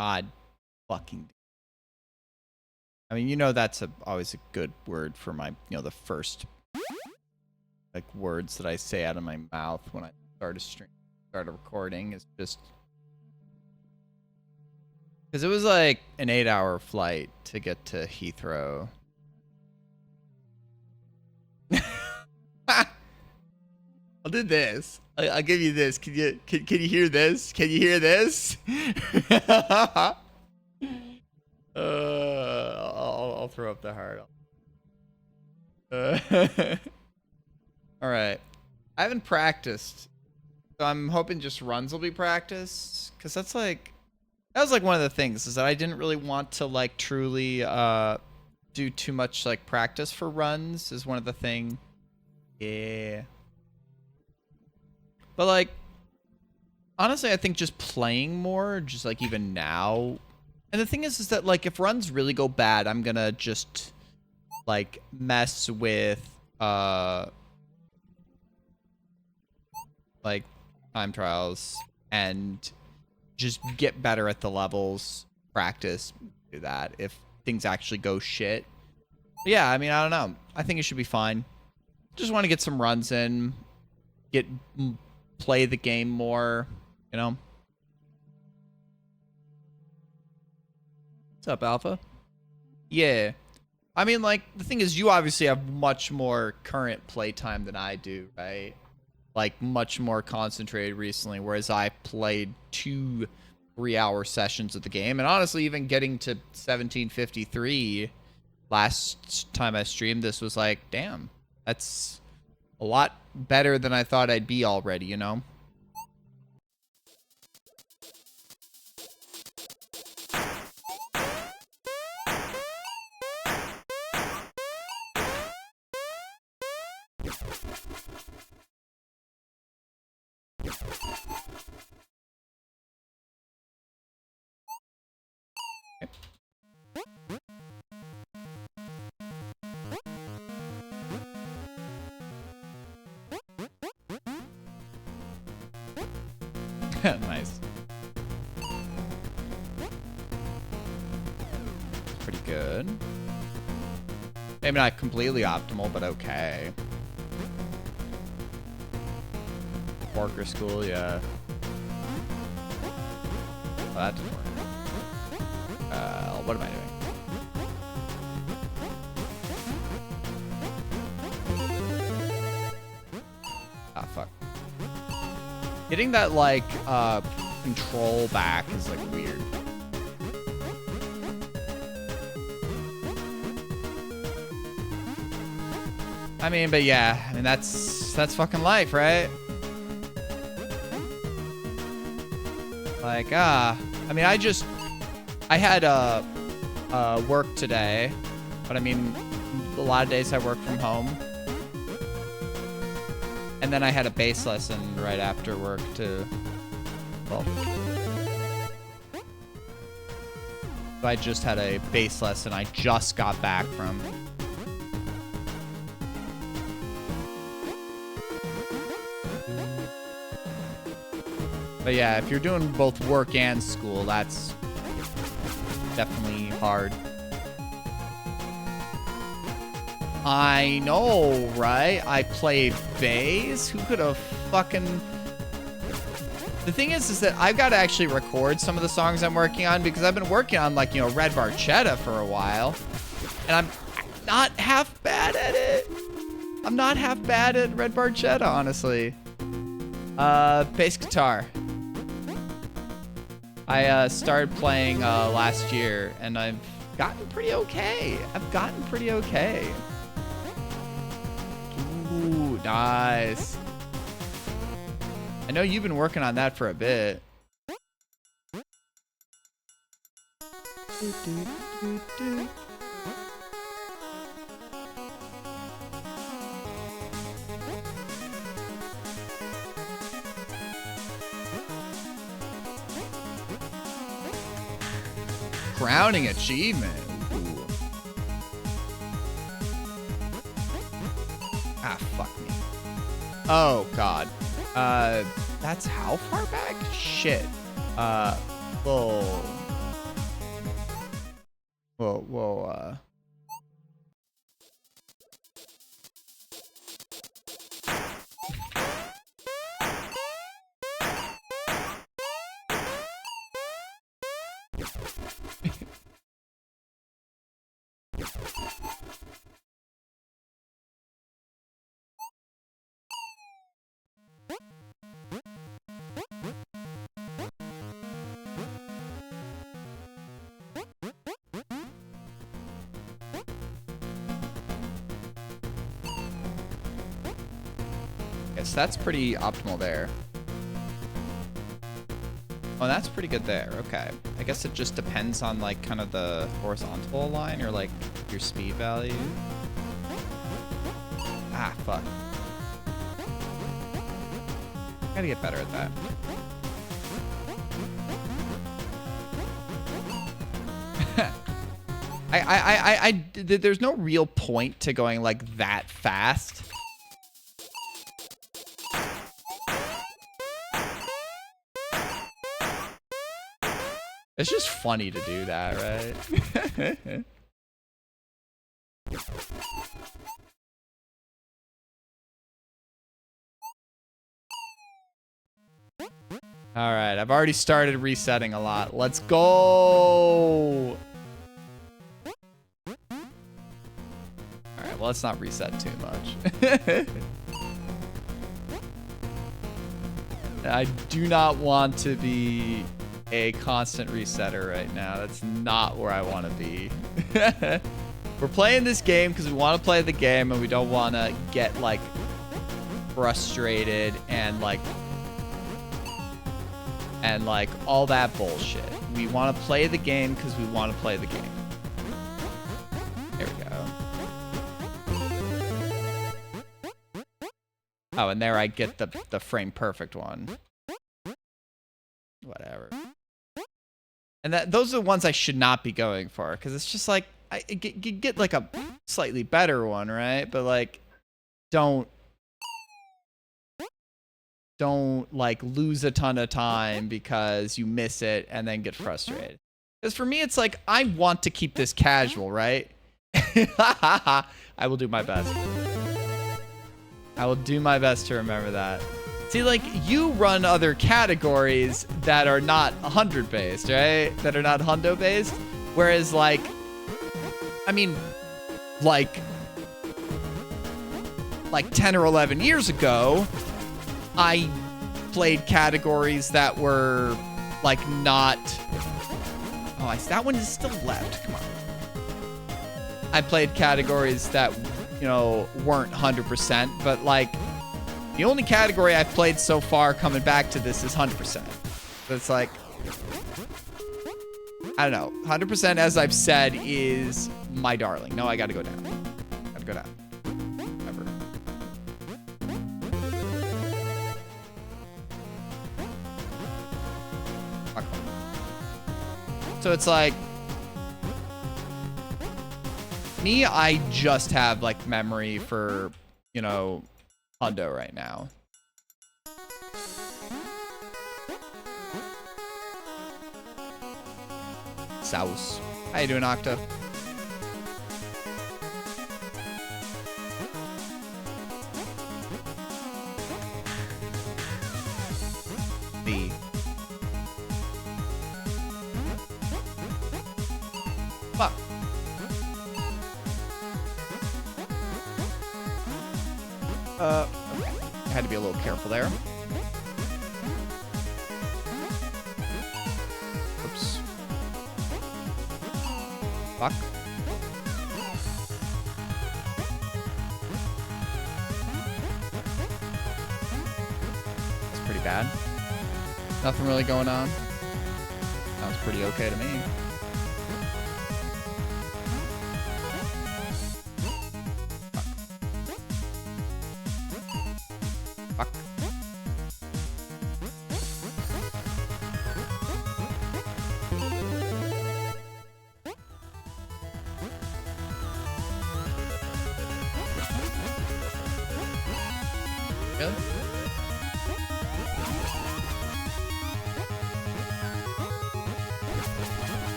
God fucking. I mean, you know, that's always a good word for my, you know, the first like words that I say out of my mouth when I start a stream, start a recording is just because it was like an 8-hour flight to get to Heathrow. I'll do this. I'll give you this. Can you hear this? Can you hear this? I'll throw up the heart. All right. I haven't practiced, so I'm hoping just runs will be practiced, because that was like one of the things is that I didn't really want to like truly do too much like practice for runs is one of the thing. Yeah. But like honestly, I think just playing more, just like even now. And the thing is that like if runs really go bad, I'm gonna just like mess with like time trials and just get better at the levels, practice, do that if things actually go shit. But yeah, I mean, I don't know. I think it should be fine. Just want to get some runs in, play the game more, you know. What's up, Alpha? Yeah. I mean, like, the thing is, you obviously have much more current playtime than I do, right? Like, much more concentrated recently, whereas I played 2 3-hour sessions of the game. And honestly, even getting to 1753 last time I streamed this was like, damn, that's a lot better than I thought I'd be already, you know? Nice. Pretty good. Maybe not completely optimal, but okay. Worker school, yeah. Oh, that didn't work. What am I doing? Ah, fuck. Getting that, like, control back is, like, weird. I mean, but yeah. I mean, that's fucking life, right? Like, I mean, I had, work today. But, I mean, a lot of days I work from home. And then I had a bass lesson right after work too. Well, so I just had a bass lesson I just got back from. But yeah, if you're doing both work and school, that's definitely hard. I know, right? I play bass? Who could have fucking... The thing is that I've got to actually record some of the songs I'm working on because I've been working on, like, you know, Red Barchetta for a while. And I'm not half bad at it. I'm not half bad at Red Barchetta, honestly. Bass guitar. I started playing last year, and I've gotten pretty okay. Ooh, nice. I know you've been working on that for a bit. Crowning achievement. Ooh. Ah, fuck me. Oh, God. That's how far back? Shit. Whoa. we'll guess that's pretty optimal there. Oh, that's pretty good there. Okay. I guess it just depends on like kind of the horizontal line or like your speed value. Ah, fuck. Gotta get better at that. There's no real point to going like that fast. It's just funny to do that, right? All right, I've already started resetting a lot. Let's go. All right, well, let's not reset too much. I do not want to be a constant resetter right now. That's not where I want to be. We're playing this game because we want to play the game and we don't want to get like frustrated and like all that bullshit. We want to play the game because we want to play the game. There we go. Oh, and there I get the frame perfect one. Whatever. And those are the ones I should not be going for, because it's just like I get like a slightly better one, right? But like, don't like lose a ton of time because you miss it and then get frustrated. Because for me, it's like I want to keep this casual, right? I will do my best. I will do my best to remember that. See, like, you run other categories that are not 100 based, right? That are not hundo based. Whereas, like, I mean, like 10 or 11 years ago, I played categories that were, like, not... Oh, that one is still left. Come on. I played categories that, you know, weren't 100%, but, like... The only category I've played so far coming back to this is 100%. So it's like, I don't know. 100%, as I've said, is my darling. No, I gotta go down. Gotta go down. Whatever. Okay. So it's like, me, I just have like memory for, you know, hundo right now. Sauce. How you doing, Octa? B. Fuck. I had to be a little careful there. Oops. Fuck. That's pretty bad. Nothing really going on. Sounds pretty okay to me.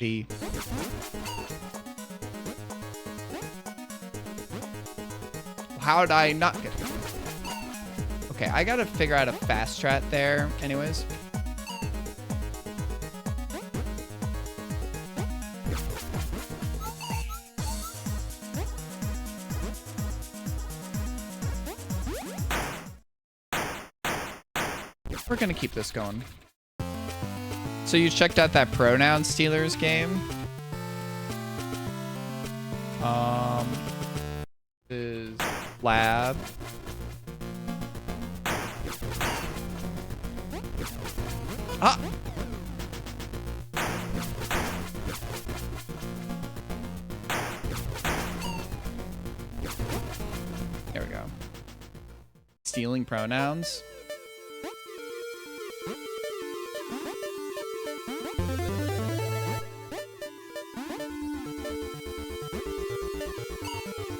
B. How did I not get... Okay, I gotta figure out a fast strat there anyways. We're gonna keep this going. So you checked out that Pronoun Stealers game? Is lab. Ah! There we go. Stealing pronouns.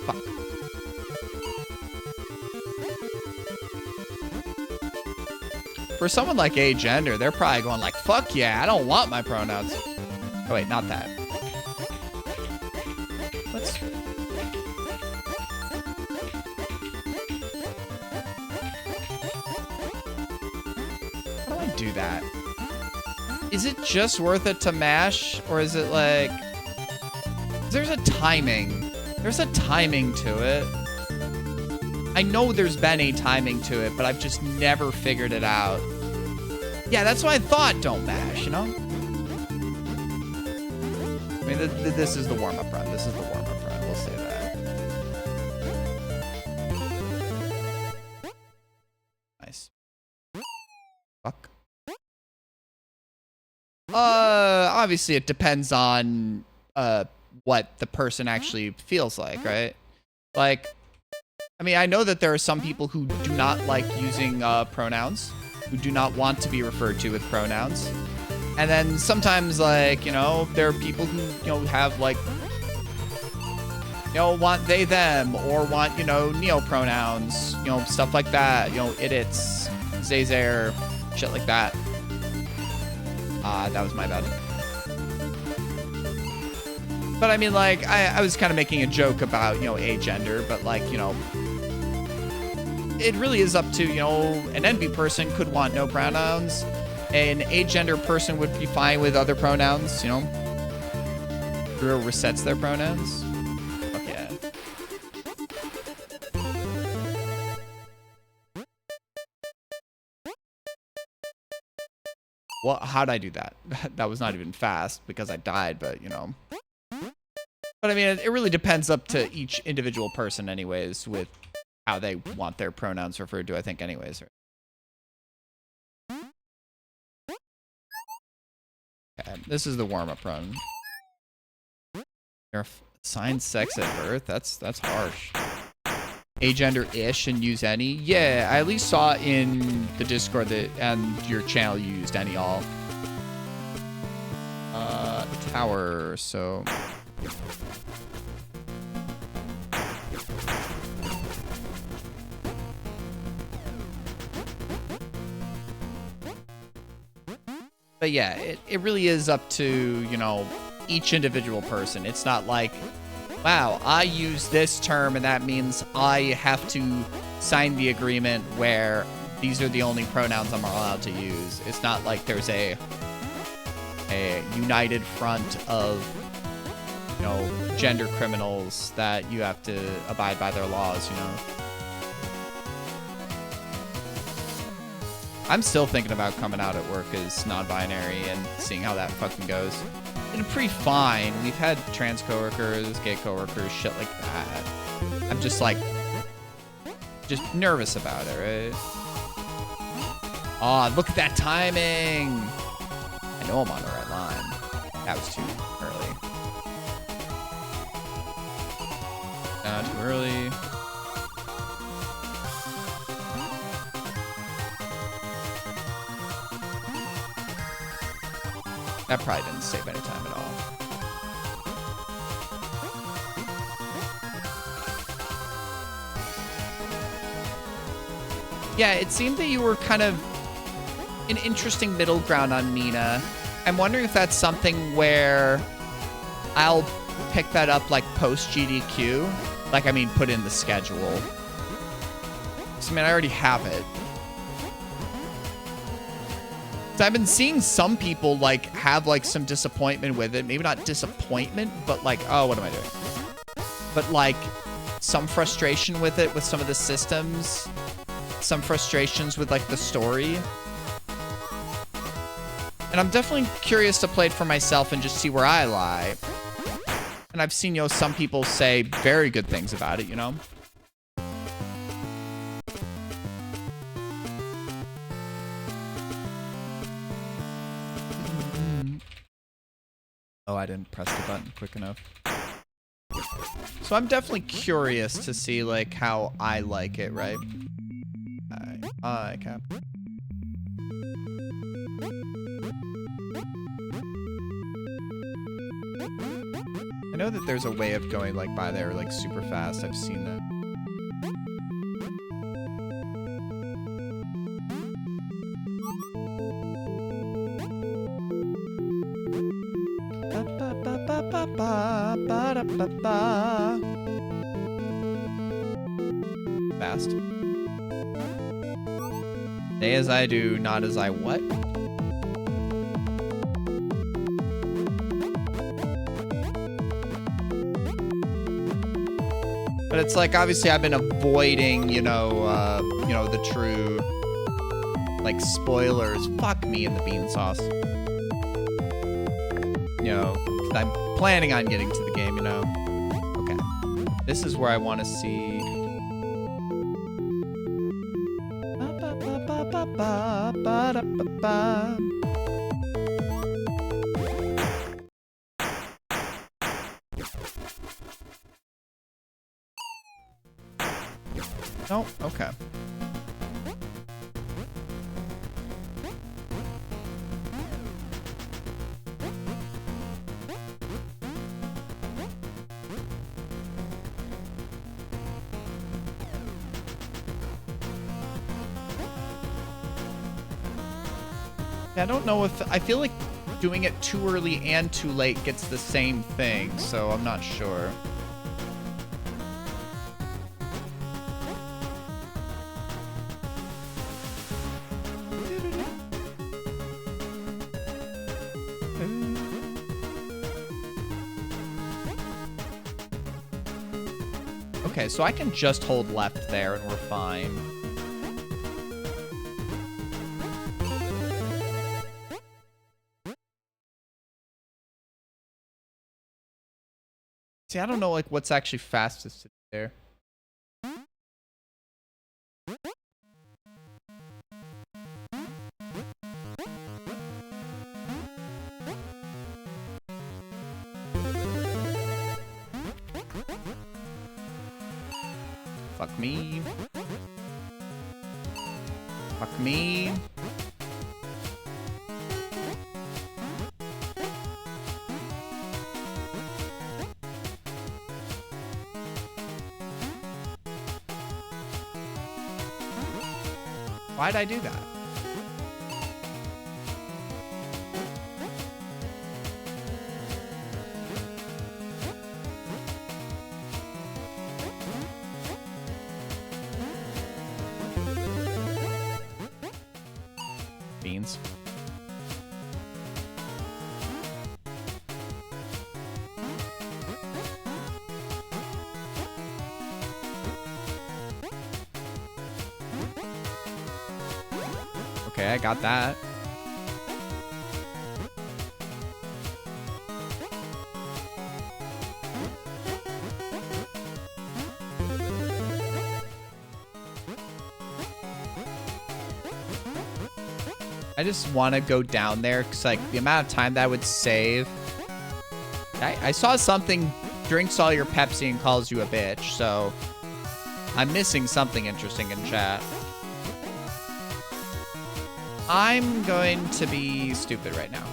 Fuck. For someone like agender, they're probably going like, fuck yeah, I don't want my pronouns. Oh wait, not that. Let's... How do I do that? Is it just worth it to mash? Or is it like... There's a timing. There's a timing to it. I know there's been a timing to it, but I've just never figured it out. Yeah, that's why I thought don't mash, you know? I mean, this is the warm-up run. This is the warm-up run. We'll say that. Nice. Fuck. Obviously it depends on, what the person actually feels like, right? Like... I mean, I know that there are some people who do not like using pronouns, who do not want to be referred to with pronouns. And then sometimes, like, you know, there are people who, you know, have, like, you know, want they, them, or want, you know, neo-pronouns, you know, stuff like that. You know, idits, zayzer, shit like that. That was my bad. But I mean, like, I was kind of making a joke about, you know, agender, but, like, you know, it really is up to, you know, an NB person could want no pronouns. An agender person would be fine with other pronouns, you know. Real resets their pronouns. Fuck yeah. Well, how'd I do that? That was not even fast because I died, but, you know. But I mean, it really depends up to each individual person anyways with how they want their pronouns referred to, I think, anyways. Okay, this is the warm-up run. You're assigned sex at birth? That's harsh. Agender-ish and use any? Yeah, I at least saw in the Discord that and your channel you used any all. Tower, so... But yeah, it really is up to, you know, each individual person. It's not like, wow, I use this term and that means I have to sign the agreement where these are the only pronouns I'm allowed to use. It's not like there's a united front of, you know, gender criminals that you have to abide by their laws, you know. I'm still thinking about coming out at work as non-binary and seeing how that fucking goes. It's pretty fine. We've had trans coworkers, gay coworkers, shit like that. I'm just like, just nervous about it, right? Oh, look at that timing. I know I'm on the right line. That was too early. Too early. That probably didn't save any time at all. Yeah, it seemed that you were kind of an interesting middle ground on Nina. I'm wondering if that's something where I'll pick that up like post GDQ. Like, I mean, put in the schedule. So, I mean, I already have it. So I've been seeing some people like have like some disappointment with it. Maybe not disappointment, but like, oh, what am I doing? But like some frustration with it, with some of the systems. Some frustrations with like the story. And I'm definitely curious to play it for myself and just see where I lie. And I've seen, you know, some people say very good things about it, you know? Oh, I didn't press the button quick enough. So I'm definitely curious to see, like, how I like it, right? I cap. I know that there's a way of going like by there like super fast. I've seen that. Fast. Say as I do, not as I what? But it's like, obviously I've been avoiding, you know, the true, like, spoilers. Fuck me in the bean sauce. You know, 'cause I'm planning on getting to the game, you know. Okay. This is where I want to see. No? Okay. I don't know if... I feel like doing it too early and too late gets the same thing, so I'm not sure. Okay, so I can just hold left there and we're fine. See, I don't know like what's actually fastest there. Fuck me. Fuck me. Why'd I do that? Beans. Okay, I got that. I just want to go down there because, like, the amount of time that would save. I saw something, drinks all your Pepsi and calls you a bitch, so I'm missing something interesting in chat. I'm going to be stupid right now.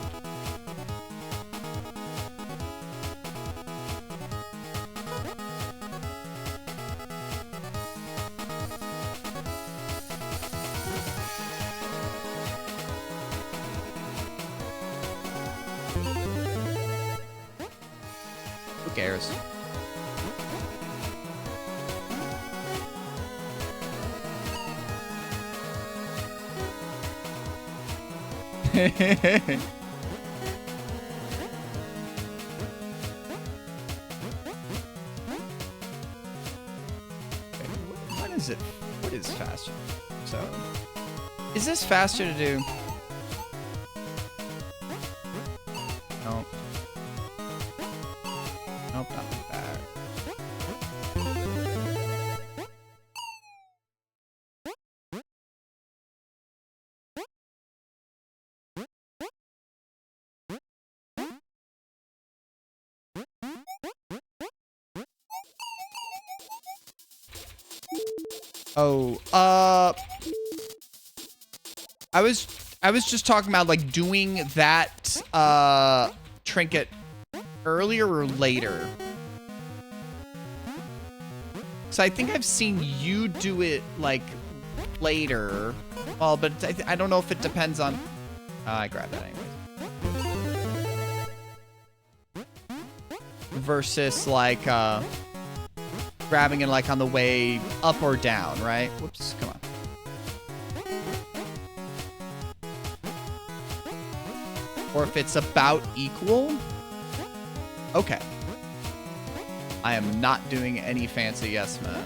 Who cares? What is it? What is faster? So, is this faster to do? Nope. Nope, not like that. Oh, I was just talking about like doing that trinket earlier or later. So I think I've seen you do it like later. Well, but I don't know if it depends on. I grabbed that anyways. Versus like grabbing it like on the way up or down, right? Whoops, come on. Or if it's about equal. Okay. I am not doing any fancy yes, man.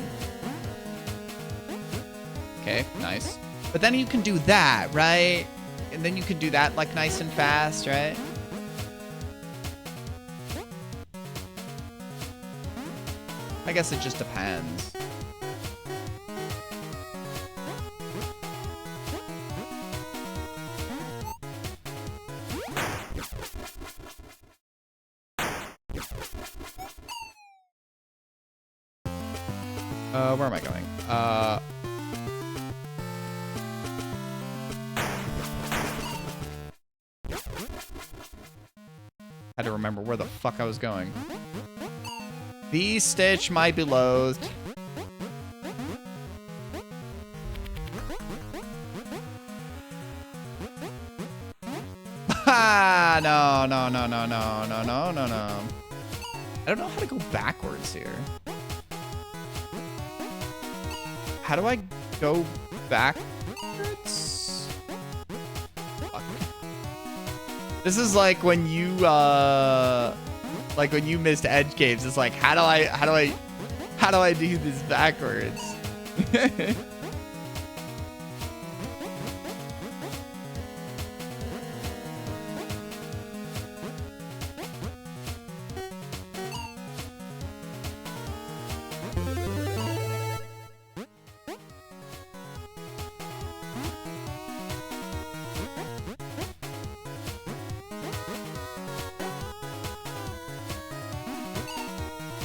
Okay, nice. But then you can do that, right? And then you can do that like nice and fast, right? I guess it just depends. Where am I going? Had to remember where the fuck I was going. The stitch might be loathed. Ah, no. I don't know how to go backwards here. How do I go backwards? Fuck. This is like when you missed edge caves. It's like, how do I do this backwards?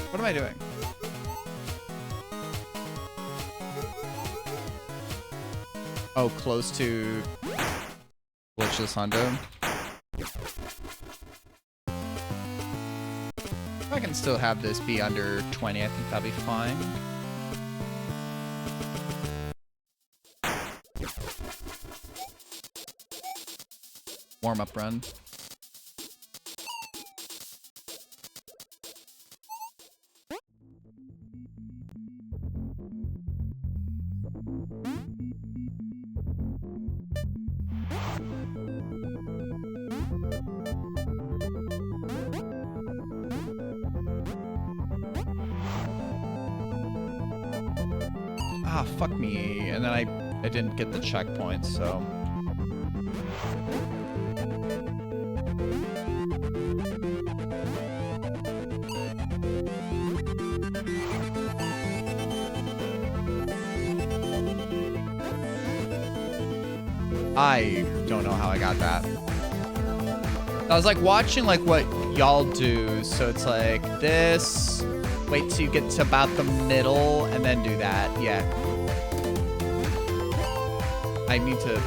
What am I doing? Oh, close to glitchless Hondo. I can still have this be under 20. I think that'll be fine. Warm-up run. Ah, fuck me. And then I didn't get the checkpoint, so. I don't know how I got that. I was like watching like what y'all do, so it's like this. Wait till you get to about the middle and then do that. Yeah. I need to.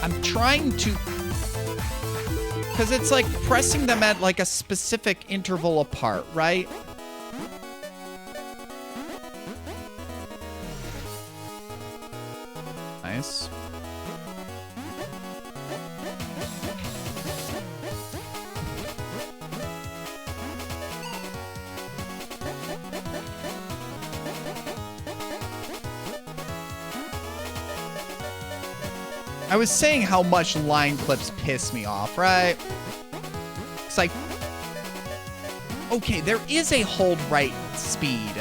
I'm trying to... Because it's like pressing them at like a specific interval apart, right? Nice. I was saying how much line clips piss me off, right? It's like, okay, there is a hold right speed.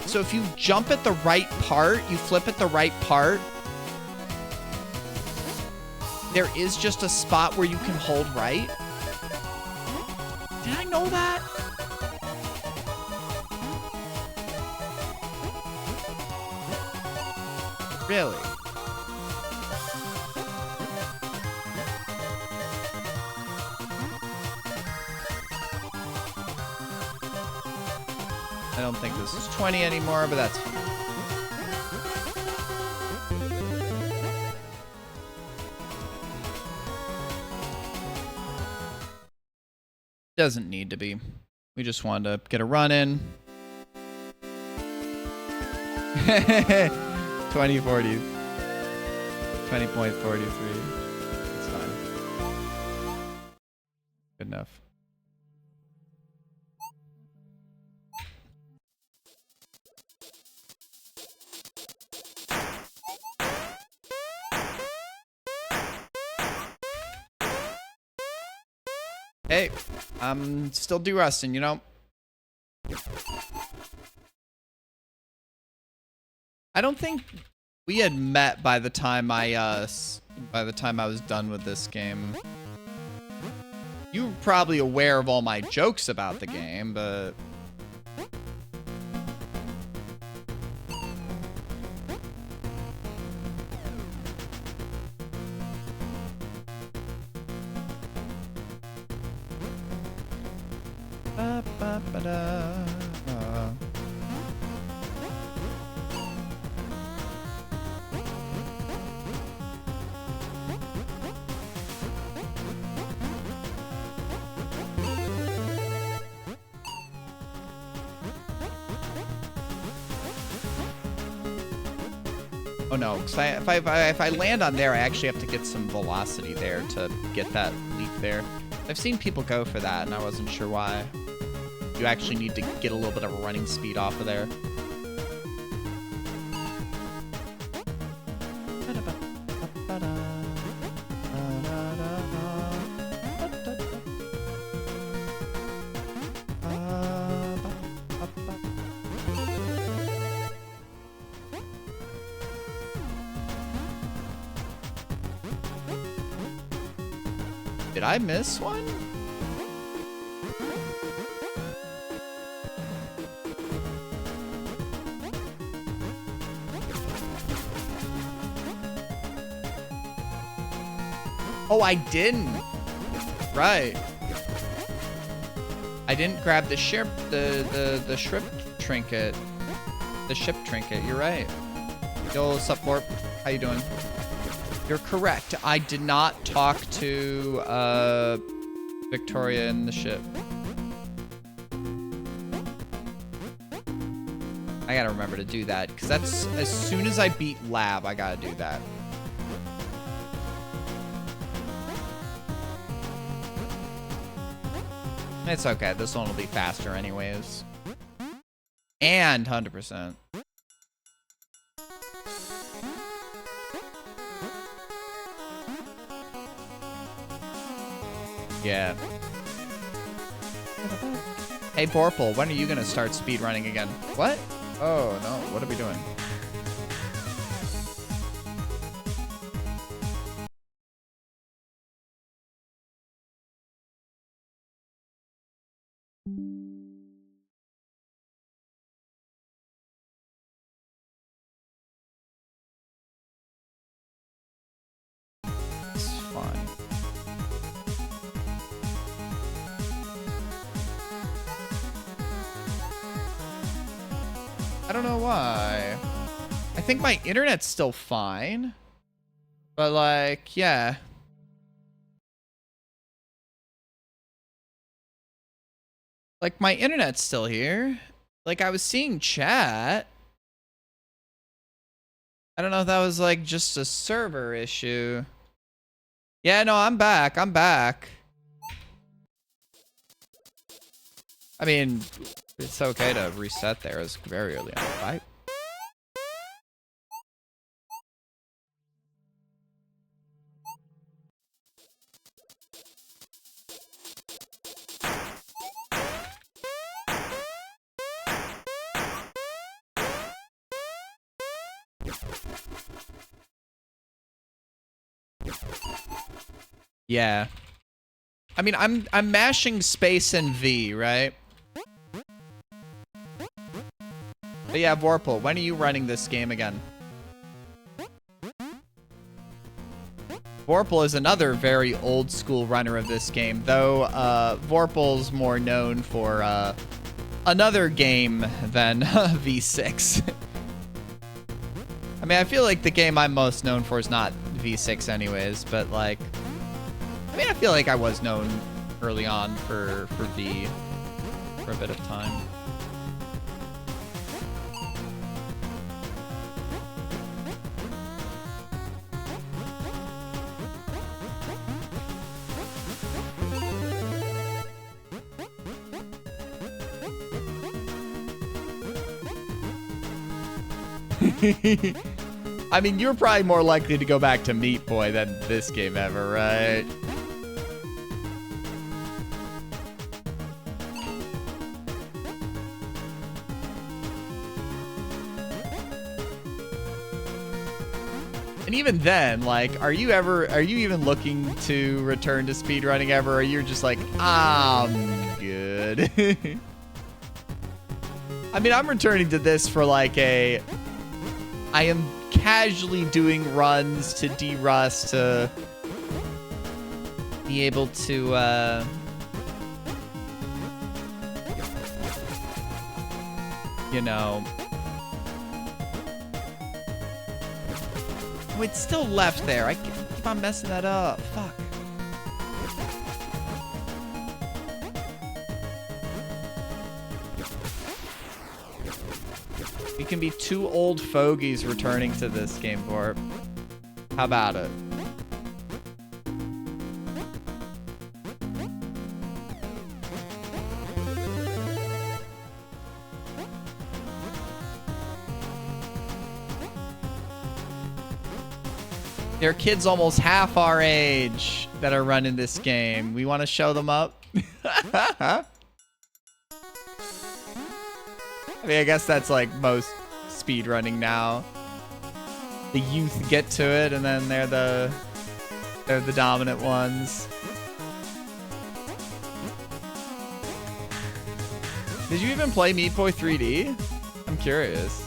So if you jump at the right part, you flip at the right part, there is just a spot where you can hold right. Did I know that? Really? I don't think this is 20 anymore, but that's fine. Doesn't need to be. We just wanted to get a run in. 2040. 20.43. It's fine. Good enough. Hey, I'm still de-rusting, you know? I don't think we had met by the time I was done with this game. You were probably aware of all my jokes about the game, but... Oh no, because if I land on there, I actually have to get some velocity there to get that leap there. I've seen people go for that, and I wasn't sure why. You actually need to get a little bit of a running speed off of there. Did I miss one? Oh, I didn't. Right. I didn't grab the ship, the shrimp trinket. The ship trinket, you're right. Yo, what's up, Warp? How you doing? You're correct. I did not talk to Victoria in the ship. I gotta remember to do that, because that's as soon as I beat Lab, I gotta do that. It's okay. This one will be faster anyways. And 100%. Yeah. Hey, Vorpal, when are you going to start speedrunning again? What? Oh, no. What are we doing? It's fine. I don't know why. I think my internet's still fine. But like, yeah. Like my internet's still here. Like I was seeing chat. I don't know if that was like just a server issue. Yeah, no, I'm back. I'm back. I mean, it's okay to reset there. It's very early on, right? Yeah. I mean, I'm mashing space and V, right? But yeah, Vorpal, when are you running this game again? Vorpal is another very old school runner of this game, though Vorpal's more known for another game than V6. I mean, I feel like the game I'm most known for is not V6 anyways, but like, I mean, I feel like I was known early on for V for a bit of time. I mean, you're probably more likely to go back to Meat Boy than this game ever, right? And even then, like, are you even looking to return to speedrunning ever? Or you're just like, I'm good. I mean, I'm returning to this for like I am casually doing runs to de-rust to be able to, you know. Oh, it's still left there. I keep on messing that up. Fuck. We can be two old fogies returning to this game, Vorp. How about it? There are kids almost half our age that are running this game. We want to show them up. I mean, I guess that's like most speedrunning now. The youth get to it, and then they're the dominant ones. Did you even play Meat Boy 3D? I'm curious.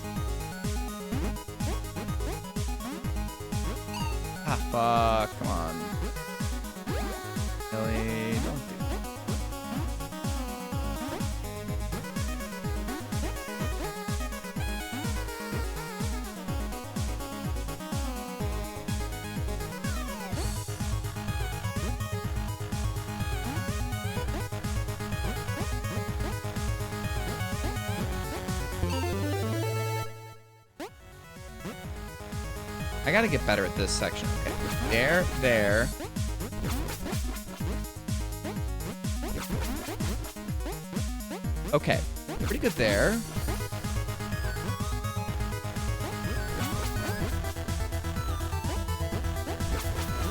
Ah, fuck. Come on. Really? Don't do that. I gotta get better at this section. Okay. There. Okay. Pretty good there.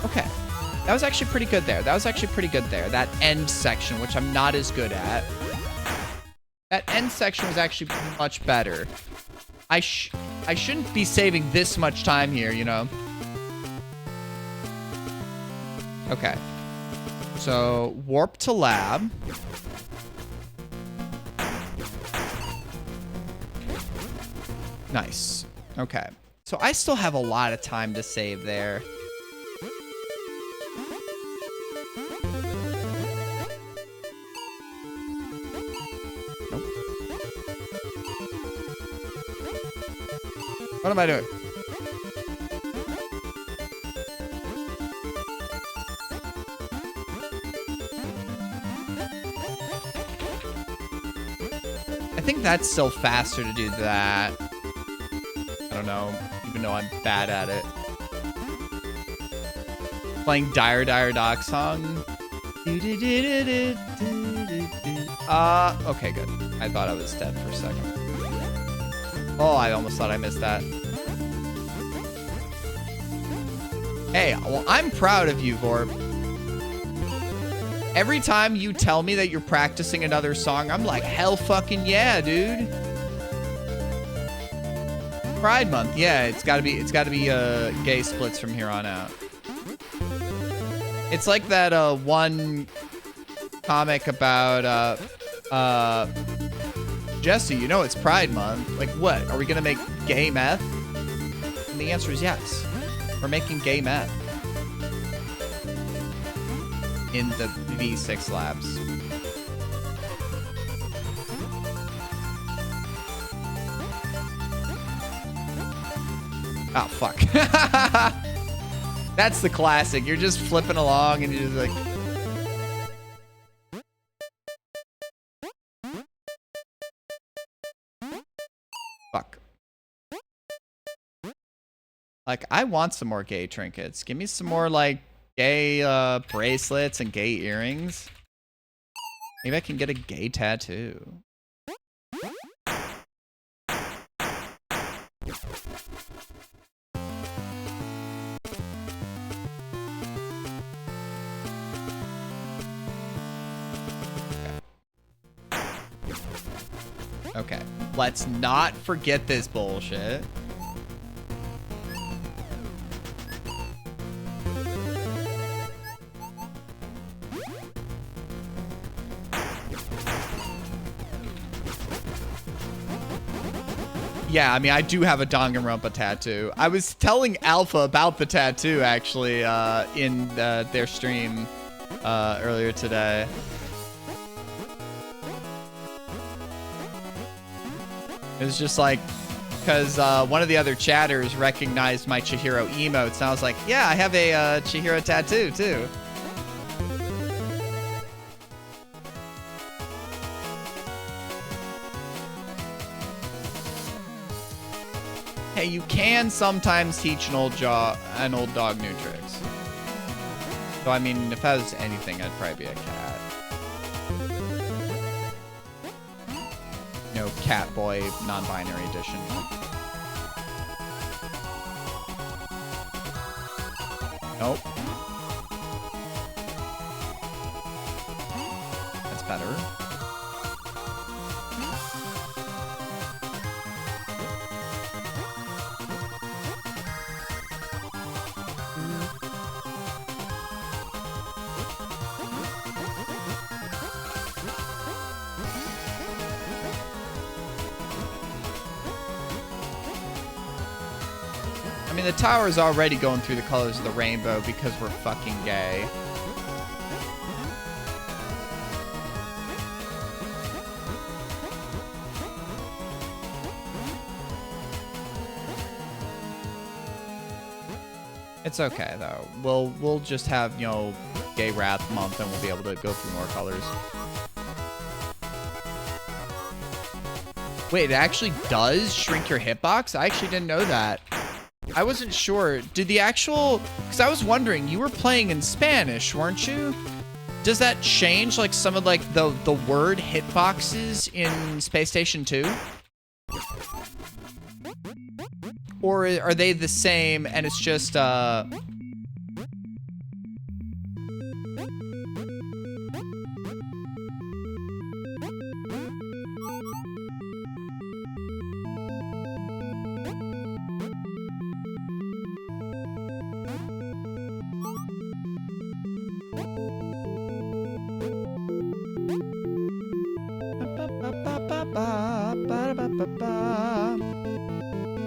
Okay. That was actually pretty good there. That end section, which I'm not as good at. That end section was actually much better. I shouldn't be saving this much time here, you know? Okay. So, warp to lab. Nice. Okay. So, I still have a lot of time to save there. Nope. What am I doing? think that's still faster to do that. I don't know, even though I'm bad at it. Playing Dire Dire Doc song. Okay, good. I thought I was dead for a second. Oh, I almost thought I missed that. Hey, well, I'm proud of you, Vorp. Every time you tell me that you're practicing another song, I'm like, hell fucking yeah, dude. Pride Month, yeah, it's gotta be gay splits from here on out. It's like that one comic about Jesse, you know it's Pride Month. Like what? Are we gonna make gay meth? And the answer is yes. We're making gay meth. In the V6 labs. Oh, fuck. That's the classic. You're just flipping along and you're just like... Fuck. Like, I want some more gay trinkets. Give me some more, like, gay bracelets and gay earrings. Maybe I can get a gay tattoo. Okay, let's not forget this bullshit. Yeah, I mean, I do have a Danganronpa tattoo. I was telling Alpha about the tattoo, actually, in their stream earlier today. It was just like, because one of the other chatters recognized my Chihiro emotes, and I was like, yeah, I have a Chihiro tattoo, too. Hey, you can sometimes teach an old dog new tricks. So, I mean, if I was anything, I'd probably be a cat. You know, cat boy, non-binary edition. Nope. That's better. I mean, the tower is already going through the colors of the rainbow because we're fucking gay. It's okay though. We'll just have, you know, Gay Wrath Month and we'll be able to go through more colors. Wait, it actually does shrink your hitbox? I actually didn't know that. I wasn't sure. Did the actual... Because I was wondering, you were playing in Spanish, weren't you? Does that change, like, some of, like, the word hitboxes in Space Station 2? Or are they the same and it's just,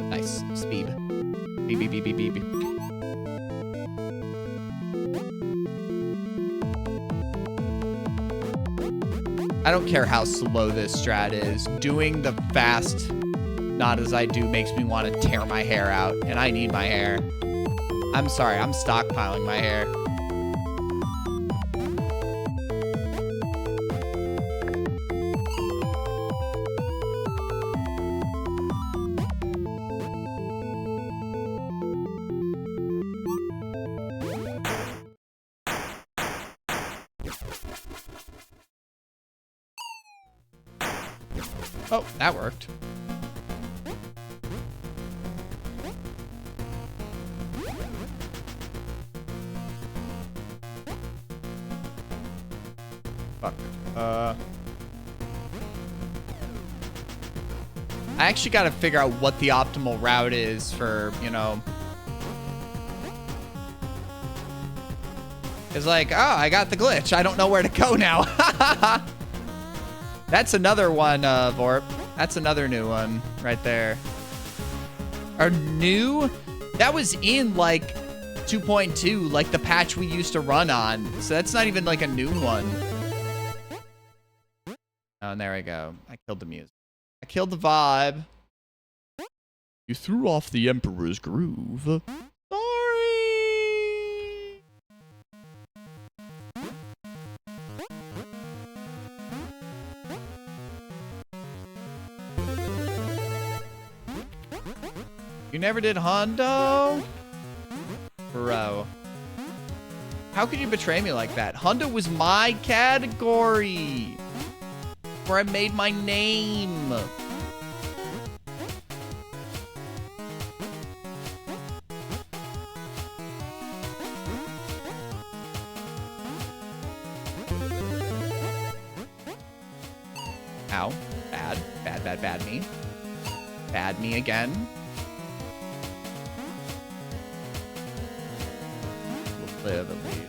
Nice. Speed. Beep, beep, beep, beep, beep. I don't care how slow this strat is. Doing the fast, not as I do, makes me want to tear my hair out. And I need my hair. I'm sorry, I'm stockpiling my hair. Oh, that worked. Fuck. I actually got to figure out what the optimal route is for, you know. It's like, oh, I got the glitch. I don't know where to go now. That's another one, Vorp. That's another new one right there. Or new? That was in, like, 2.2, like the patch we used to run on. So that's not even, like, a new one. Oh, and there we go. I killed the music. I killed the vibe. You threw off the Emperor's groove. Sorry. You never did Hondo? Bro. How could you betray me like that? Hondo was my category. Where I made my name. Ow. Bad. Bad, bad, bad me. Bad me again. We'll live at least.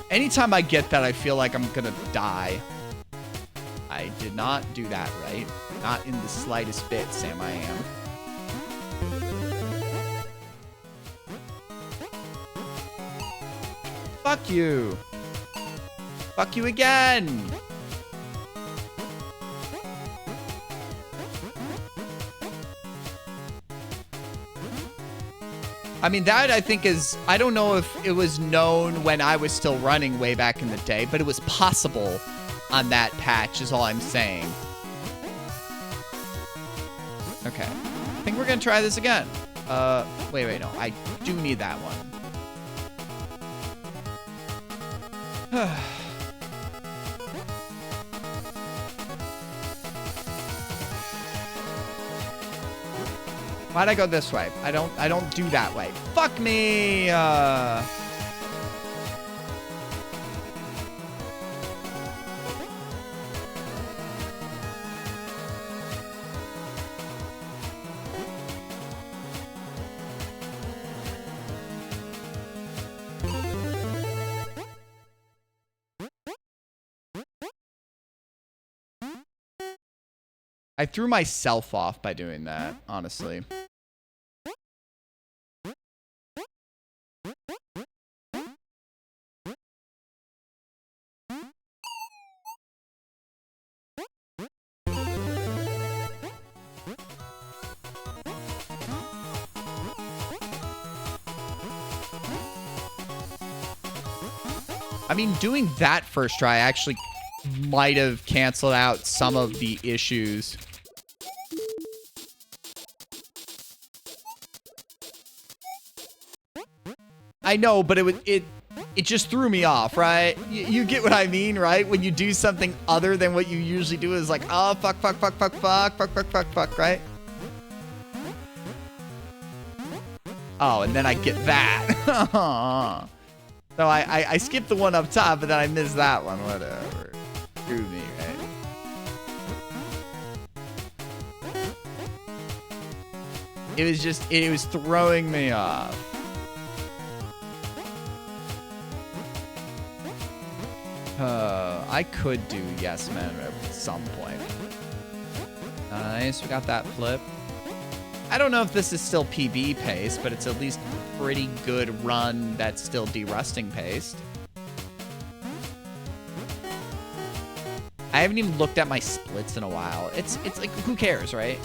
Anytime I get that, I feel like I'm gonna die. I did not do that right. Not in the slightest bit, Sam, I am. Fuck you. Fuck you again. I mean, that I think is, I don't know if it was known when I was still running way back in the day, but it was possible on that patch is all I'm saying. Okay. I think we're going to try this again. Wait, no. I do need that one. Why'd I go this way? I don't do that way. Fuck me! I threw myself off by doing that, honestly. I mean, doing that first try actually might have canceled out some of the issues. I know, but it just threw me off, right? You get what I mean, right? When you do something other than what you usually do is like, oh, fuck, right? Oh, and then I get that. So I skipped the one up top, but then I missed that one. Whatever. Screw me, right? It was throwing me off. I could do Yes Man at some point. Nice, we got that flip. I don't know if this is still PB pace, but it's at least pretty good run that's still derusting paced. I haven't even looked at my splits in a while. It's like, who cares, right?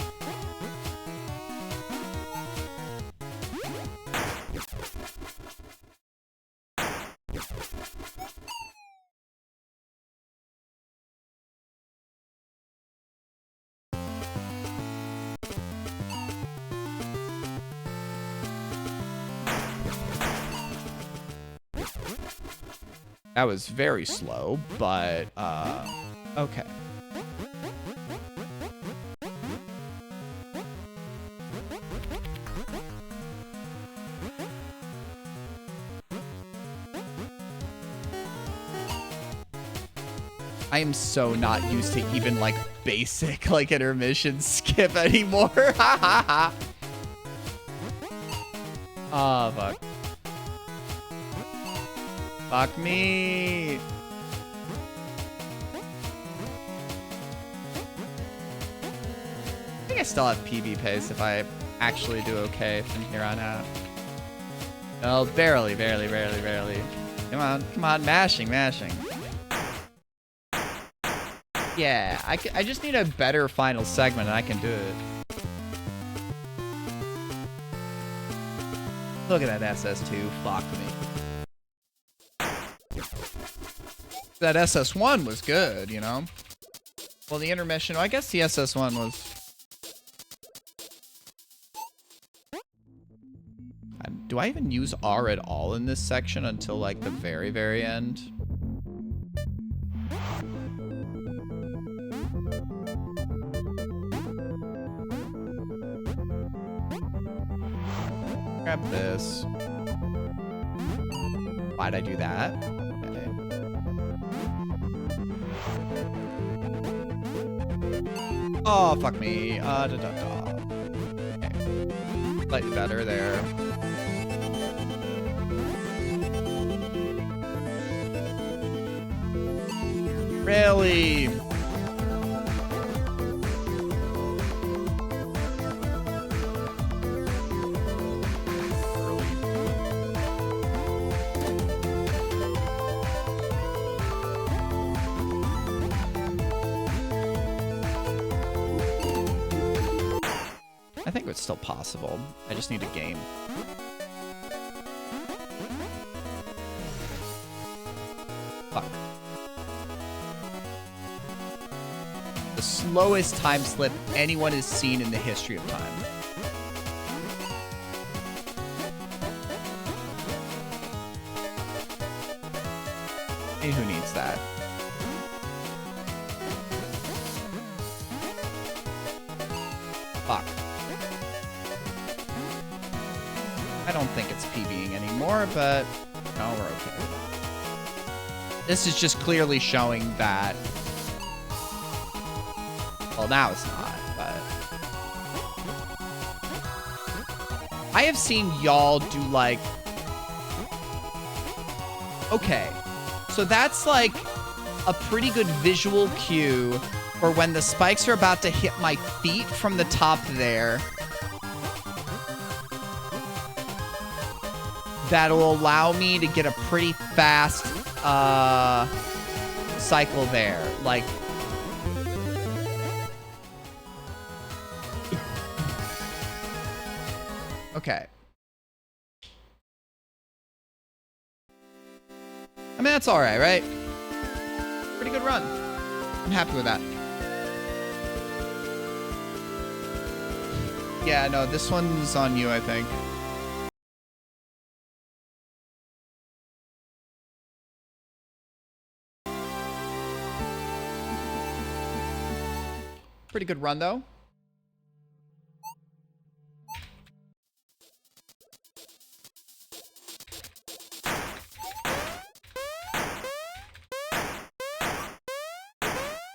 That was very slow, but, okay. I am so not used to even, like, basic, like, intermission skip anymore. Oh, fuck. Fuck me. I think I still have PB pace if I actually do okay from here on out. Oh, barely, barely, barely, barely. Come on, mashing. Yeah, I just need a better final segment and I can do it. Look at that SS2, fuck me. That SS1 was good, you know? Well, the intermission, I guess the SS1 was... Do I even use R at all in this section until, like, the very, very end? Grab this. Why'd I do that? Okay. Oh, fuck me. Okay. Slightly better there. Really? I think it's still possible. I just need a game. Fuck. The slowest time slip anyone has seen in the history of time. Hey, who needs that? Fuck. I don't think it's PBing anymore, but no, we're okay. This is just clearly showing that... Well, now it's not, but... I have seen y'all do, like... Okay. So that's, like, a pretty good visual cue for when the spikes are about to hit my feet from the top there. That'll allow me to get a pretty fast cycle there. Like... Okay. I mean, that's alright, right? Pretty good run. I'm happy with that. Yeah, no, this one's on you, I think. Pretty good run, though.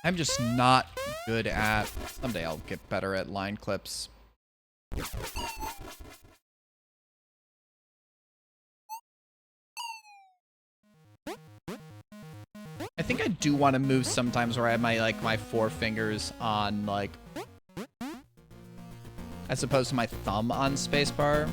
I'm just not good at... Someday I'll get better at line clips. I think I do want to move sometimes where I have my, like, my four fingers on, like... as opposed to my thumb on spacebar.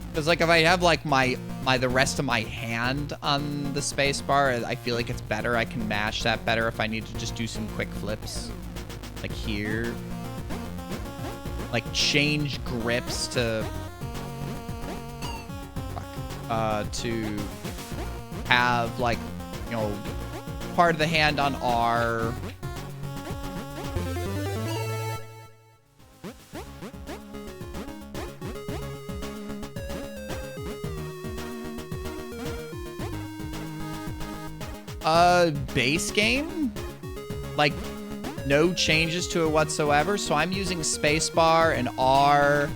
Because, like, if I have, like, the rest of my hand on the spacebar, I feel like it's better. I can mash that better if I need to just do some quick flips. Like here. Like, change grips to... to have, like, you know, part of the hand on R. Base game? Like, no changes to it whatsoever. So I'm using spacebar and R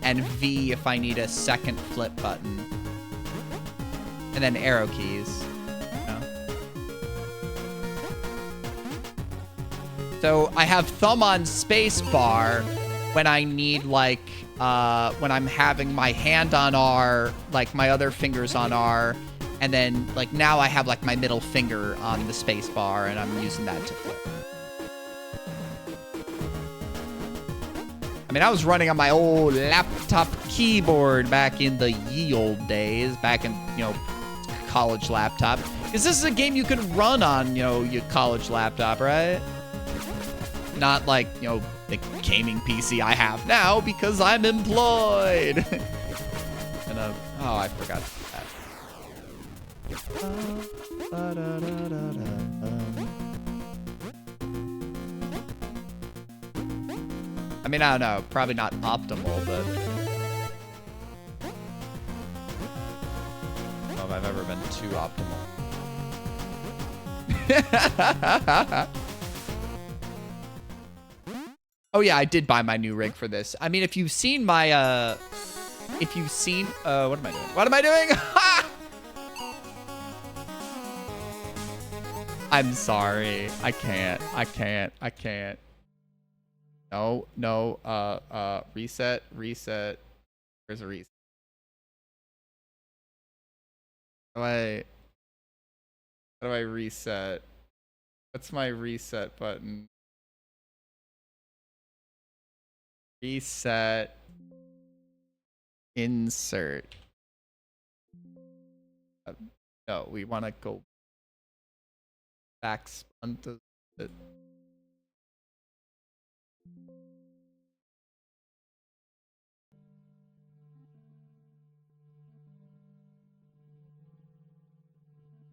and V if I need a second flip button. And then arrow keys. So I have thumb on spacebar when I need, like, when I'm having my hand on R, like my other fingers on R, and then, like, now I have, like, my middle finger on the spacebar, and I'm using that to flip. I mean, I was running on my old laptop keyboard back in the ye old days, back in, you know, college laptop. Because this is a game you can run on, you know, your college laptop, right? Not like, you know, the gaming PC I have now because I'm employed. And, oh, I forgot that. I mean, I don't know, probably not optimal, but I don't know if I've ever been too optimal. Oh yeah, I did buy my new rig for this. I mean, if you've seen my, what am I doing? What am I doing? I'm sorry. I can't. No. Reset. Where's a reset? How do I reset? What's my reset button? Reset. Insert. No, we want to go back onto it.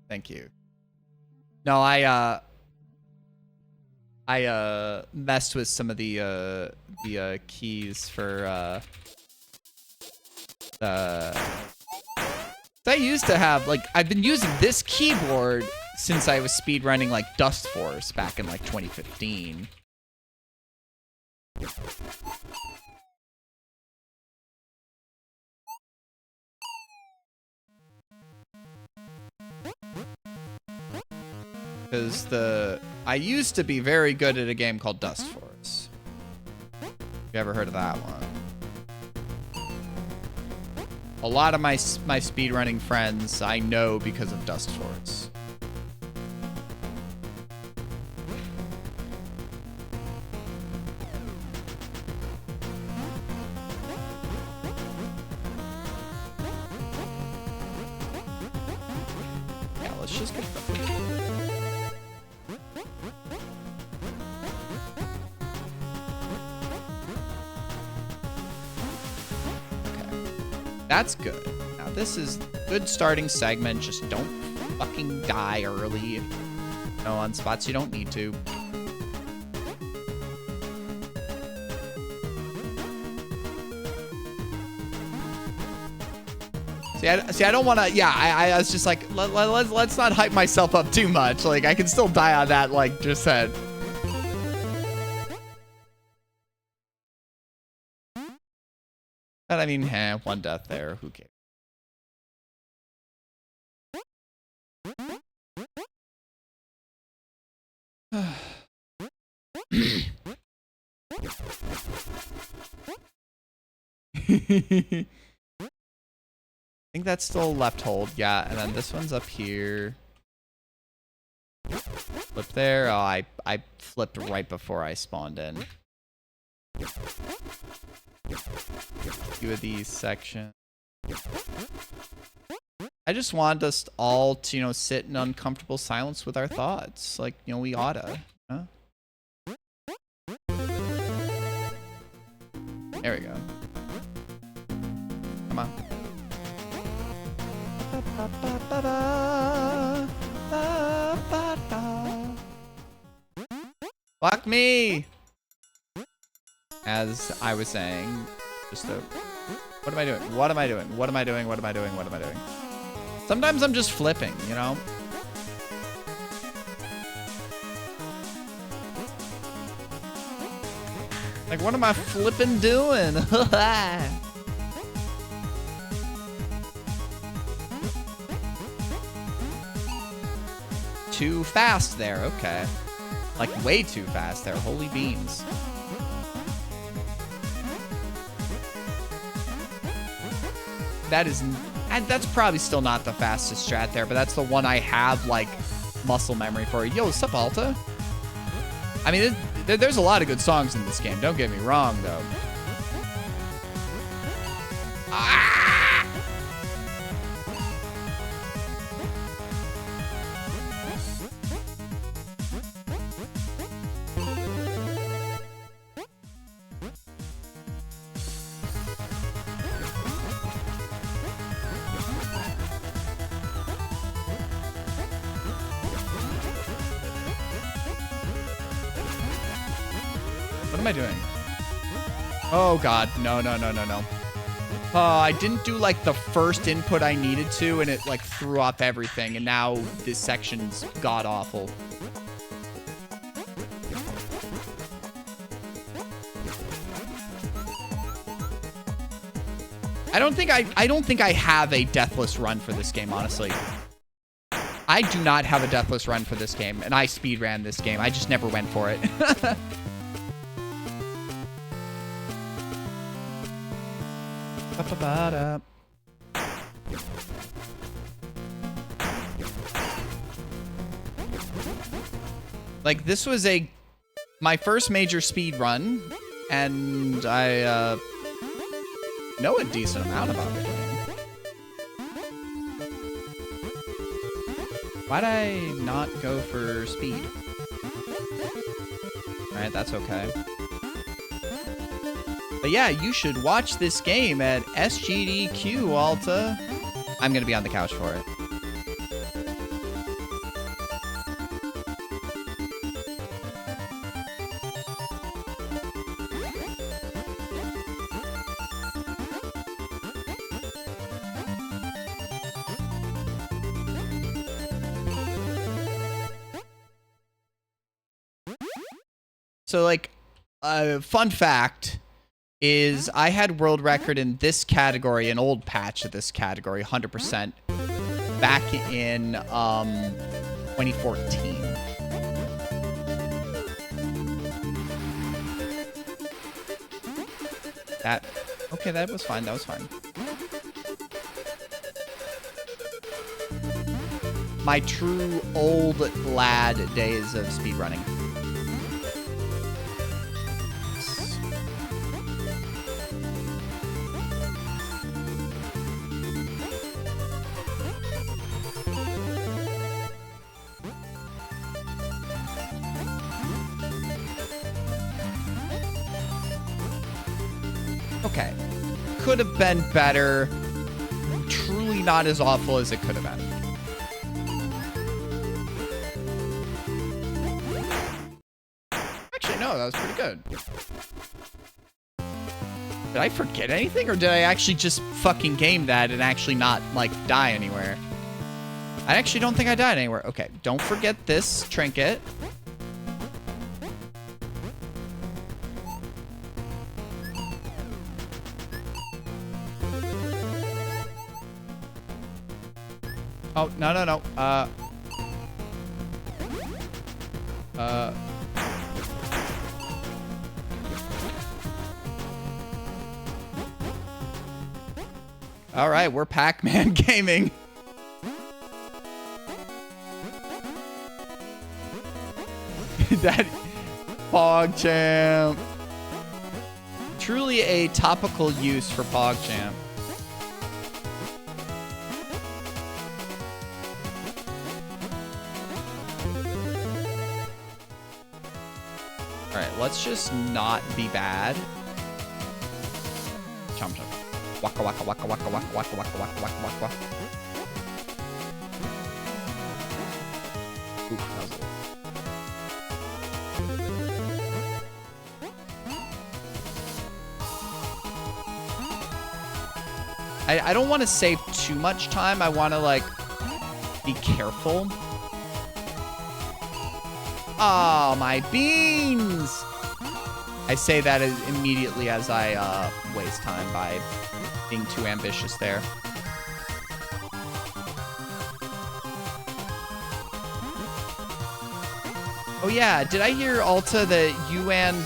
Thank you. No, I messed with some of the keys for I used to have, like, I've been using this keyboard since I was speedrunning, like, Dust Force back in, like, 2015. Because I used to be very good at a game called Dust Force. You ever heard of that one? A lot of my speedrunning friends I know because of Dust Force. Yeah, let's just get That's good. Now this is good starting segment. Just don't fucking die early. You know, on spots you don't need to. See, I don't want to. Yeah, I was just like, let's not hype myself up too much. Like, I can still die on that. Like, just said. But I mean, one death there. Who cares? I think that's still left hold. Yeah, and then this one's up here. Flip there. Oh, I flipped right before I spawned in. Few of these sections. I just want us all to, you know, sit in uncomfortable silence with our thoughts. Like, you know, we oughta. Huh? There we go. Come on. Fuck me! As I was saying, just a... What am I doing? What am I doing? What am I doing? What am I doing? What am I doing? Sometimes I'm just flipping, you know? Like, what am I flipping doing? Too fast there. Okay. Like, way too fast there. Holy beans. That's probably still not the fastest strat there, but that's the one I have, like, muscle memory for. Yo, what's up, Alta? I mean, there's a lot of good songs in this game. Don't get me wrong, though. Ah! What am I doing? Oh, God. No. I didn't do, like, the first input I needed to, and it, like, threw off everything, and now this section's god-awful. I don't think I have a deathless run for this game, honestly. I do not have a deathless run for this game, and I speedran this game. I just never went for it. Like, this was my first major speed run, and I know a decent amount about the game. Why'd I not go for speed? Alright, that's okay. But yeah, you should watch this game at SGDQ, Alta. I'm going to be on the couch for it. So, like, fun fact is I had world record in this category, an old patch of this category, 100%, back in 2014. Okay, that was fine. That was fine. My true old lad days of speedrunning. Okay. Could have been better. Truly not as awful as it could have been. Actually, no, that was pretty good. Did I forget anything, or did I actually just fucking game that and actually not, like, die anywhere? I actually don't think I died anywhere. Okay, don't forget this trinket. Oh, no. All right, we're Pac-Man gaming. That PogChamp. Truly a topical use for PogChamp. All right, let's just not be bad. Chomp chomp. Waka waka waka waka waka waka waka waka waka waka. Ooh, that was a little. I don't want to save too much time. I want to, like, be careful. Oh, my beans! I say that immediately as I waste time by being too ambitious there. Oh yeah, did I hear, Alta, that you and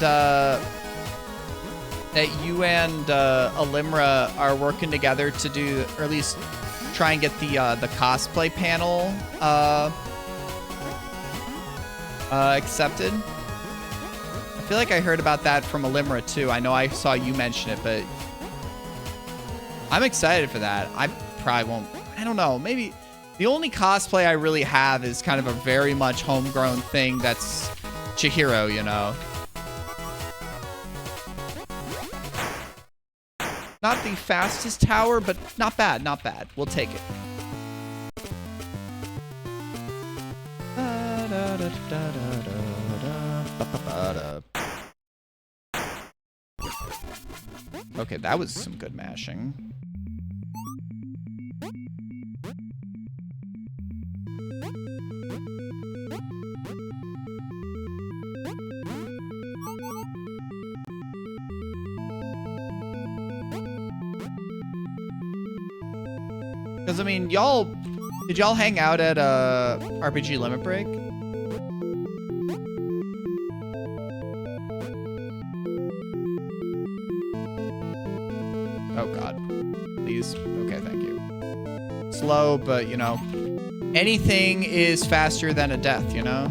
Alimra are working together to do, or at least try and get the cosplay panel accepted? I feel like I heard about that from Alimra too. I know I saw you mention it, but I'm excited for that. I probably won't. I don't know. Maybe the only cosplay I really have is kind of a very much homegrown thing. That's Chihiro, you know. Not the fastest tower, but not bad, not bad. We'll take it. Okay, that was some good mashing. Because, I mean, did y'all hang out at RPG Limit Break? Oh, God. Please. Okay, thank you. Slow, but, you know, anything is faster than a death, you know?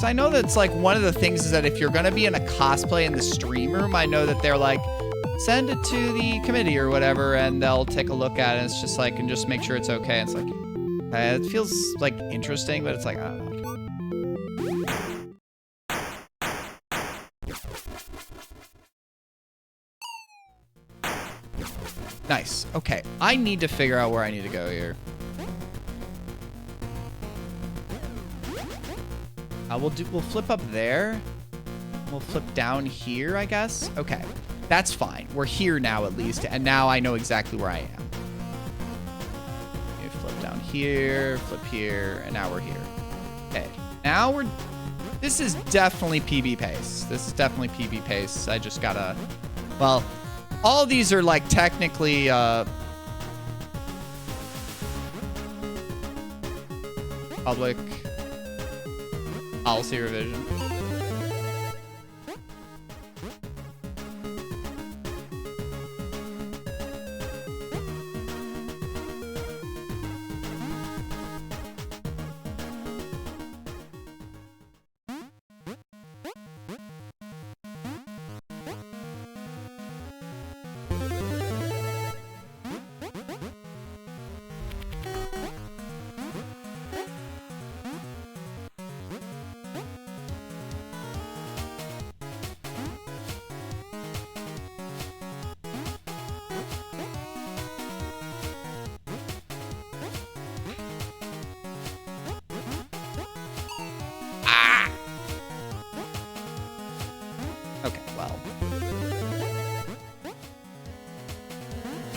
I know that's like one of the things is that if you're going to be in a cosplay in the stream room, I know that they're like, send it to the committee or whatever, and they'll take a look at it. And it's just like, and just make sure it's okay. It's like, it feels like interesting, but it's like, I don't know. Nice. Okay. I need to figure out where I need to go here. We'll flip up there. We'll flip down here, I guess. Okay, that's fine. We're here now at least, and now I know exactly where I am. Okay, flip down here, flip here, and now we're here. Okay, now this is definitely PB pace. This is definitely PB pace. I just gotta, well, all these are like technically, public policy revision.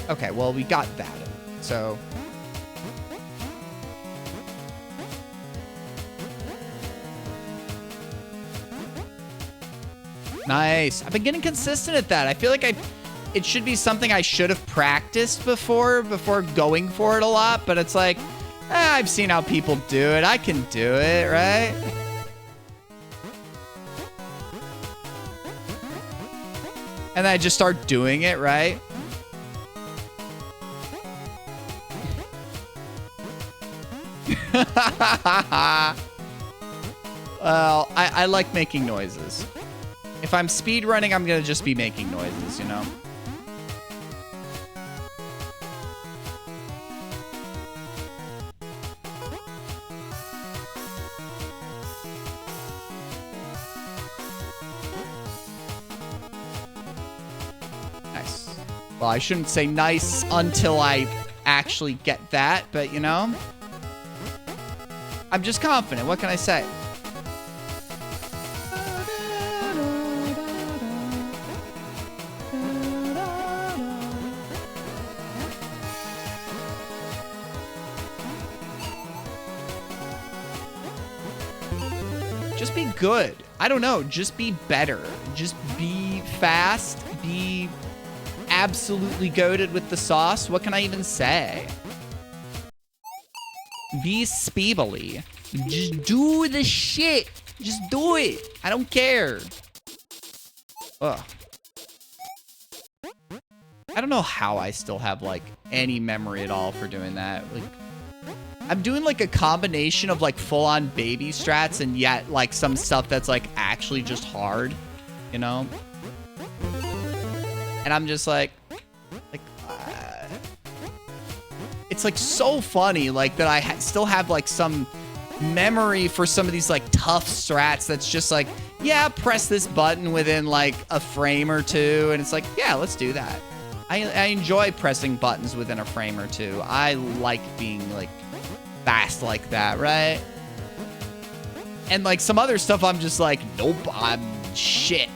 Okay, well, we got that. So nice. I've been getting consistent at that. I feel like it should be something I should have practiced before going for it a lot, but it's like, I've seen how people do it. I can do it, right? And then I just start doing it, right? Well, I like making noises. If I'm speedrunning, I'm gonna just be making noises, you know? Nice. Well, I shouldn't say nice until I actually get that, but you know? I'm just confident. What can I say? Just be good. I don't know. Just be better. Just be fast. Be absolutely goated with the sauce. What can I even say? Be speedily. Just do the shit. Just do it. I don't care. Ugh. I don't know how I still have, like, any memory at all for doing that. Like, I'm doing, like, a combination of, like, full-on baby strats and yet, like, some stuff that's, like, actually just hard, you know? And I'm just like it's, like, so funny, like, that I still have, like, some memory for some of these, like, tough strats that's just, like, yeah, press this button within, like, a frame or two, and it's like, yeah, let's do that. I enjoy pressing buttons within a frame or two. I like being, like, fast like that, right? And, like, some other stuff I'm just like, nope, I'm shit.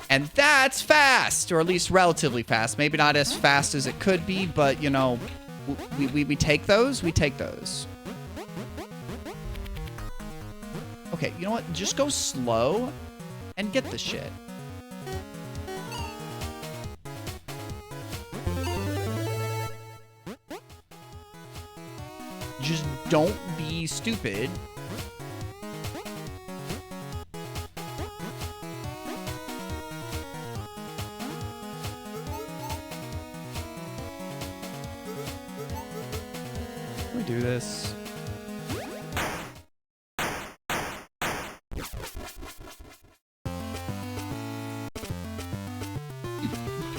And that's fast, or at least relatively fast. Maybe not as fast as it could be, but, you know, we take those. We take those. Okay, you know what? Just go slow and get the shit. Just don't be stupid. Do this.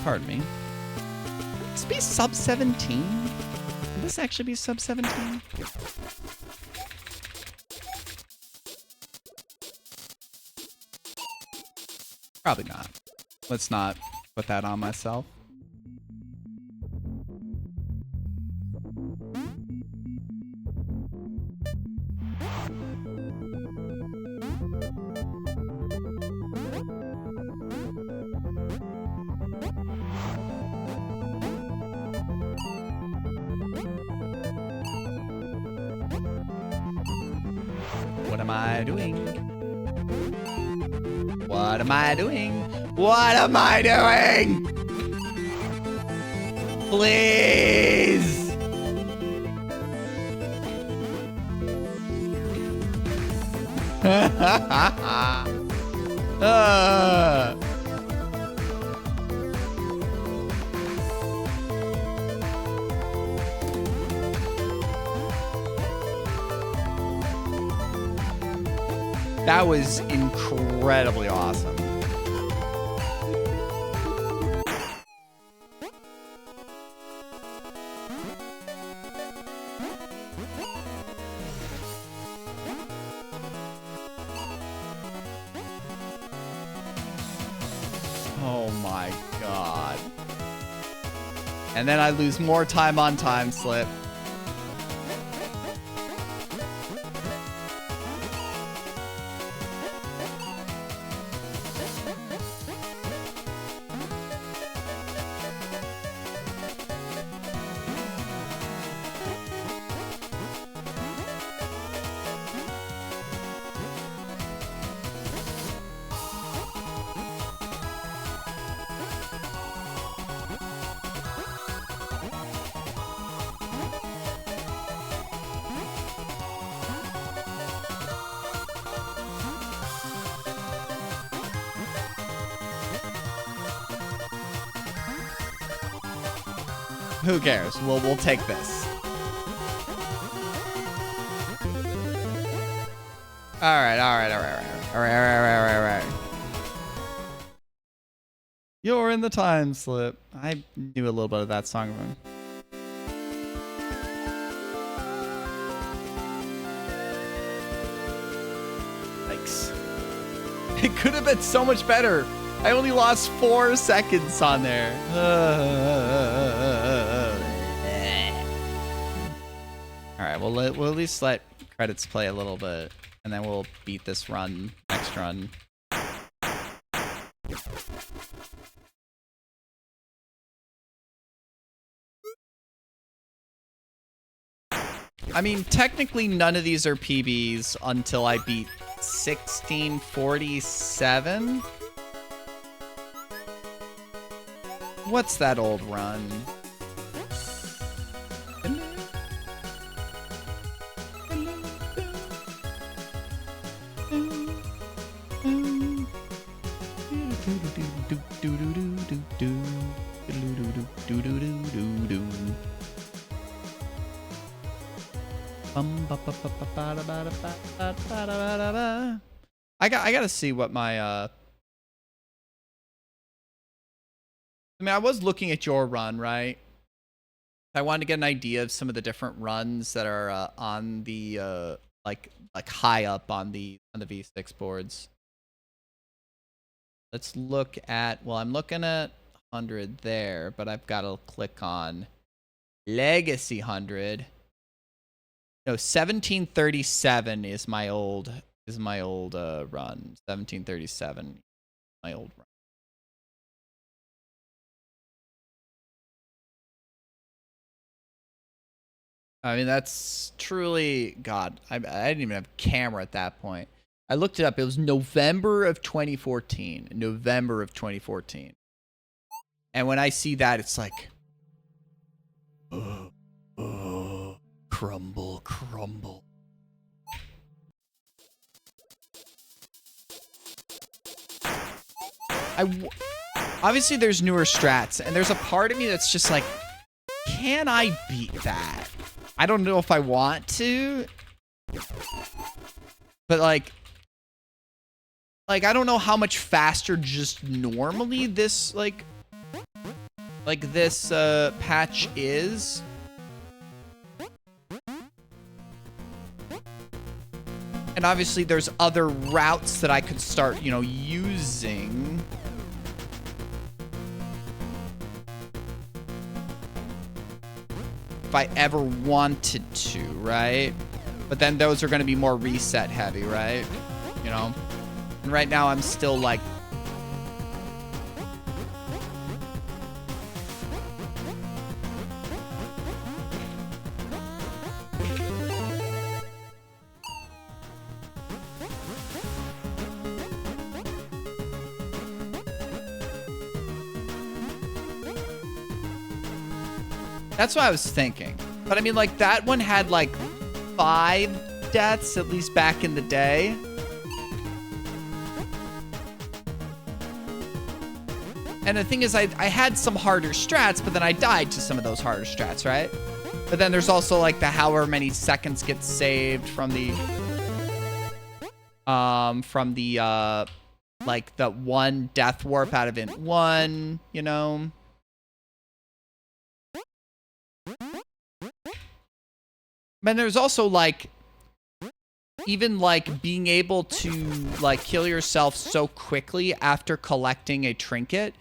Pardon me. Could this be sub 17? Could this actually be sub 17? Probably not. Let's not put that on myself. What am I doing? What am I doing? What am I doing? Please! That was incredibly awesome. Oh my god. And then I lose more time on time slip. Who cares? We'll take this. All right. You're in the time slip. I knew a little bit of that song of him. Yikes. It could have been so much better. I only lost 4 seconds on there. All right, well, we'll at least let credits play a little bit, and then we'll beat this run, next run. I mean, technically none of these are PBs until I beat 1647. What's that old run? I gotta see what my I mean, I was looking at your run, right? I wanted to get an idea of some of the different runs that are on the like high up on the V6 boards. Let's look at, well, I'm looking at 100 there, but I've got to click on Legacy 100. No, 1737 is my old run. 1737, my old run. I mean, that's truly, God, I didn't even have a camera at that point. I looked it up. It was November of 2014. November of 2014. And when I see that, it's like, crumble, crumble. Obviously, there's newer strats, and there's a part of me that's just like, can I beat that? I don't know if I want to, but like I don't know how much faster just normally this this patch is. And obviously there's other routes that I could start, you know, using. If I ever wanted to, right? But then those are going to be more reset heavy, right? You know? And right now I'm still like... That's what I was thinking. But I mean, like, that one had like 5 deaths, at least back in the day. And the thing is, I had some harder strats, but then I died to some of those harder strats, right? But then there's also like the however many seconds get saved from the like the one death warp out of Int 1, you know? But there's also like, even like being able to like kill yourself so quickly after collecting a trinket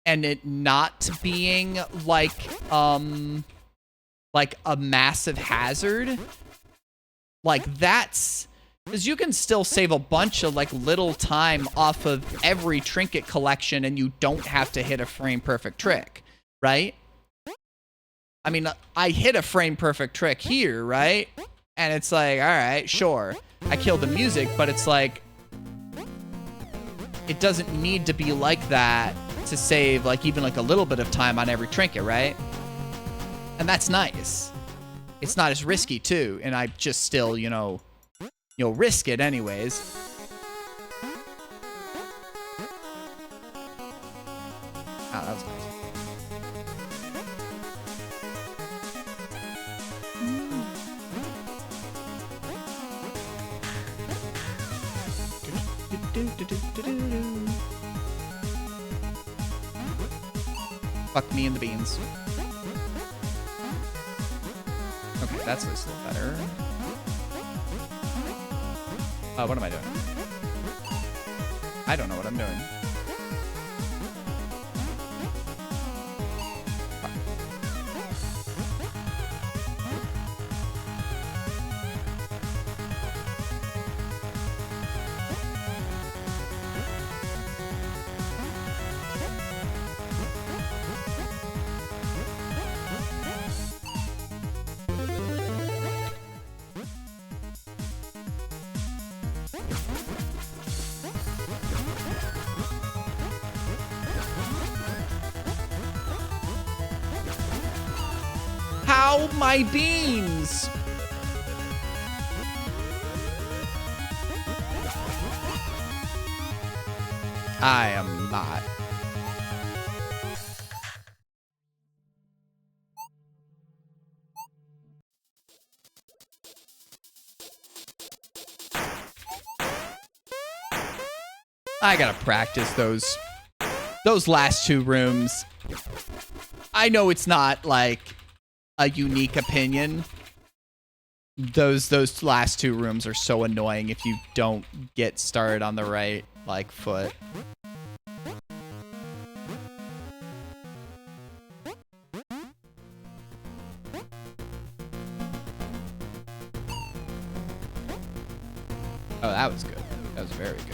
and it not being like a massive hazard. Like that's, because you can still save a bunch of like little time off of every trinket collection and you don't have to hit a frame perfect trick, right? I mean, I hit a frame perfect trick here, right? And it's like, all right, sure. I killed the music, but it's like, it doesn't need to be like that to save like even like a little bit of time on every trinket, right? And that's nice. It's not as risky too, and I just still, you know, risk it anyways. Oh, that was nice. Fuck me in the beans. Okay, that's a little better. What am I doing? I don't know what I'm doing. my beans. I am not. I gotta practice those last two rooms. I know it's not like a unique opinion. Those last two rooms are so annoying if you don't get started on the right like foot. Oh, that was good. That was very good.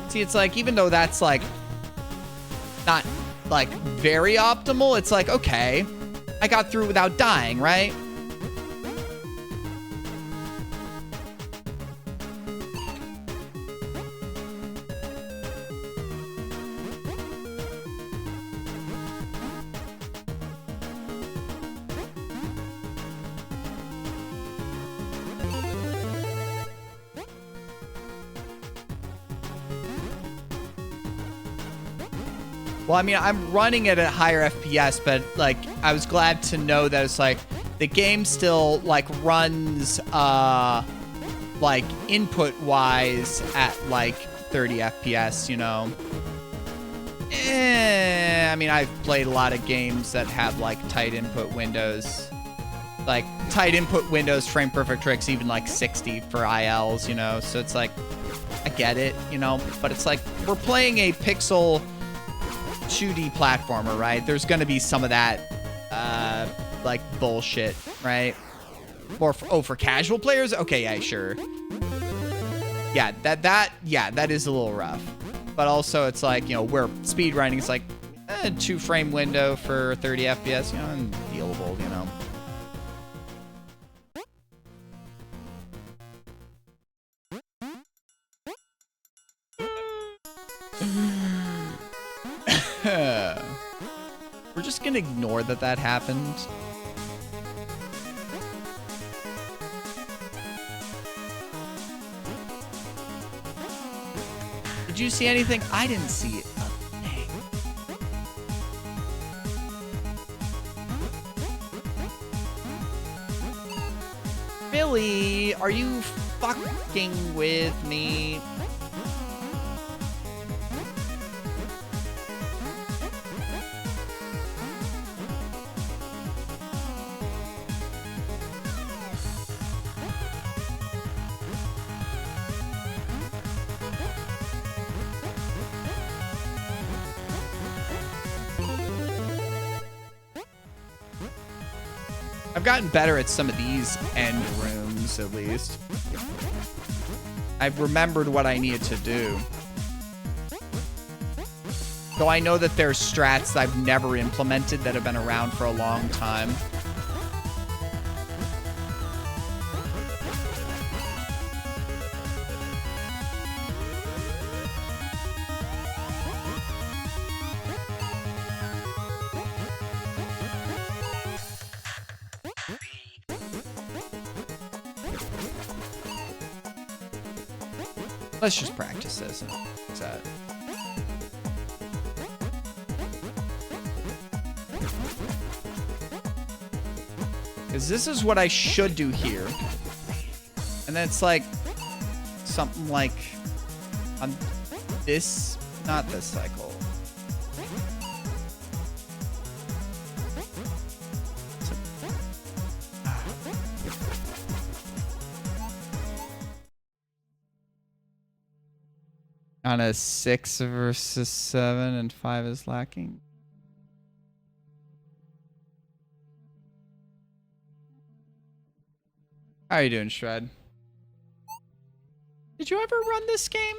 See, it's like, even though that's like not like very optimal, it's like, okay, I got through without dying, right? Well, I mean, I'm running at a higher FPS, but like, I was glad to know that it's like the game still like runs like input wise at like 30 FPS, you know. I mean, I've played a lot of games that have like tight input windows. Like tight input windows, frame perfect tricks, even like 60 for ILs, you know. So it's like, I get it, you know, but it's like we're playing a pixel 2D platformer, right? There's gonna be some of that like bullshit, right? Or for casual players, okay, yeah, sure. Yeah, that is a little rough. But also it's like, you know, we're speedrunning, it's like 2-frame window for 30 FPS, you know, and dealable, you know. We're just gonna ignore that happened. Did you see anything? I didn't see it. Billy, are you fucking with me? I've gotten better at some of these end rooms, at least. I've remembered what I needed to do. Though I know that there's strats that I've never implemented that have been around for a long time. Let's just practice this. What's that? Because this is what I should do here. And then it's like something like on this, not this cycle. On a 6 versus 7 and 5 is lacking. How are you doing, Shred? Did you ever run this game?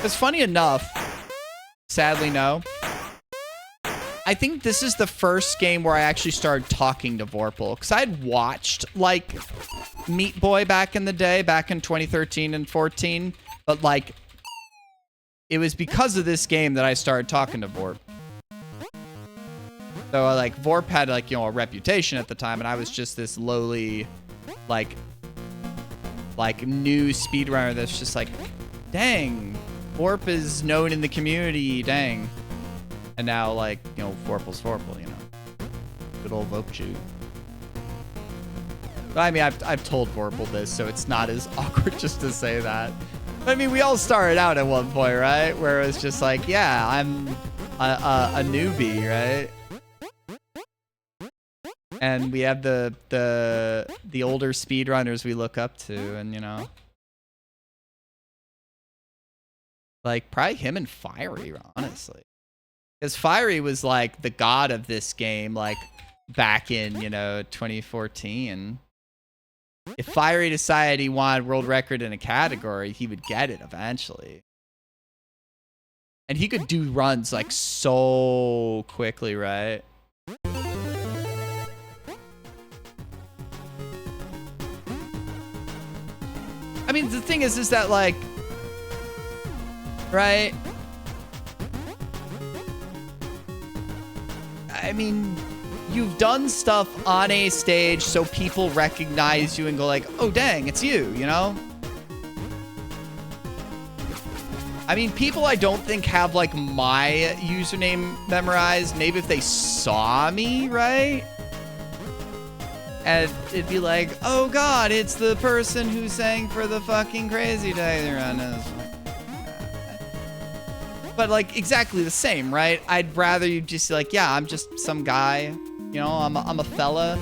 Because funny enough, sadly no, I think this is the first game where I actually started talking to Vorpal. Because I had watched, like, Meat Boy back in the day, back in 2013 and 14. But, like, it was because of this game that I started talking to Vorp. So, like, Vorp had, like, you know, a reputation at the time, and I was just this lowly, like new speedrunner that's just like, dang, Vorp is known in the community, dang. And now, like, you know, Vorpal's Vorpal, you know. Good old Vopju. But I mean, I've told Vorpal this, so it's not as awkward just to say that. But I mean, we all started out at one point, right? Where it was just like, yeah, I'm a newbie, right? And we have the older speedrunners we look up to, and you know, like probably him and Fiery, honestly, because Fiery was like the god of this game, like back in, you know, 2014. If Fiery decided he wanted world record in a category, he would get it eventually, and he could do runs like so quickly, right? I mean, the thing is that, like, right? I mean, you've done stuff on a stage so people recognize you and go like, oh, dang, it's you, you know? I mean, people I don't think have, like, my username memorized. Maybe if they saw me, right? And it'd be like, oh god, it's the person who sang for the fucking Crazy Daisy Run. But like exactly the same, right? I'd rather you just like, yeah, I'm just some guy, you know, I'm a fella.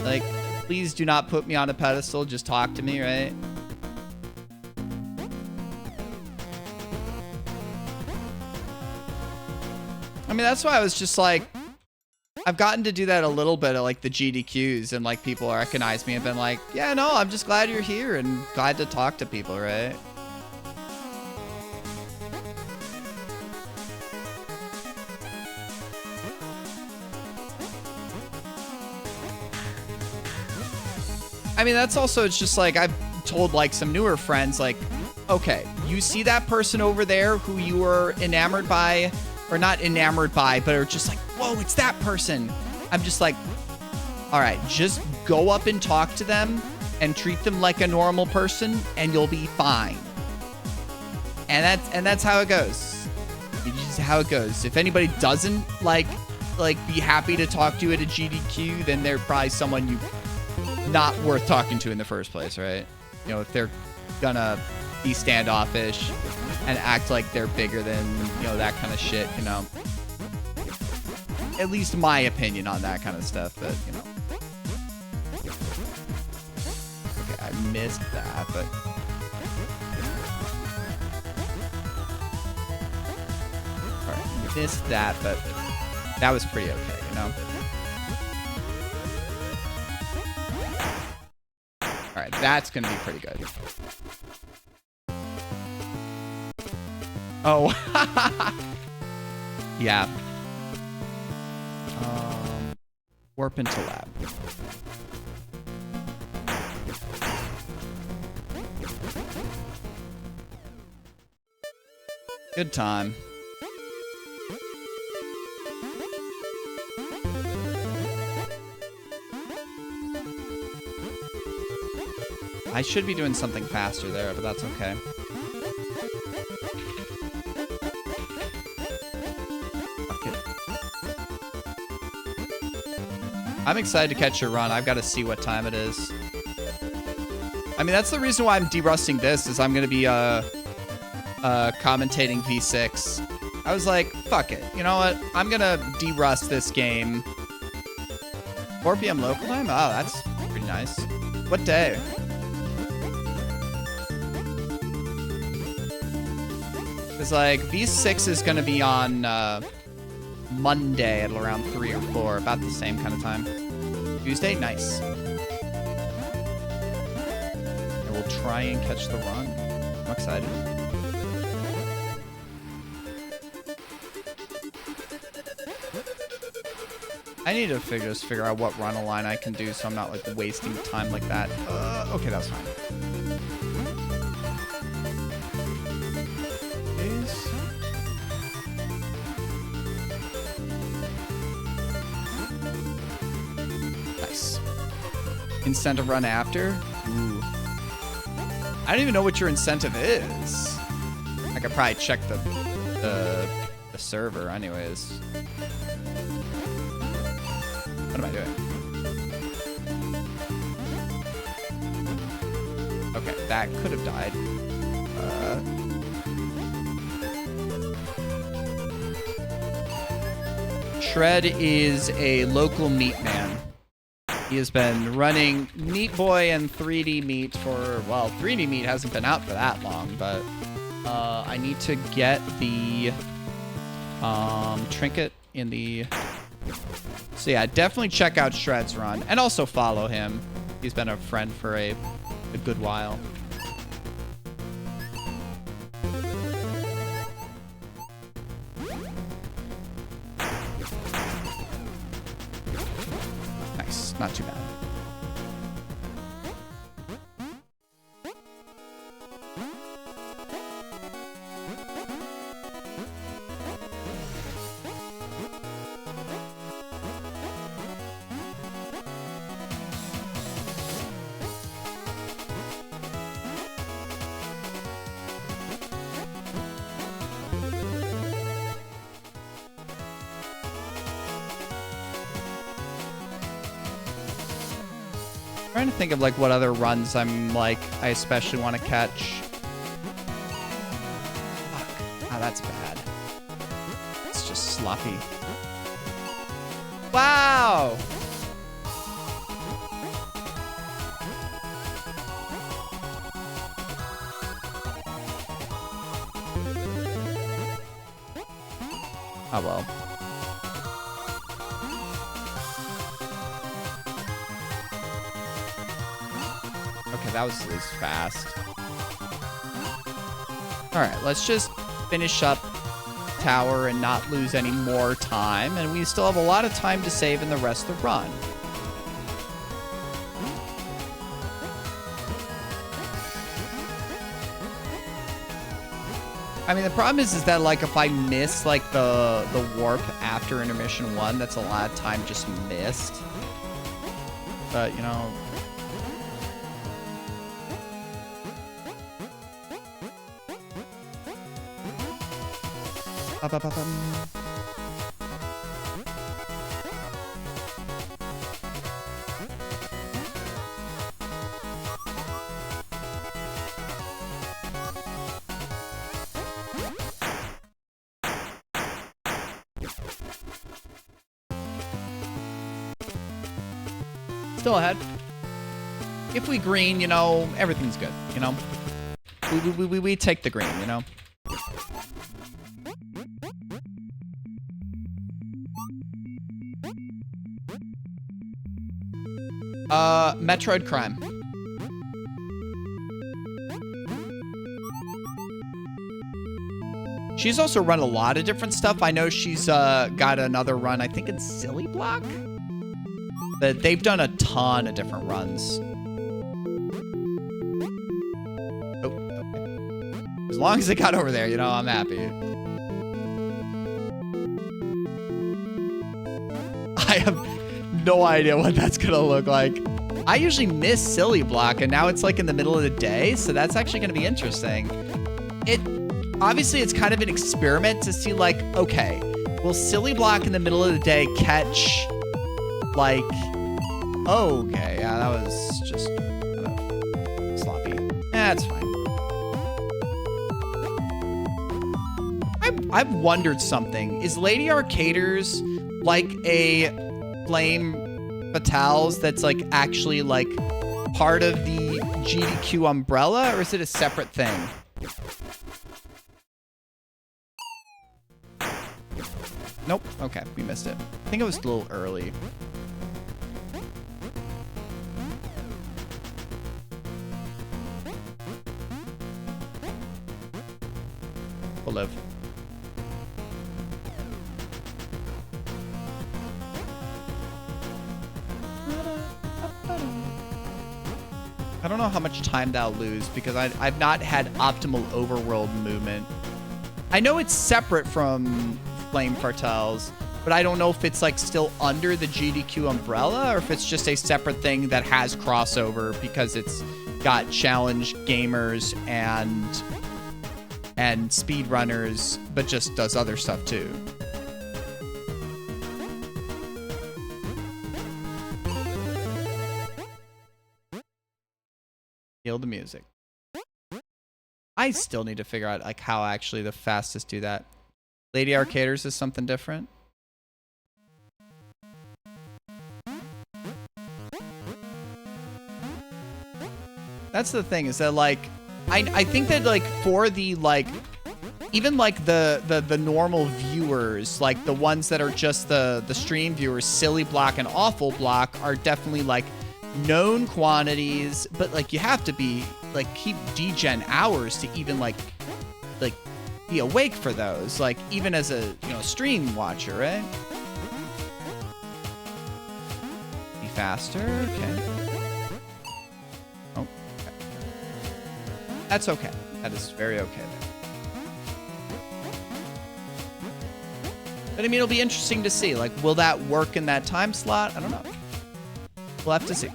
Like, please do not put me on a pedestal, just talk to me, right? I mean, that's why I was just like, I've gotten to do that a little bit at like the GDQs, and like people recognize me and been like, yeah, no, I'm just glad you're here and glad to talk to people, right? I mean, that's also, it's just like, I've told like some newer friends, like, okay, you see that person over there who you were enamored by, or not enamored by, but are just like, whoa, it's that person. I'm just like, all right, just go up and talk to them and treat them like a normal person and you'll be fine. And that's how it goes. It's just how it goes. If anybody doesn't like be happy to talk to you at a GDQ, then they're probably someone you not worth talking to in the first place, right? You know, if they're gonna be standoffish and act like they're bigger than, you know, that kind of shit, you know. At least my opinion on that kind of stuff, but, you know. Okay, I missed that, but... Alright, missed that, but that was pretty okay, you know? Alright, that's gonna be pretty good. Oh. Yeah. Warp into lab. Good time. I should be doing something faster there, but that's okay. I'm excited to catch your run. I've got to see what time it is. I mean, that's the reason why I'm derusting this, is I'm going to be commentating V6. I was like, fuck it. You know what? I'm going to derust this game. 4 p.m. local time? Oh, that's pretty nice. What day? Because, like, V6 is going to be on Monday at around 3 or 4, about the same kind of time. Tuesday? Nice. And we'll try and catch the run. I'm excited. I need to figure out what run line I can do so I'm not like wasting time like that. Okay, that's fine. Nice. Incentive run after? Ooh. I don't even know what your incentive is. I could probably check the server anyways. What am I doing? Okay, that could have died. Shred is a local meat man. He has been running Meat Boy and 3D Meat for, well, 3D Meat hasn't been out for that long, but I need to get the trinket in the... So yeah, definitely check out Shred's run and also follow him. He's been a friend for a good while. Nice, not too bad. Trying to think of like what other runs I'm like I especially want to catch. Fuck. Oh, that's bad. It's just sloppy. Wow. Oh well. Okay, that was at least fast. Alright, let's just finish up tower and not lose any more time. And we still have a lot of time to save in the rest of the run. I mean, the problem is that, like, if I miss, like, the warp after intermission 1, that's a lot of time just missed. But, you know... Still ahead. If we green, you know, everything's good, you know? We take the green, you know? Metroid Crime. She's also run a lot of different stuff. I know she's got another run, I think in Silly Block. But they've done a ton of different runs. Oh, okay. As long as it got over there, you know, I'm happy. I have no idea what that's gonna look like. I usually miss Silly Block, and now it's like in the middle of the day, so that's actually gonna be interesting. Obviously, it's kind of an experiment to see, like, okay, will Silly Block in the middle of the day catch, like, okay, yeah, that was just kind of sloppy. That's fine. I've wondered something. Is Lady Arcaders like a Flame Fatales that's, like, actually, like, part of the GDQ umbrella, or is it a separate thing? Nope. Okay, we missed it. I think it was a little early. We'll live. I don't know how much time that'll lose because I've not had optimal overworld movement. I know it's separate from Flame Cartels, but I don't know if it's like still under the GDQ umbrella or if it's just a separate thing that has crossover because it's got challenge gamers and speedrunners, but just does other stuff too. Heal the music. I still need to figure out like how actually the fastest do that. Lady Arcaders is something different. That's the thing is that like I think that like for the like even like the normal viewers, like the ones that are just the stream viewers, Silly Block and Awful Block are definitely like known quantities, but like you have to be like keep degen hours to even like be awake for those, like even as a stream watcher, right? Be faster, okay. Oh, okay. That's okay. That is very okay there. But I mean, it'll be interesting to see, like, will that work in that time slot? I don't know. We'll have to see.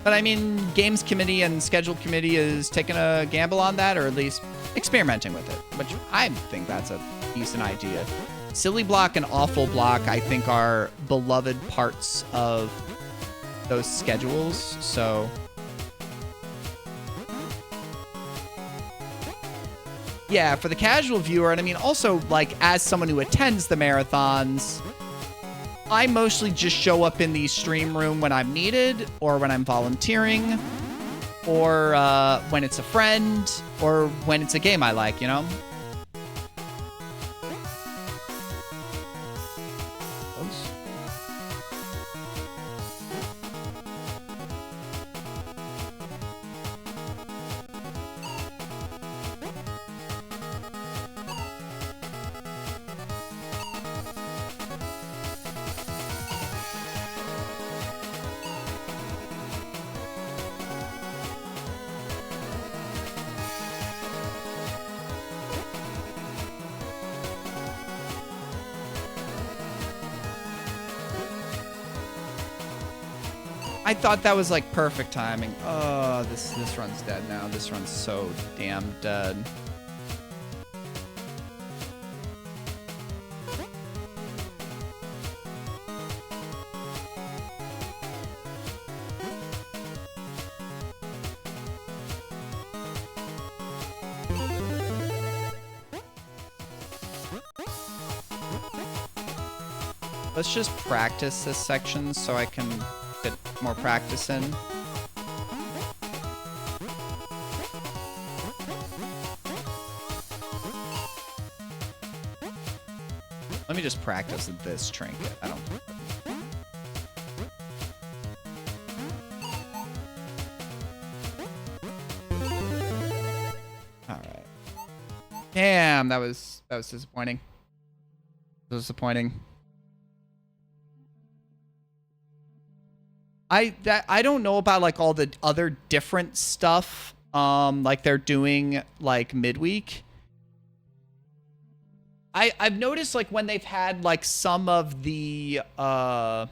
But I mean, games committee and schedule committee is taking a gamble on that, or at least experimenting with it, which I think that's a decent idea. Silly Block and Awful Block, I think, are beloved parts of those schedules, so... Yeah, for the casual viewer, and I mean, also, like, as someone who attends the marathons, I mostly just show up in the stream room when I'm needed, or when I'm volunteering, or when it's a friend, or when it's a game I like, you know? Oops. I thought that was like perfect timing. Oh, this run's dead now. This run's so damn dead. Let's just practice this section so I can get more practice in. Let me just practice this trinket. I don't... Alright. Damn, that was disappointing. Disappointing. I don't know about like all the other different stuff like they're doing like midweek. I've noticed like when they've had like some of the like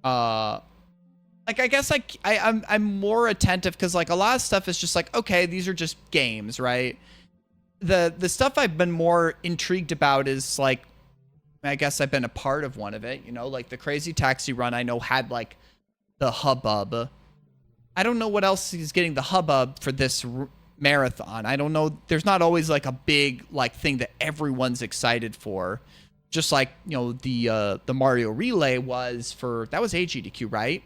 I guess like I'm more attentive because like a lot of stuff is just like, okay, these are just games, right? The stuff I've been more intrigued about is like, I guess I've been a part of one of it, you know, like the Crazy Taxi Run I know had like the hubbub. I don't know what else is getting the hubbub for this marathon. I don't know. There's not always like a big like thing that everyone's excited for. Just like, you know, the Mario Relay was for, that was AGDQ, right?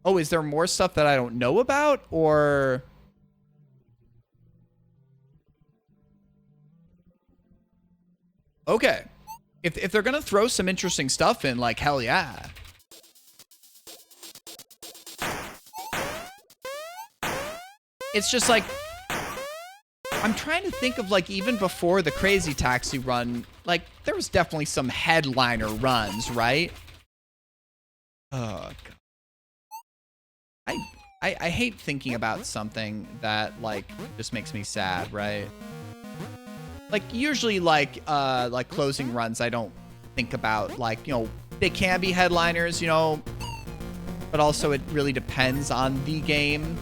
Oh, is there more stuff that I don't know about, or... Okay. If they're gonna throw some interesting stuff in, like, hell yeah. It's just like, I'm trying to think of like even before the Crazy Taxi Run, like there was definitely some headliner runs, right? Oh, God. I hate thinking about something that like just makes me sad, right? Like usually like closing runs, I don't think about like, you know, they can be headliners, you know, but also it really depends on the game.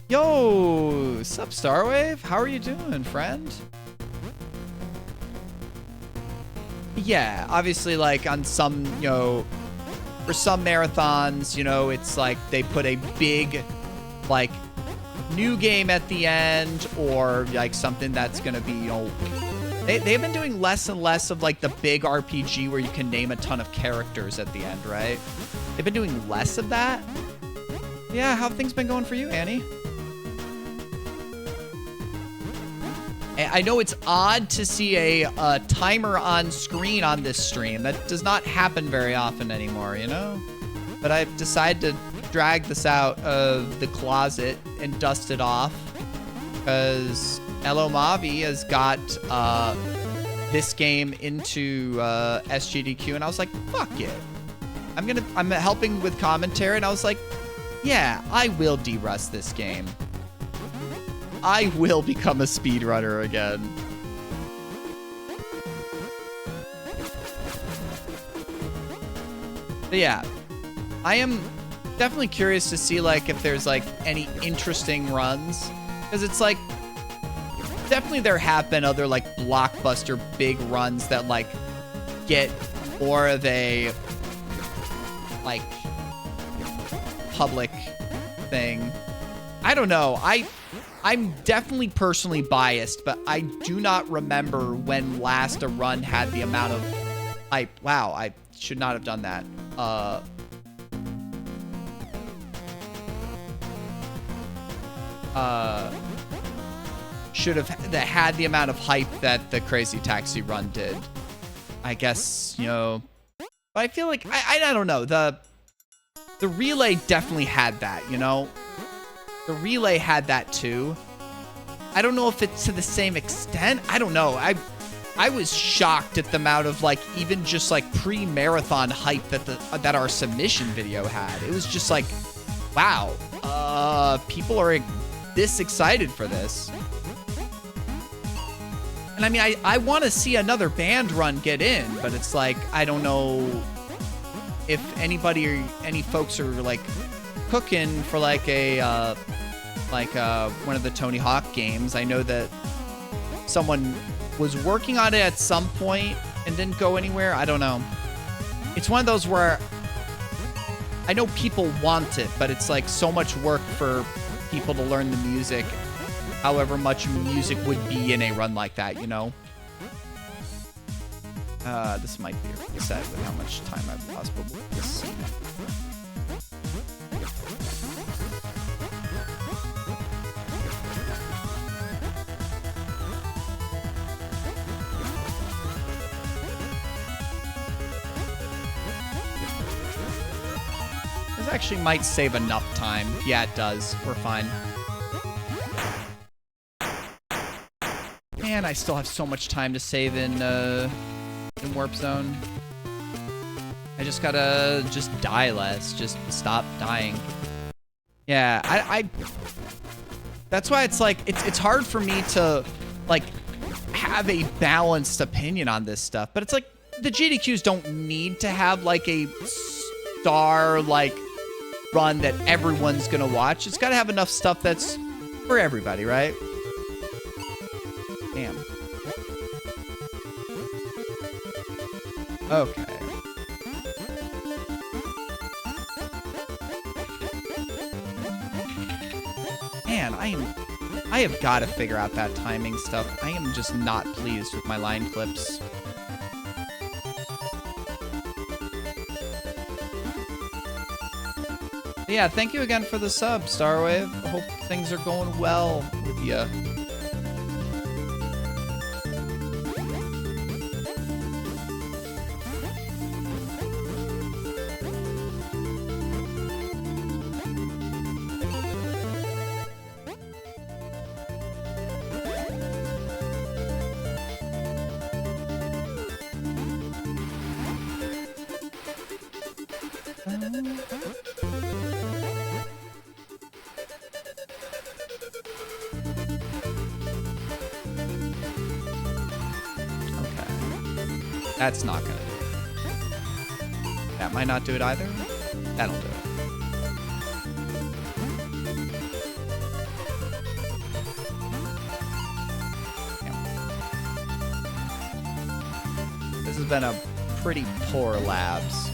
Yo, sup Starwave? How are you doing, friend? Yeah, obviously like on some, you know, for some marathons, you know, it's like they put a big, like, new game at the end, or like something that's gonna be, you know, they've been doing less and less of like the big RPG where you can name a ton of characters at the end, right? They've been doing less of that. Yeah, how have things been going for you, Annie? I know it's odd to see a timer on screen on this stream. That does not happen very often anymore, you know? But I've decided to drag this out of the closet and dust it off because Elo Mavi has got this game into SGDQ, and I was like, fuck it. I'm helping with commentary, and I was like, yeah, I will de-rust this game. I will become a speedrunner again. But yeah, I am definitely curious to see like if there's like any interesting runs, because it's like definitely there have been other like blockbuster big runs that like get more of a like public thing. I don't know. I'm definitely personally biased, but I do not remember when last a run had the amount of hype. Wow, I should not have done that. Should have had the amount of hype that the Crazy Taxi run did. I guess, you know, but I feel like, I don't know. The relay definitely had that, you know? The relay had that too. I don't know if it's to the same extent. I don't know. I was shocked at the amount of like even just like pre-marathon hype that our submission video had. It was just like, wow, people are this excited for this. And I mean, I want to see another band run get in, but it's like, I don't know if anybody or any folks are like cooking for like a one of the Tony Hawk games. I know that someone was working on it at some point and didn't go anywhere. I don't know. It's one of those where I know people want it, but it's like so much work for people to learn the music, however much music would be in a run like that, you know? This might be a reset with how much time I've lost, but we'll see. This actually might save enough time. Yeah, it does. We're fine. Man, I still have so much time to save in Warp Zone. I just gotta die less. Just stop dying. Yeah, I that's why it's like it's hard for me to like have a balanced opinion on this stuff. But it's like the GDQs don't need to have like a star like run that everyone's gonna watch. It's gotta have enough stuff that's for everybody, right? Damn. Okay. Man, I have got to figure out that timing stuff. I am just not pleased with my line clips. Yeah, thank you again for the sub, Starwave. I hope things are going well with you. That's not gonna do it. That might not do it either. That'll do it. This has been a pretty poor labs.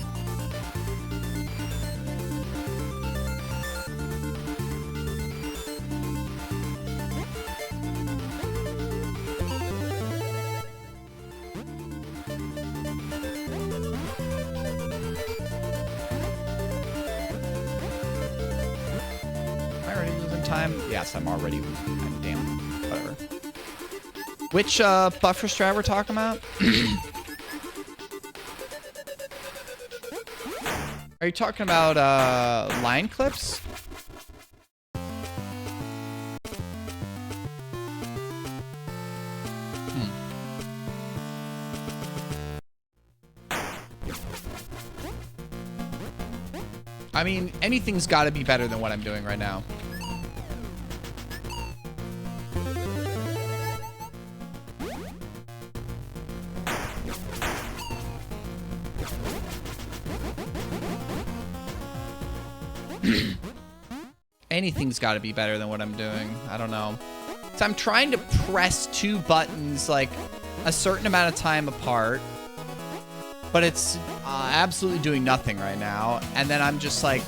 Yes, I'm already losing time. Damn. Whatever. Which buffer strat we're talking about? Are you talking about line clips? I mean, anything's got to be better than what I'm doing right now. Anything's got to be better than what I'm doing. I don't know. So I'm trying to press two buttons like a certain amount of time apart, but it's absolutely doing nothing right now. And then I'm just like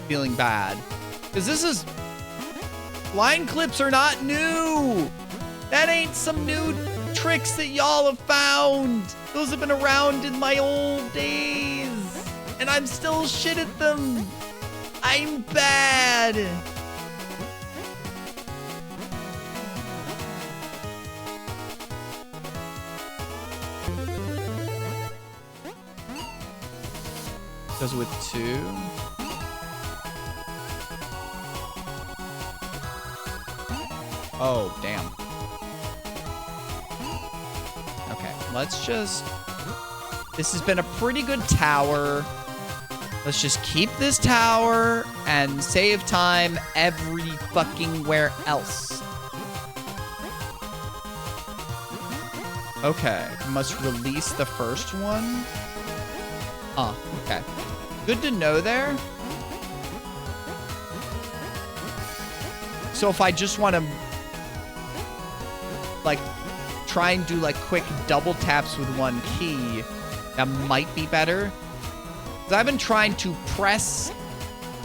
feeling bad because this is line clips are not new. That ain't some new tricks that y'all have found. Those have been around in my old days and I'm still shit at them. I'm bad. Goes with 2. Oh, damn. Okay, let's just... This has been a pretty good tower. Let's just keep this tower and save time every fucking where else. Okay, must release the first one. Okay. Good to know there. So if I just want to like try and do like quick double taps with one key, that might be better. Because I've been trying to press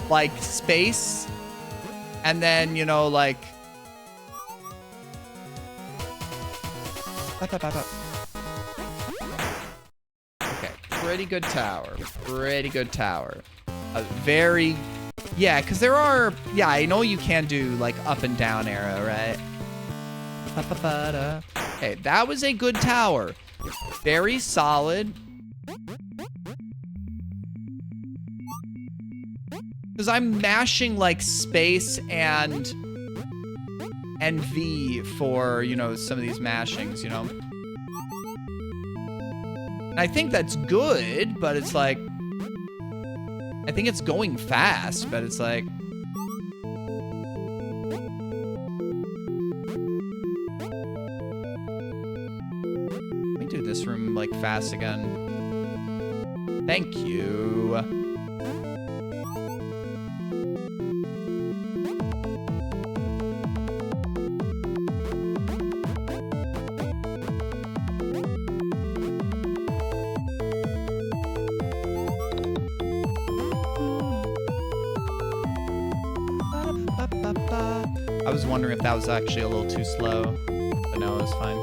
like space and then, you know, like okay, pretty good tower. Pretty good tower. Very, yeah, because there are, yeah, I know you can do like up and down arrow, right? Okay, that was a good tower. Very solid. Because I'm mashing like space and V for, you know, some of these mashings, you know. And I think that's good, but it's like, I think it's going fast, but it's like, let me do this room like fast again. Thank you. I was wondering if that was actually a little too slow, but no, it was fine.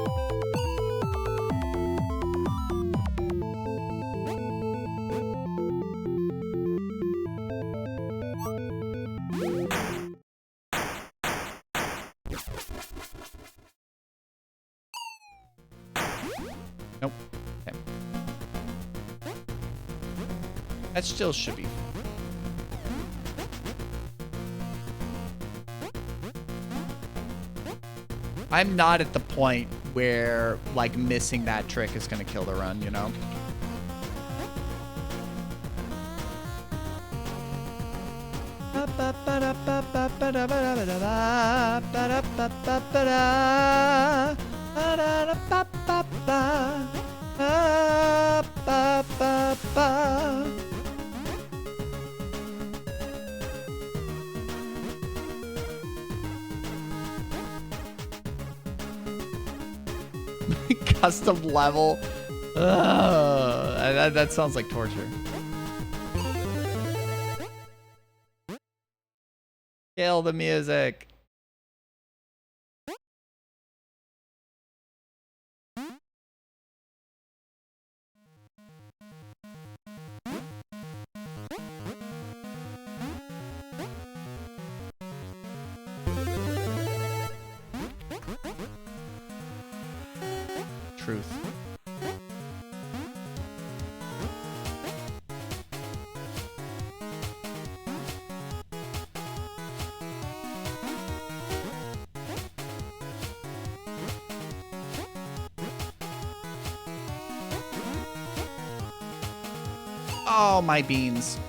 Nope. Okay. That still should be fine. I'm not at the point where, like, missing that trick is going to kill the run, you know? custom level. That sounds like torture. Kill the music. Truth. Oh, my beans.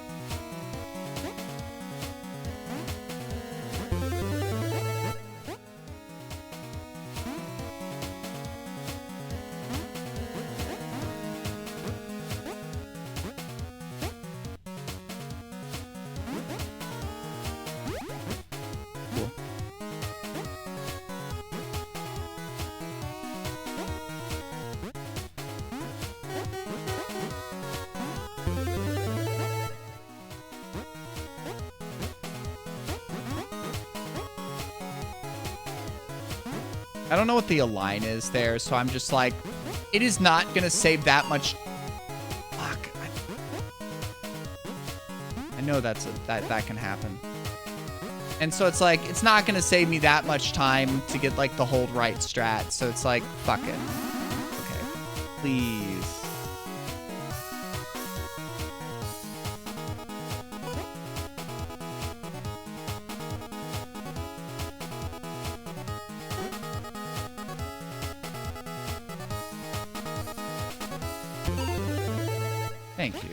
Cool. I don't know what the align is there, so I'm just like, it is not going to save that much. Fuck. I know that can happen. And so it's like, it's not going to save me that much time to get like the hold right strat. So it's like, fuck it. Okay. Please. Thank you.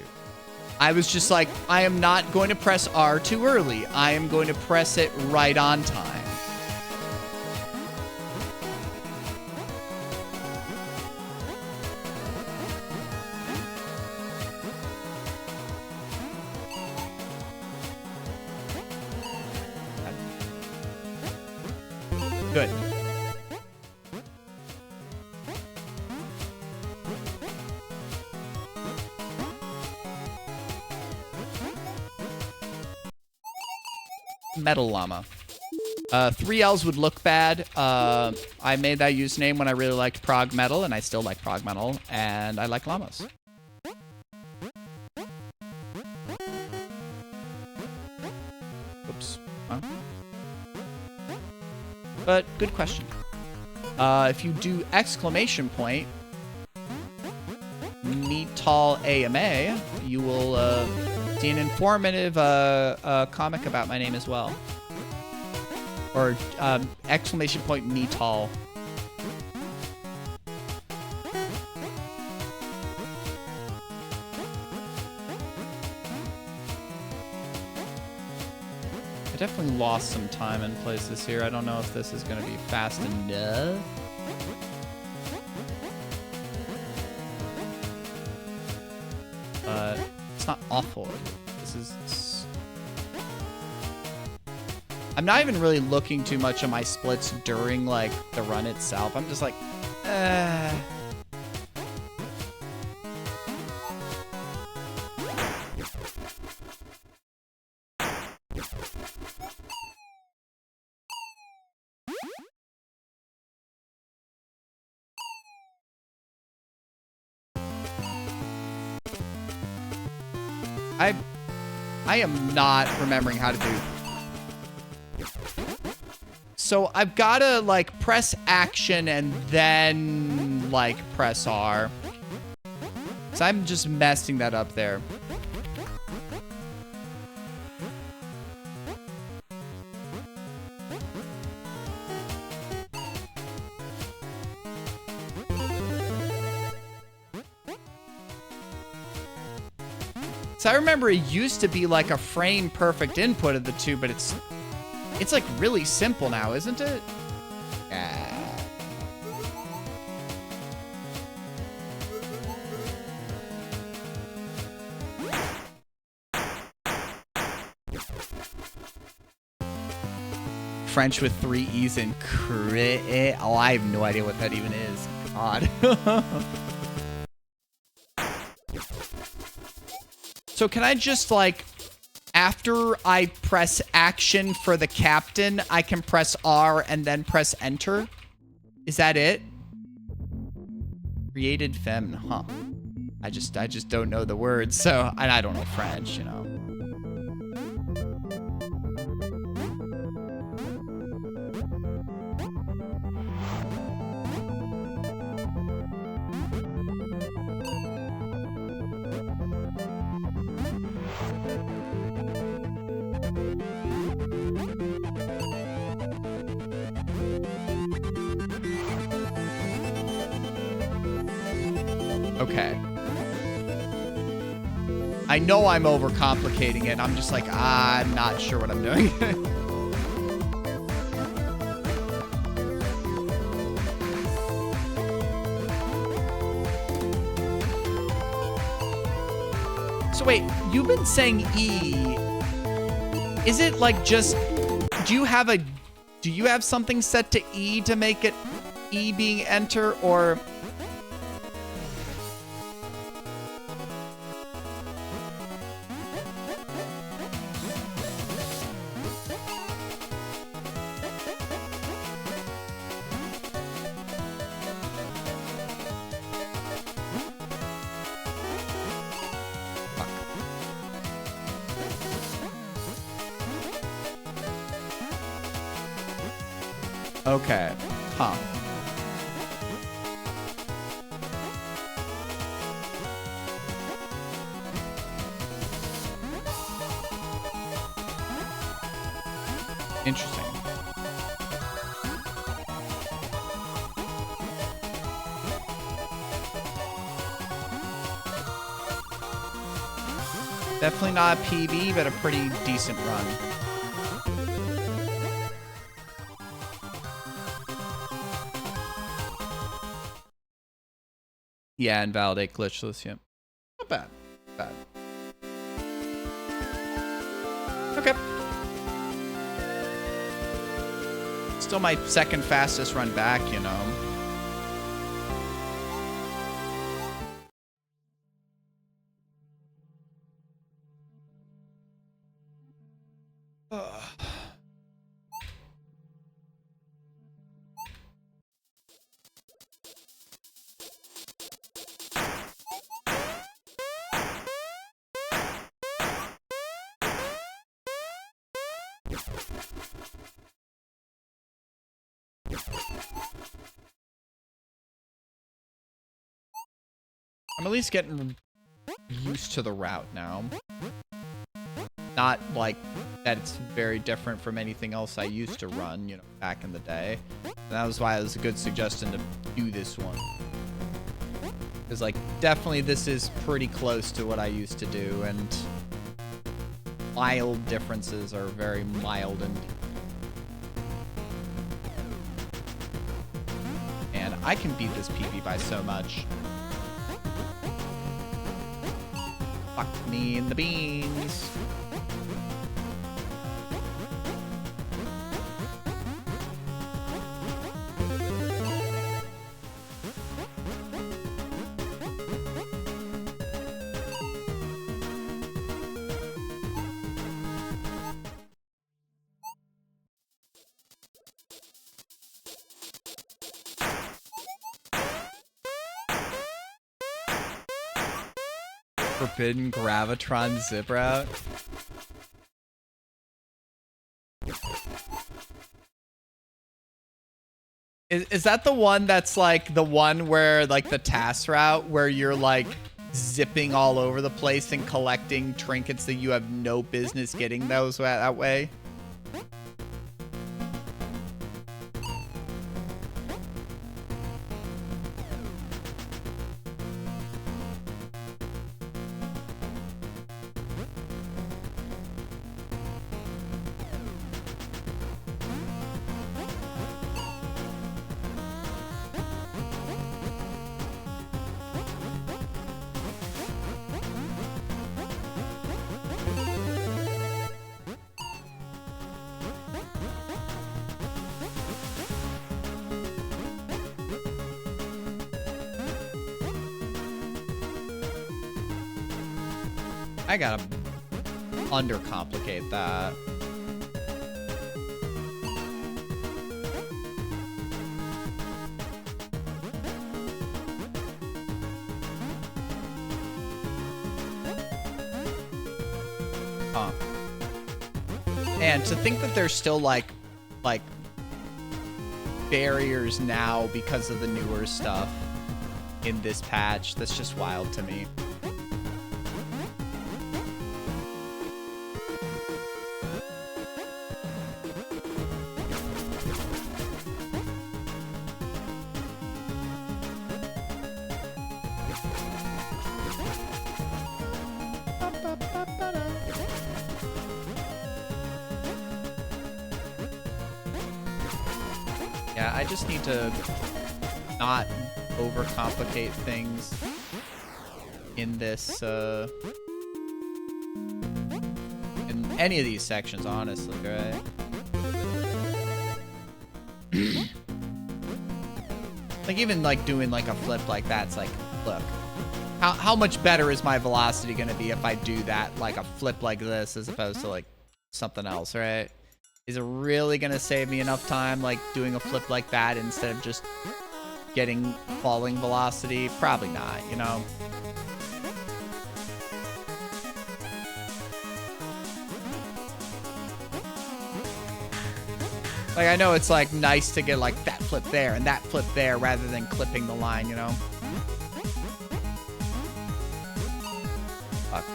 I was just like, I am not going to press R too early. I am going to press it right on time. Good. Metallama. 3 L's would look bad. I made that username when I really liked prog metal, and I still like prog metal, and I like llamas. Oops. Huh? But good question. If you do exclamation point, Metal AMA, you will see an informative comic about my name as well. Or exclamation point Metal. I definitely lost some time in places here. I don't know if this is going to be fast enough. But it's not awful. This is... I'm not even really looking too much at my splits during, like, the run itself. I'm just like, I am not remembering how to do. So I've got to like press action and then like press R. So I'm just messing that up there. So I remember it used to be like a frame perfect input of the two, but it's like really simple now, isn't it? French with 3 E's and crit. Oh, I have no idea what that even is. God. So can I just, like, after I press action for the captain, I can press R and then press enter? Is that it? Created femme, huh? I just don't know the words, so, and I don't know French, you know. Okay. I know I'm overcomplicating it. I'm just like, I'm not sure what I'm doing. So wait, you've been saying E. Is it like just, do you have something set to E to make it E being enter, or? Okay. Huh. Interesting. Definitely not a PB, but a pretty decent run. Yeah, invalidate glitchless, yeah. Not bad. Bad. Okay. Still my second fastest run back, you know. I'm at least getting used to the route now. Not like that it's very different from anything else I used to run, you know, back in the day. And that was why it was a good suggestion to do this one. Because, like, definitely this is pretty close to what I used to do, and mild differences are very mild and I can beat this PB by so much. Fuck me in the beans. Forbidden Gravitron zip route. Is that the one that's like the one where like the task route where you're like zipping all over the place and collecting trinkets that you have no business getting those that way? I gotta undercomplicate that. Huh. And to think that there's still like barriers now because of the newer stuff in this patch, that's just wild to me. Yeah, I just need to not overcomplicate things in this, in any of these sections, honestly, right? Like, even, like, doing, like, a flip like that, it's like, look, how much better is my velocity gonna be if I do that, like, a flip like this as opposed to, like, something else, right? Is it really gonna save me enough time, like, doing a flip like that instead of just getting falling velocity? Probably not, you know? Like, I know it's, like, nice to get, like, that flip there and that flip there rather than clipping the line, you know? Fuck.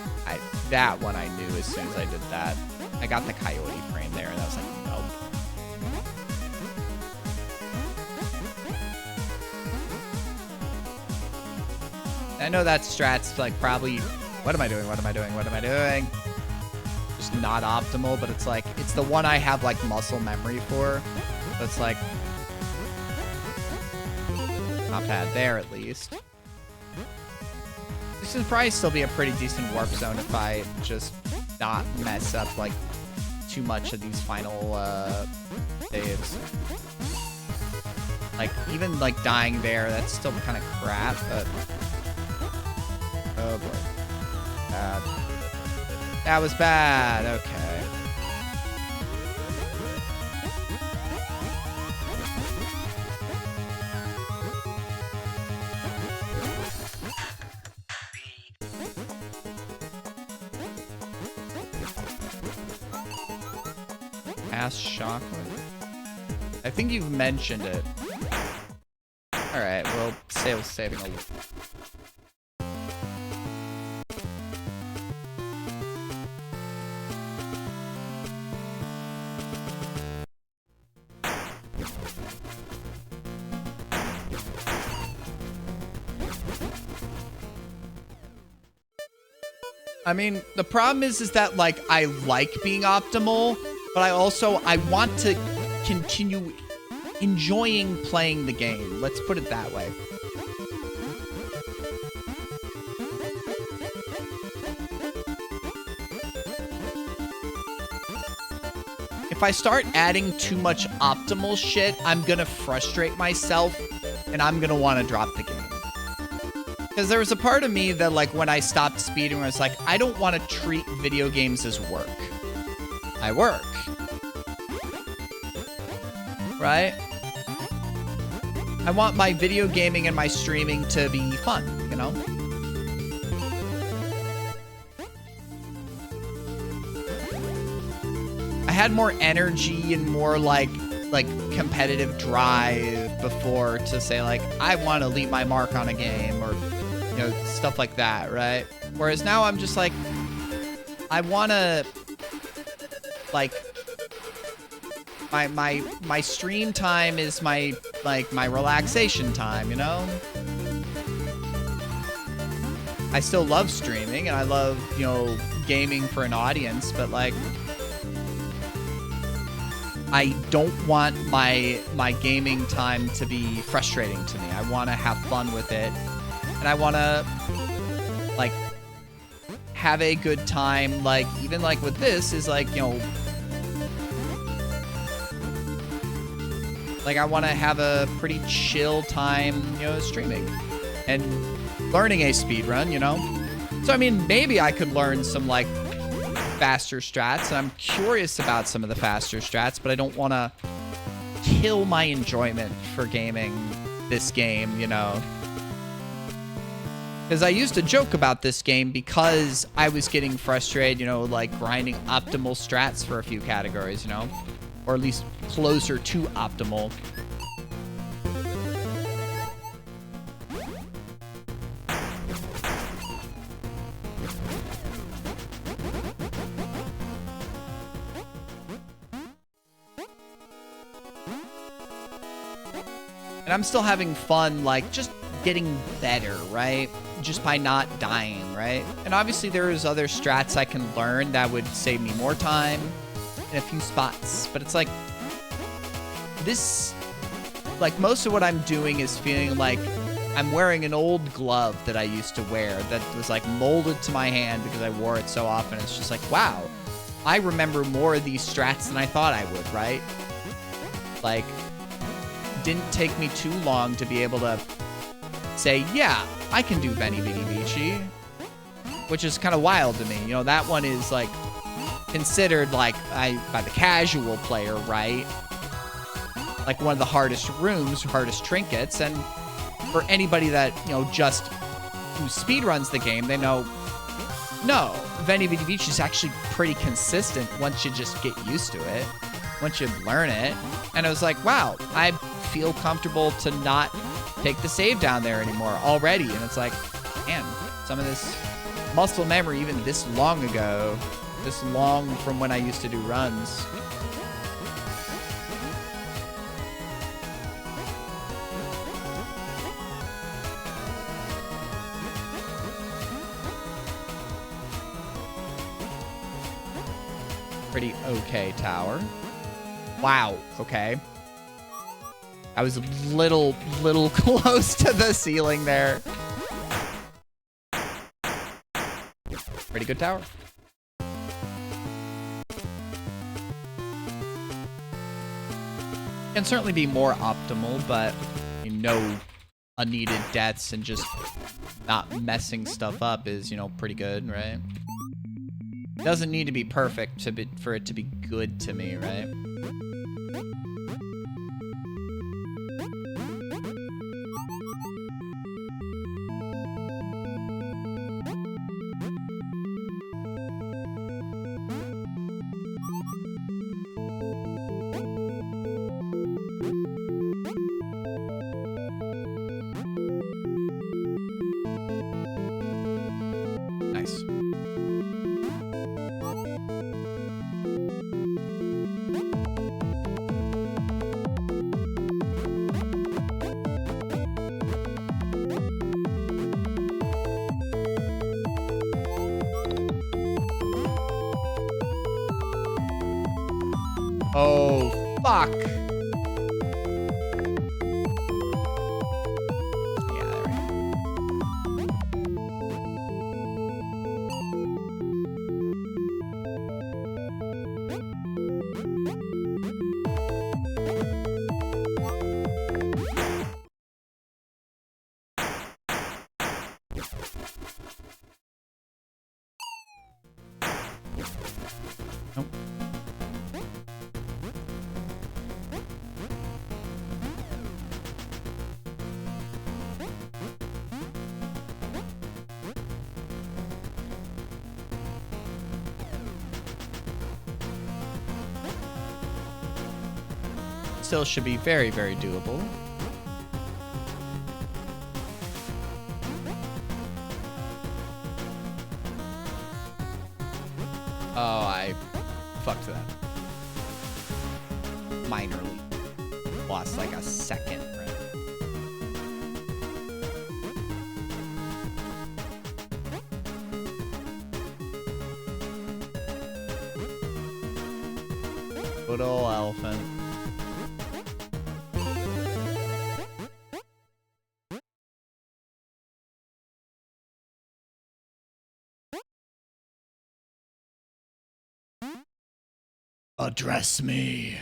That one I knew as soon as I did that. I got the coyote frame there, and I was like, nope. I know that strat's like probably, what am I doing? What am I doing? What am I doing? Just not optimal, but it's like, it's the one I have like muscle memory for. So it's like, not bad there at least. This would probably still be a pretty decent warp zone if I just not mess up like too much of these final saves. Like, even like dying there, that's still kind of crap, but oh boy. Bad. That was bad. Okay. Ass shockwave? I think you've mentioned it. Alright, well, Sail's saving a little. I mean, the problem is that, like, I like being optimal, but I want to continue enjoying playing the game. Let's put it that way. If I start adding too much optimal shit, I'm gonna frustrate myself, and I'm gonna want to drop the game. Because there was a part of me that, like, when I stopped speeding, I was like, I don't want to treat video games as work. I work. Right? I want my video gaming and my streaming to be fun, you know? I had more energy and more, like competitive drive before to say, like, I want to leave my mark on a game or, you know, stuff like that, right? Whereas now I'm just like, I want to, like, my stream time is my relaxation time, you know? I still love streaming and I love, you know, gaming for an audience, but, like, I don't want my gaming time to be frustrating to me. I want to have fun with it. And I want to, like, have a good time. Like, even, like, with this is, like, you know, like, I want to have a pretty chill time, you know, streaming. And learning a speedrun, you know? So, I mean, maybe I could learn some, like, faster strats, and I'm curious about some of the faster strats, but I don't want to kill my enjoyment for gaming this game, you know? Because I used to joke about this game because I was getting frustrated, you know, like grinding optimal strats for a few categories, you know? Or at least closer to optimal. And I'm still having fun, like, just getting better, right? Just by not dying, right? And obviously there's other strats I can learn that would save me more time in a few spots. But it's like, this, like, most of what I'm doing is feeling like I'm wearing an old glove that I used to wear that was, like, molded to my hand because I wore it so often. It's just like, wow, I remember more of these strats than I thought I would, right? Like, didn't take me too long to be able to say, yeah, I can do VVVVVV, which is kind of wild to me. You know, that one is, like, considered, like, by the casual player, right? Like, one of the hardest rooms, hardest trinkets, and for anybody that, you know, just who speedruns the game, they know, no, VVVVV is actually pretty consistent once you just get used to it, once you learn it. And I was like, wow, I feel comfortable to not take the save down there anymore already. And it's like, man, some of this muscle memory, even this long ago, this long from when I used to do runs. Pretty okay tower. Wow, okay. I was a little close to the ceiling there. Pretty good tower. Can certainly be more optimal, but no unneeded deaths and just not messing stuff up is, you know, pretty good, right? Doesn't need to be perfect for it to be good to me, right? Nice. Oh, fuck. Yeah, there we Nope. Still should be very, very doable. Oh, I fucked that. Minorly. Lost like a second, right? Good ol' elephant. Address me.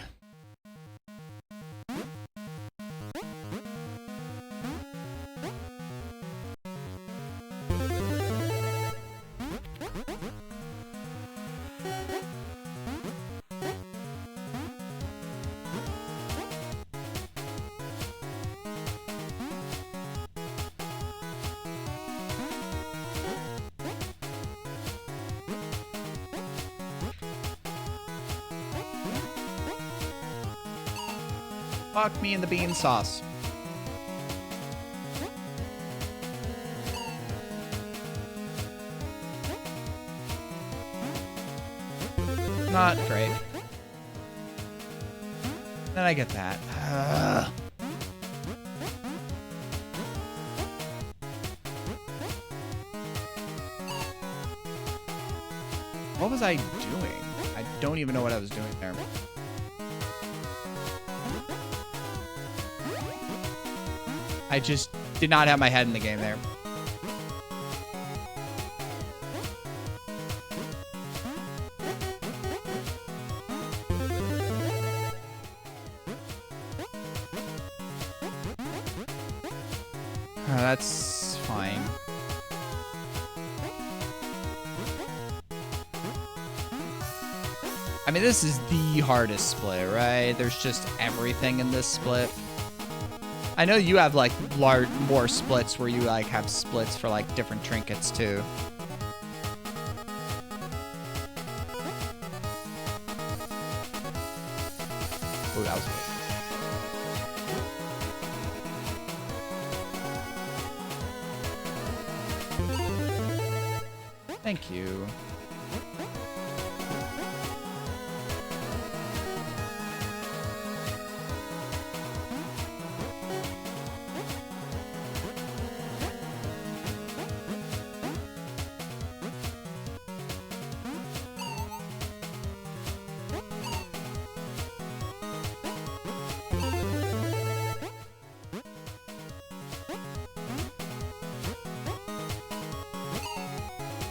Fuck me in the bean sauce. Not great. Then I get that. What was I doing? I don't even know what I was doing there. I just did not have my head in the game there. That's fine. I mean, this is the hardest split, right? There's just everything in this split. I know you have like more splits where you like have splits for like different trinkets too. Oh, that was weird. Thank you.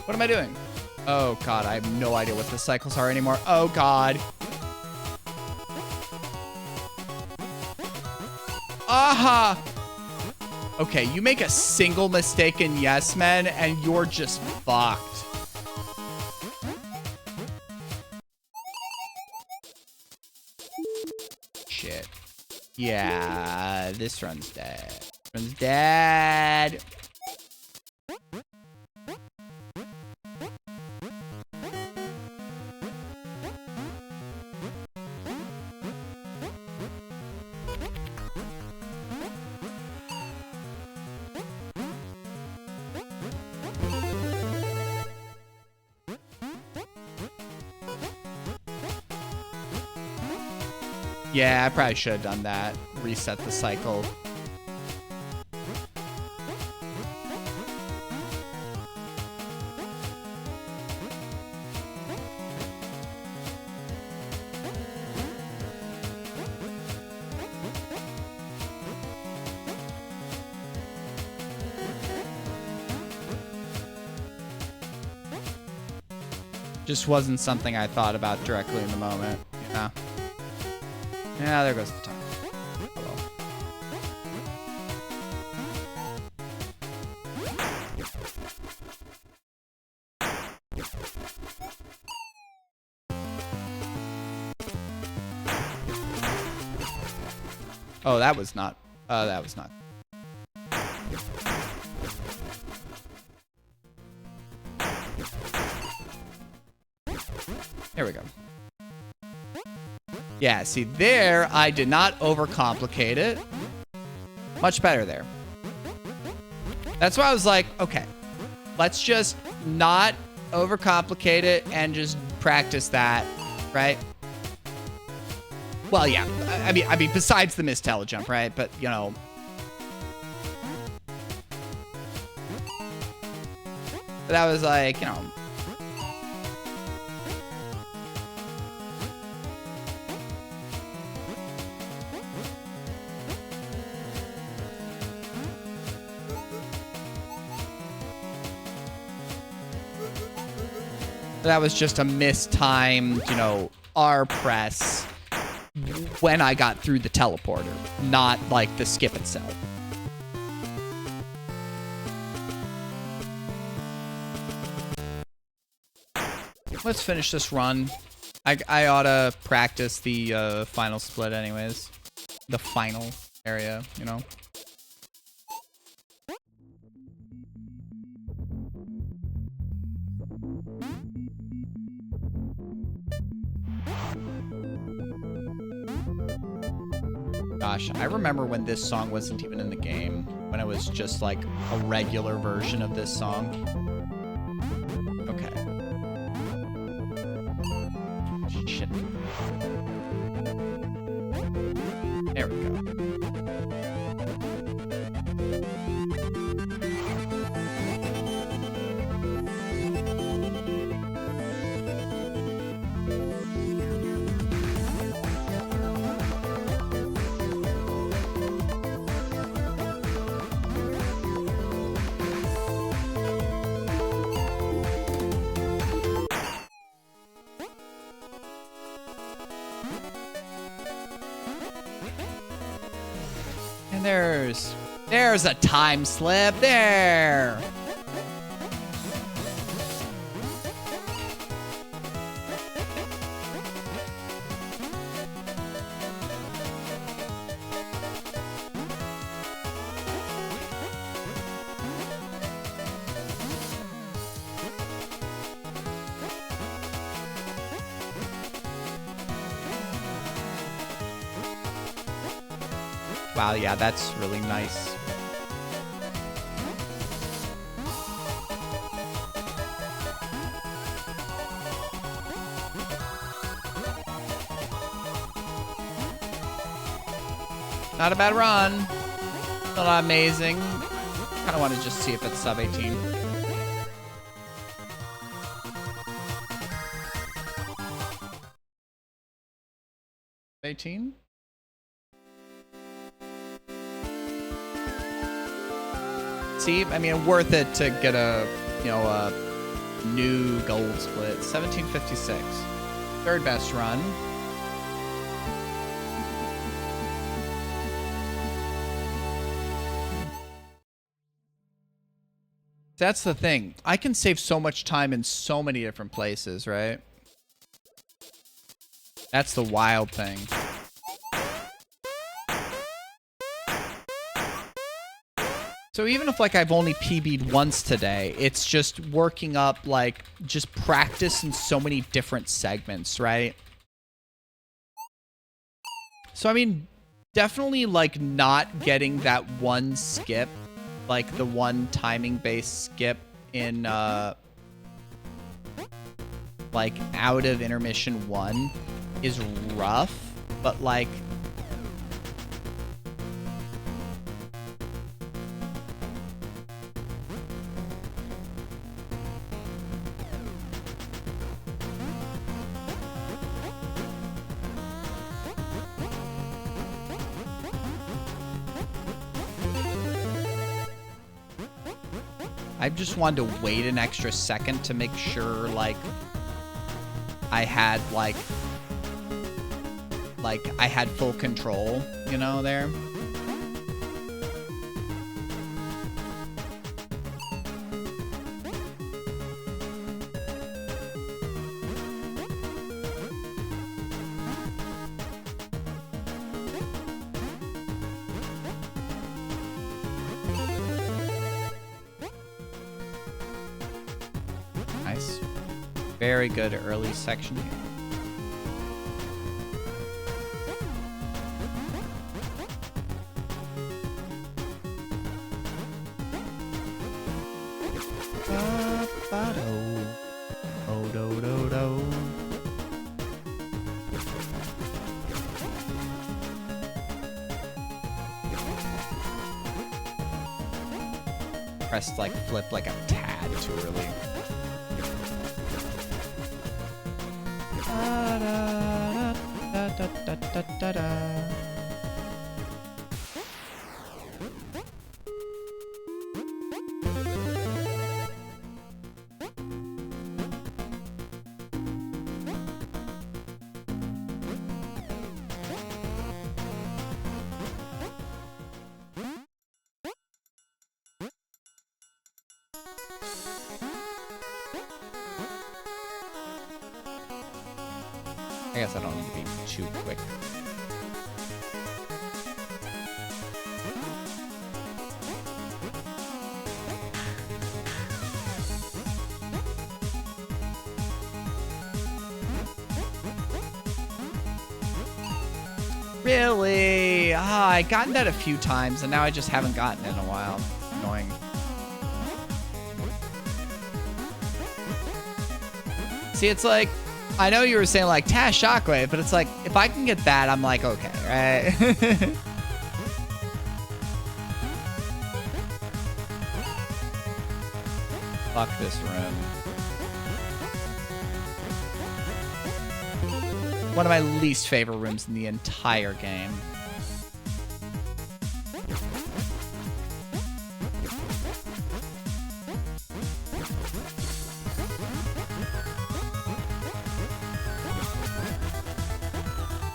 What am I doing? Oh, God, I have no idea what the cycles are anymore. Oh, God. Aha! Okay, you make a single mistake in Yes Men, and you're just fucked. Shit. Yeah, this run's dead. Run's dead. Yeah, I probably should have done that. Reset the cycle. Just wasn't something I thought about directly in the moment, you know? Yeah, there goes the time. Oh, well. Oh, that was not. That was not. Here we go. Yeah, see, there, I did not overcomplicate it. Much better there. That's why I was like, okay, let's just not overcomplicate it and just practice that, right? Well, yeah, I mean, besides the missed telejump, right? But, you know. But I was like, you know. That was just a mistimed, you know, R press when I got through the teleporter, not like the skip itself. Let's finish this run. I ought to practice the final split anyways. The final area, you know. Gosh, I remember when this song wasn't even in the game. When it was just like a regular version of this song. Okay. Shit. There we go. And there's a time slip there. Wow, yeah, that's really nice. Not a bad run. Not amazing. Kind of want to just see if it's sub 18. See, I mean, worth it to get a, you know, a new gold split. 1756. Third best run. That's the thing. I can save so much time in so many different places, right? That's the wild thing. So even if, like, I've only PB'd once today, it's just working up, like, just practice in so many different segments, right? So, I mean, definitely, like, not getting that one skip, like, the one timing-based skip in, like, out of intermission 1 is rough, but, like... I just wanted to wait an extra second to make sure, like, I had, like, I had full control, you know, there. Nice. Very good early section here. Pressed like flip like a tad too early. I guess I don't need to be too quick. Really? I gotten that a few times, and now I just haven't gotten it in a while. Annoying. See, it's like, I know you were saying like Tash Shockwave, but it's like, if I can get that, I'm like, okay, right? Fuck this room. One of my least favorite rooms in the entire game.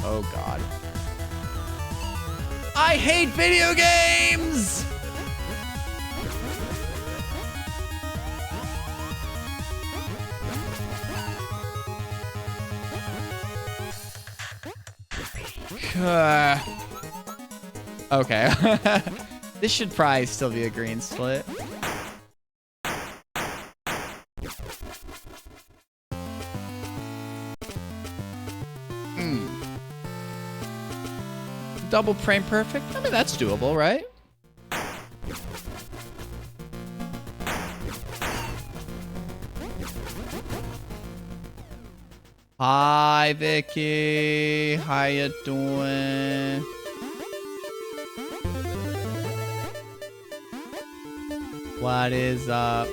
Oh God. I hate video games! Okay. This should probably still be a green split. Double frame perfect? I mean, that's doable, right? Hi, Vicky. How you doing? What is up?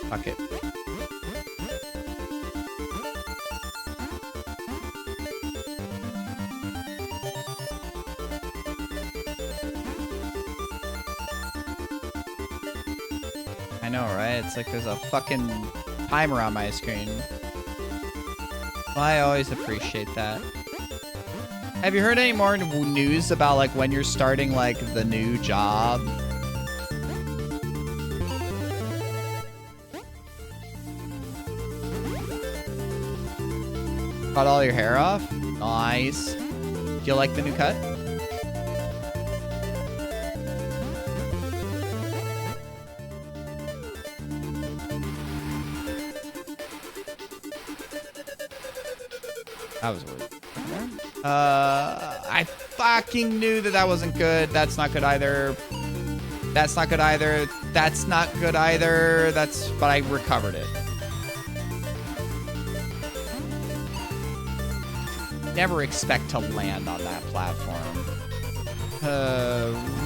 Fuck it. I know, right? It's like there's a fucking timer on my screen. Well, I always appreciate that. Have you heard any more news about like when you're starting like the new job? Cut all your hair off? Nice. Do you like the new cut? That was weird. I fucking knew that wasn't good. That's not good either. That's not good either. That's not good either. But I recovered it. Never expect to land on that platform.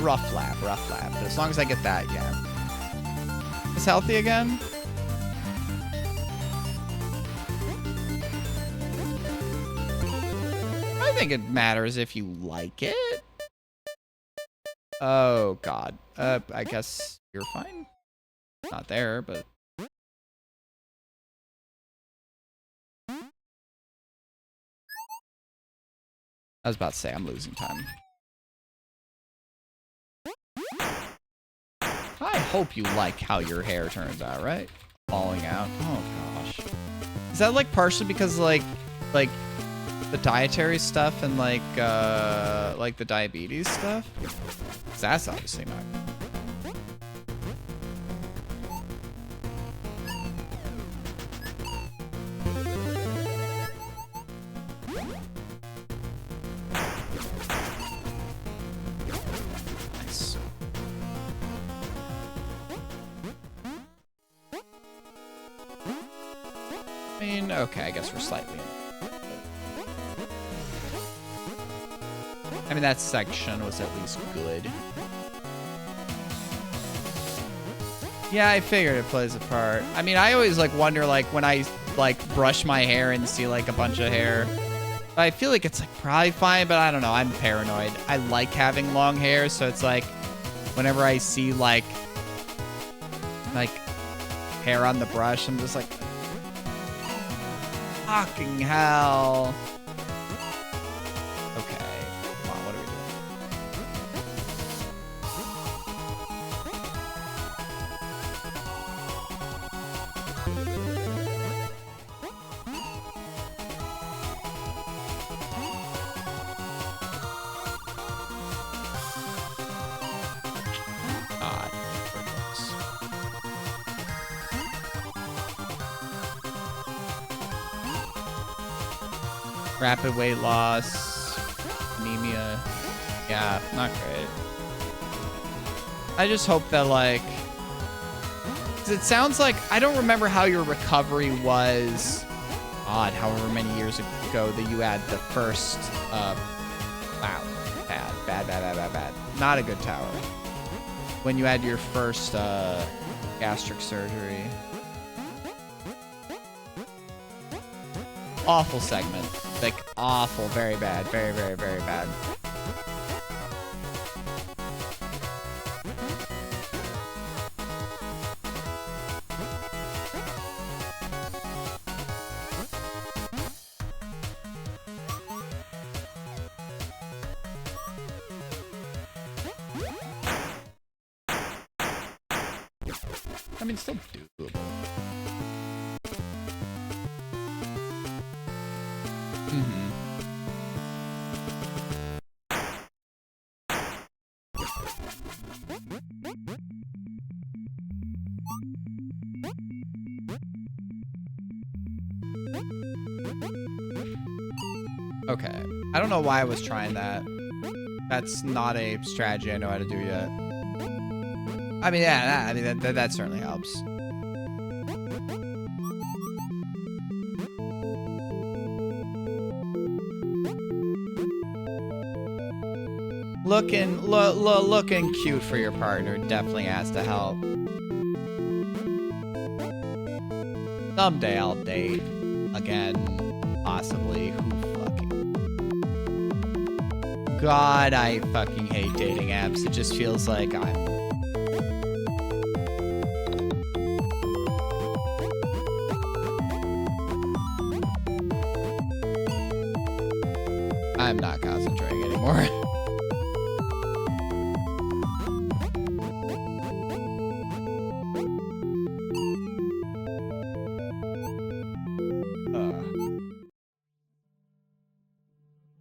Rough lap. But as long as I get that, yeah. Is healthy again? I think it matters if you like it. Oh, God. I guess you're fine. Not there, but... I was about to say, I'm losing time. I hope you like how your hair turns out, right? Falling out. Oh, gosh. Is that, like, partially because, like the dietary stuff and, like the diabetes stuff? 'Cause that's obviously not... Nice. I mean, okay, I guess we're slightly in. I mean, that section was at least good. Yeah, I figured it plays a part. I mean, I always, like, wonder, like, when I, like, brush my hair and see, like, a bunch of hair. I feel like it's, like, probably fine, but I don't know. I'm paranoid. I like having long hair, so it's, like, whenever I see, like, hair on the brush, I'm just like, fucking hell. Rapid weight loss, anemia. Yeah, not great. I just hope that, like, 'cause it sounds like, I don't remember how your recovery was, odd, however many years ago that you had the first, wow, bad. Not a good tower. When you had your first, gastric surgery. Awful segment. Like, awful. Very bad. Very bad. I mean, still doable. Okay. I don't know why I was trying that. That's not a strategy I know how to do yet. I mean, yeah, I mean, that certainly helps. Looking cute for your partner definitely has to help. Someday I'll date again, possibly. Who fucking? God, I fucking hate dating apps. It just feels like I'm not concentrating anymore.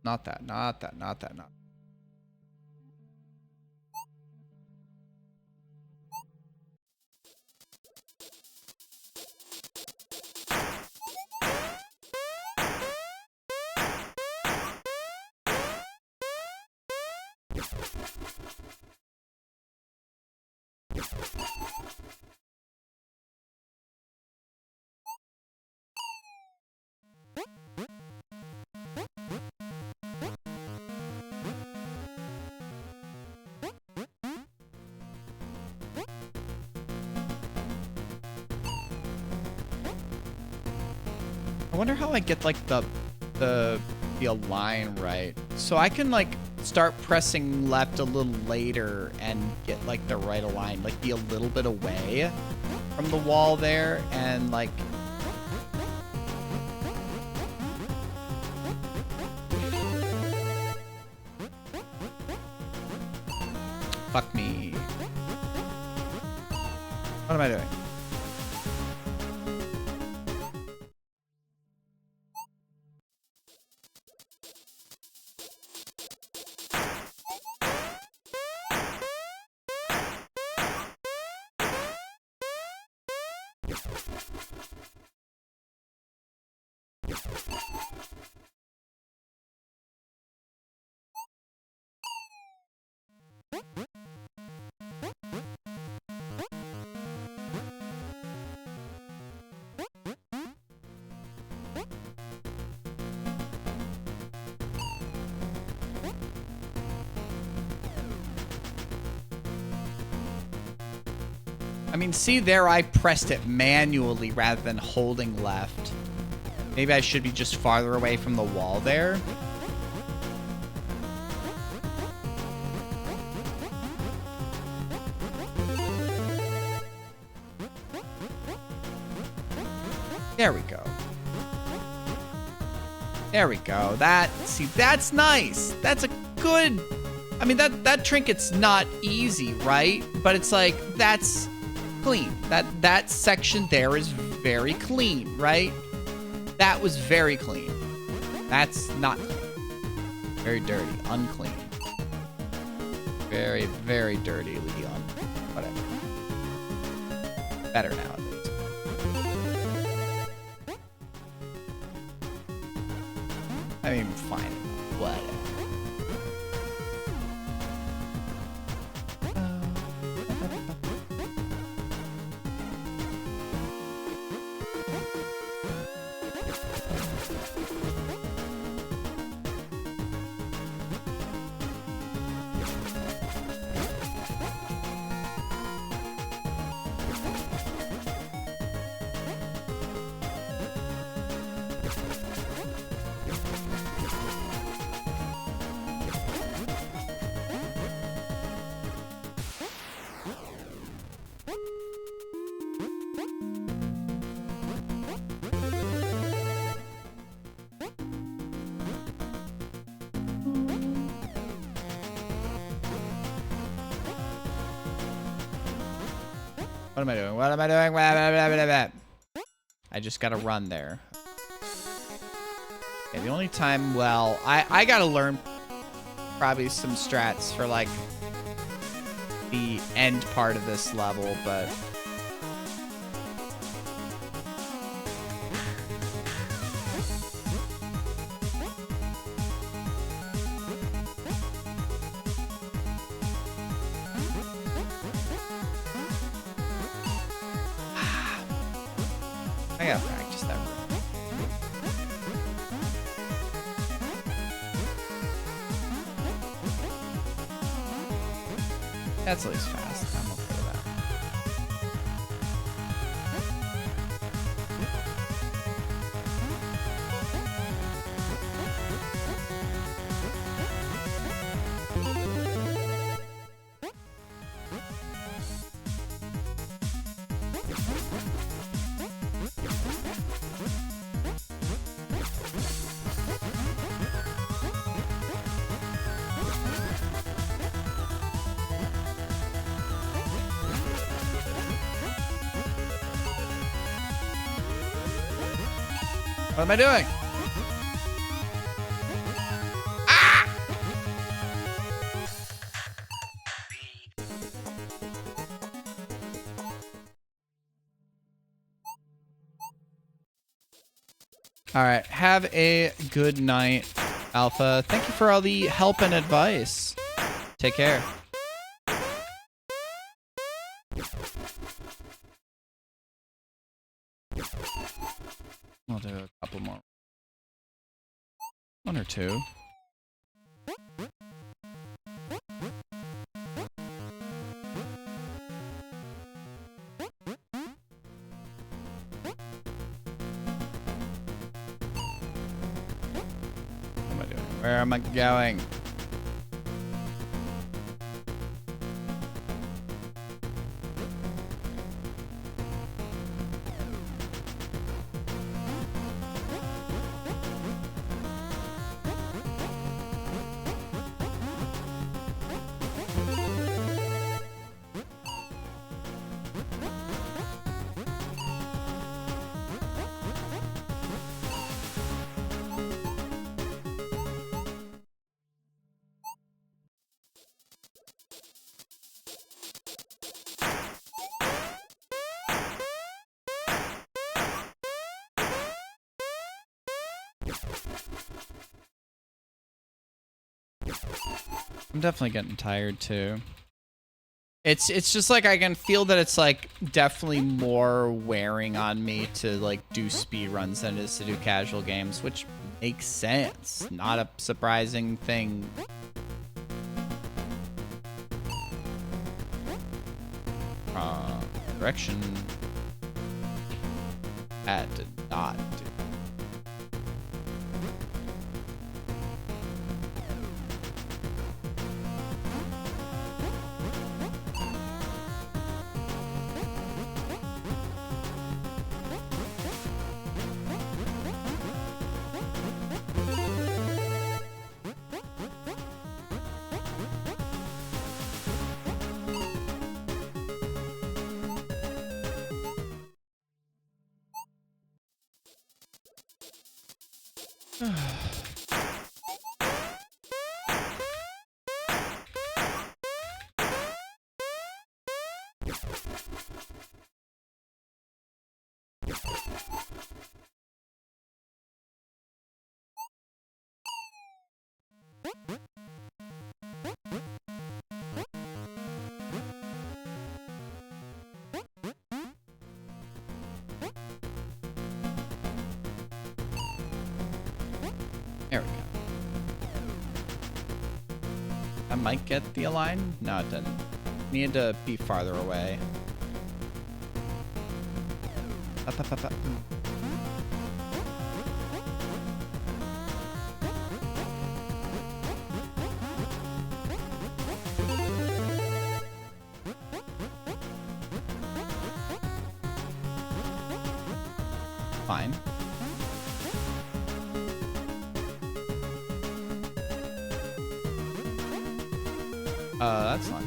Not that. I wonder how I get like the align right. So I can like start pressing left a little later and get like the right align, like be a little bit away from the wall there and like fuck me. What am I doing? I mean, see there, I pressed it manually rather than holding left. Maybe I should be just farther away from the wall there. There we go. There we go. See, that's nice. That's a good, I mean, that trinket's not easy, right? But it's like, that's clean. That section there is very clean, right? That was very clean. That's not clean. Very dirty, unclean. Very, very dirty, Leon. Whatever. Better now, at least. I mean, fine. Whatever. What am I doing? What am I doing? Blah, blah, blah, blah, blah. I just gotta run there. Okay, the only time, well, I gotta learn probably some strats for like the end part of this level, but I gotta practice that. That's at least fast. I'm okay with that. What am I doing? Ah! All right. Have a good night, Alpha. Thank you for all the help and advice. Take care. I'll do a couple more. One or two. What am I doing? Where am I going? I'm definitely getting tired too. It's just like I can feel that it's like definitely more wearing on me to like do speed runs than it is to do casual games, which makes sense. Not a surprising thing. Direction. That did not do. There we go. I might get the align. No, it didn't. Needed to be farther away. Up, up, up, up. Fine. That's fine.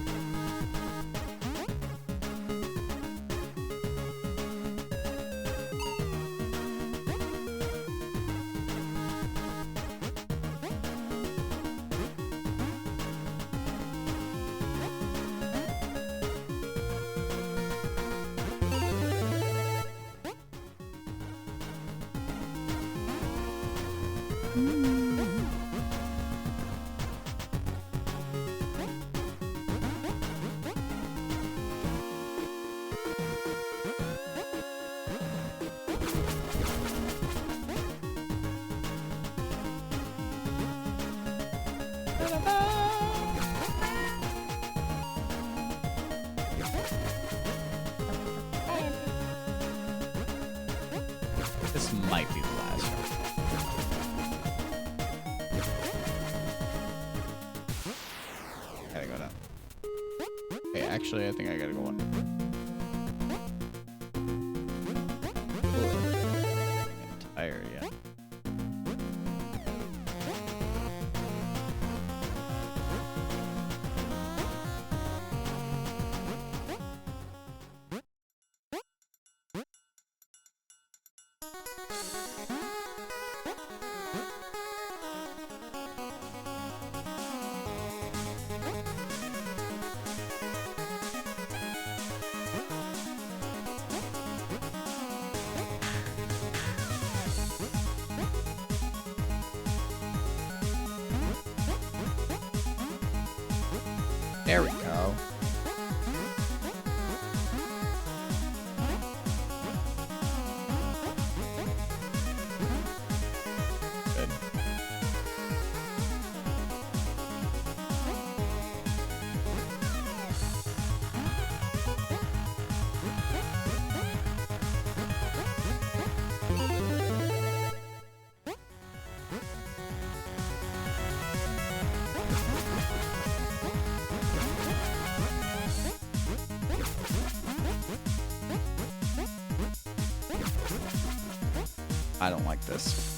This might be the last one. Gotta go down. Hey, actually, I think I gotta go one. I'm tired yet. There we go. Good. I don't like this.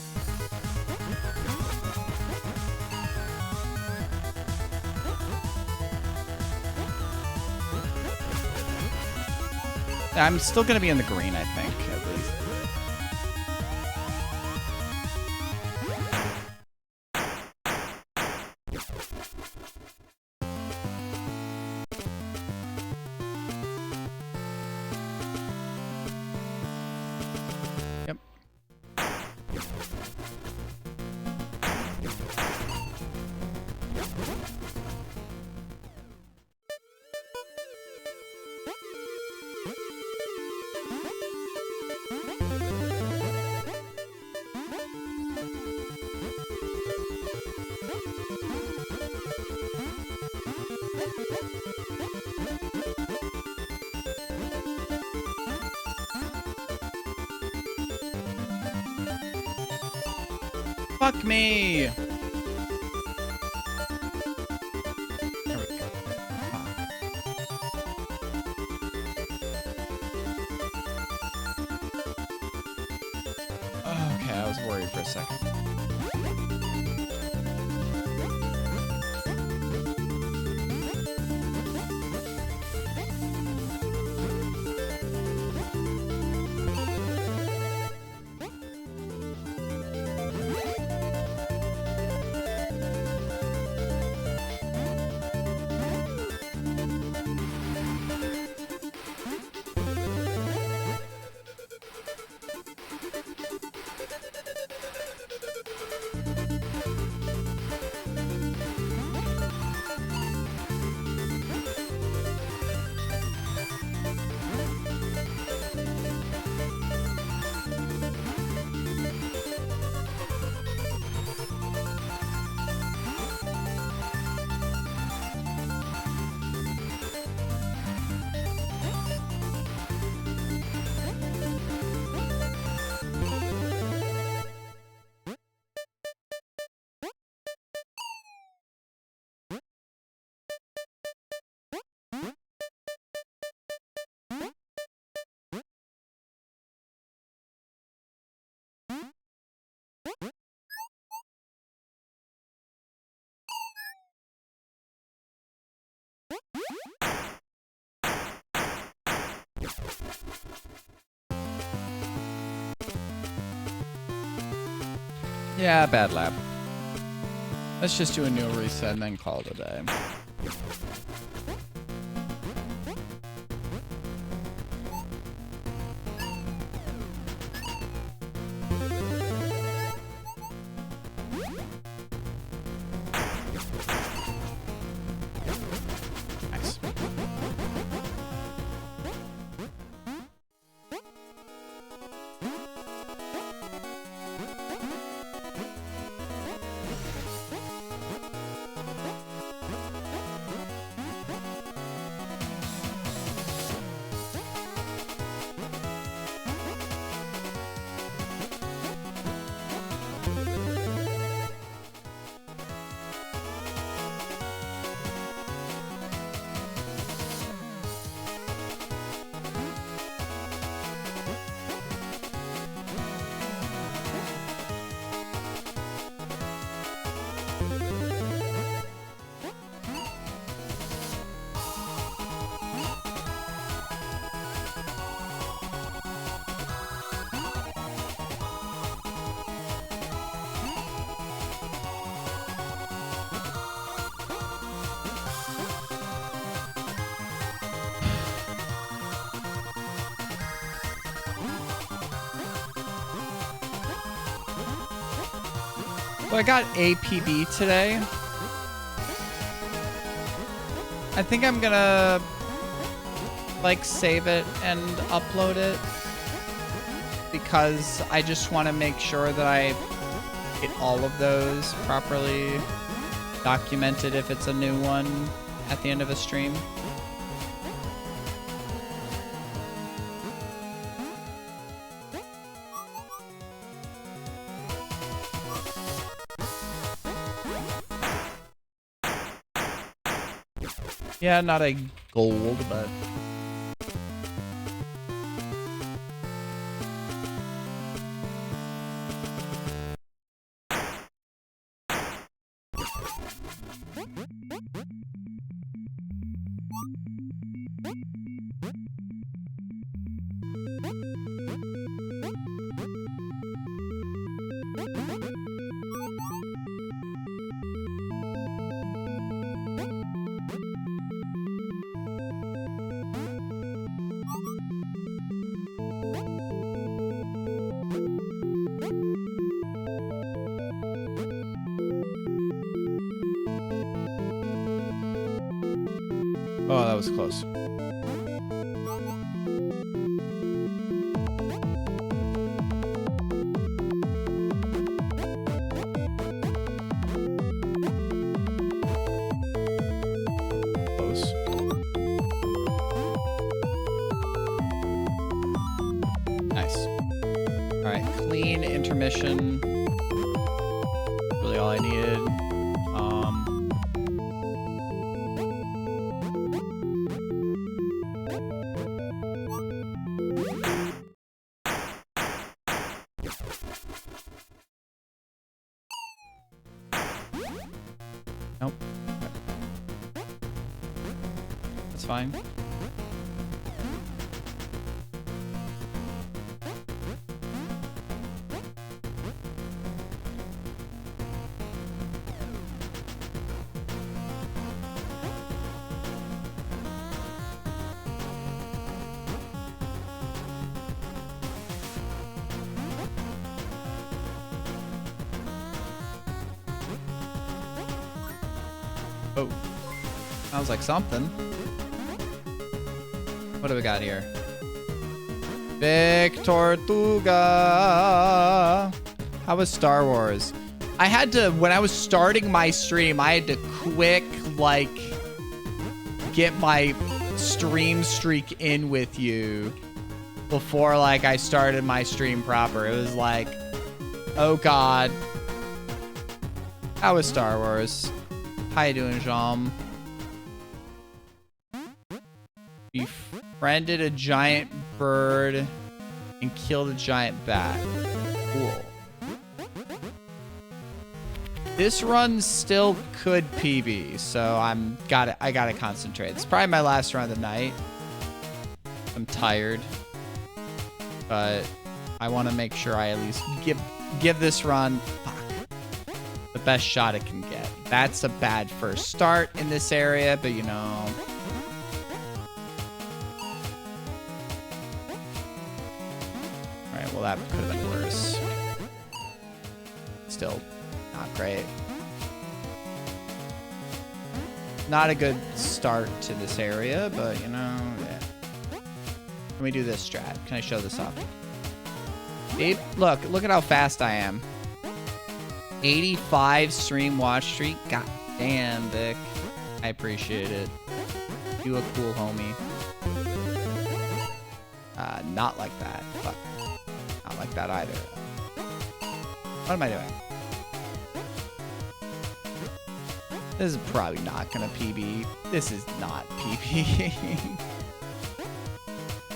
I'm still gonna be in the green, I think, at least. Yep. Fuck me! There we go. Okay, I was worried for a second. Yeah, bad lab. Let's just do a new reset and then call it a day. Nice. So I got APB today. I think I'm gonna like save it and upload it because I just want to make sure that I get all of those properly documented if it's a new one at the end of a stream. Yeah, not a gold, but... Oh, that was close. Close. Nice. All right, clean intermission. Really all I needed. Nope. That's fine. Oh, sounds like something. What do we got here? Big Tortuga. How was Star Wars? I had to, when I was starting my stream, I had to quick, like, get my stream streak in with you before, like, I started my stream proper. It was like, oh God. How was Star Wars? How you doing, Jean? Befriended a giant bird and killed a giant bat. Cool. This run still could PB, so I gotta concentrate. It's probably my last run of the night. I'm tired, but I want to make sure I at least give this run the best shot it can get. That's a bad first start in this area, but you know. Alright, well that could have been worse. Still not great. Not a good start to this area, but you know, yeah. Can we do this strat? Can I show this off? Babe, look at how fast I am. 85 stream watch streak. God damn, Vic. I appreciate it. You a cool homie. Not like that. Fuck. Not like that either. What am I doing? This is probably not gonna PB. This is not PB.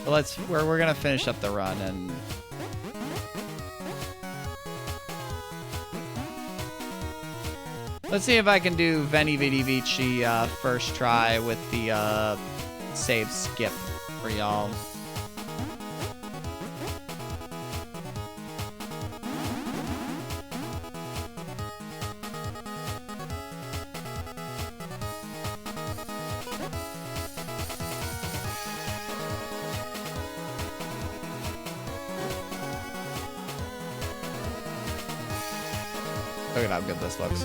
But we're gonna finish up the run and let's see if I can do VVVVVV first try with the save skip for y'all. Look at how good this looks.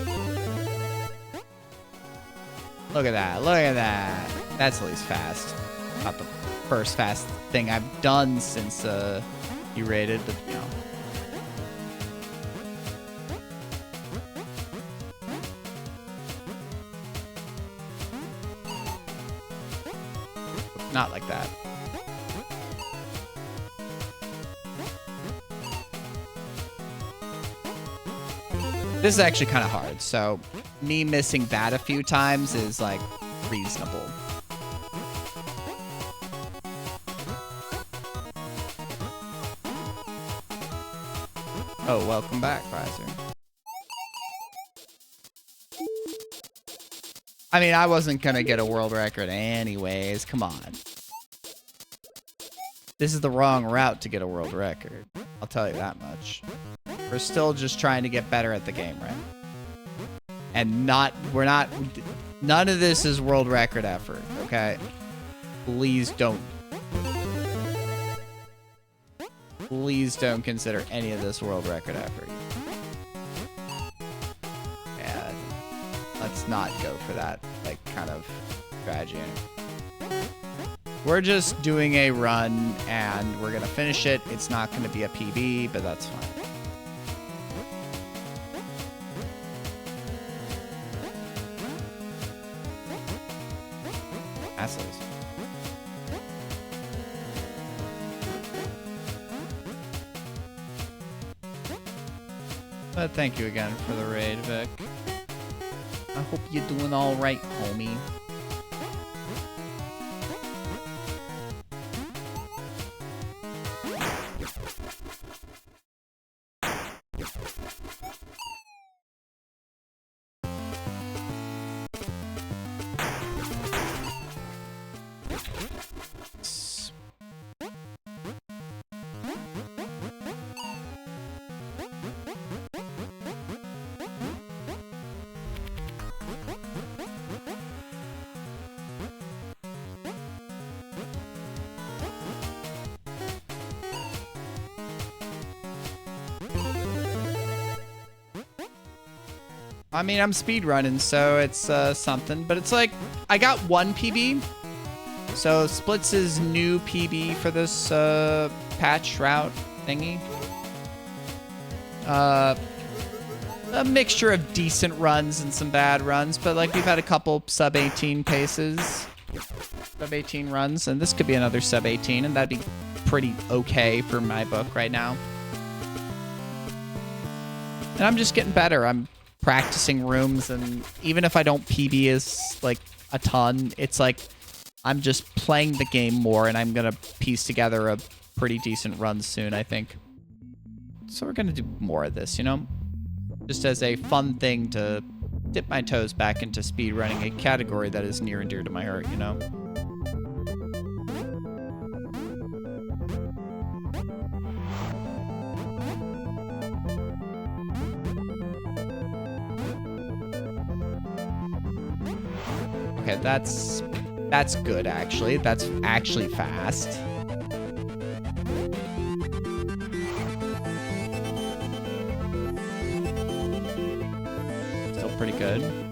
Look at that. Look at that. That's at least fast. Not the first fast thing I've done since you rated, but you know. Not like that. This is actually kind of hard, so me missing that a few times is, like, reasonable. Oh, welcome back, Riser. I mean, I wasn't gonna get a world record anyways, come on. This is the wrong route to get a world record. I'll tell you that much. We're still just trying to get better at the game, right? And none of this is world record effort, okay? Please don't consider any of this world record effort. Yeah, let's not go for that, like, kind of strategy. We're just doing a run, and we're gonna finish it. It's not gonna be a PB, but that's fine. Assholes. But thank you again for the raid, Vic. I hope you're doing all right, homie. I mean, I'm speedrunning, so it's something. But it's like, I got one PB. So Splits' new PB for this patch route thingy. A mixture of decent runs and some bad runs. But like, we've had a couple sub-18 paces. Sub-18 runs. And this could be another sub-18. And that'd be pretty okay for my book right now. And I'm just getting better. I'm practicing rooms, and even if I don't PB as like a ton, it's like I'm just playing the game more, and I'm gonna piece together a pretty decent run soon, I think. So we're gonna do more of this, you know? Just as a fun thing to dip my toes back into speedrunning, a category that is near and dear to my heart, you know? Okay, that's good, actually. That's actually fast. Still pretty good.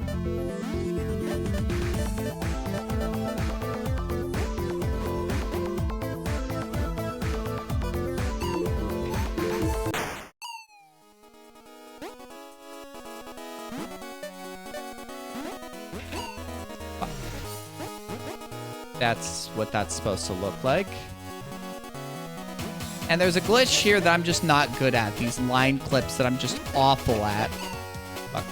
That's what that's supposed to look like. And there's a glitch here that I'm just not good at. These line clips that I'm just awful at. Fuck.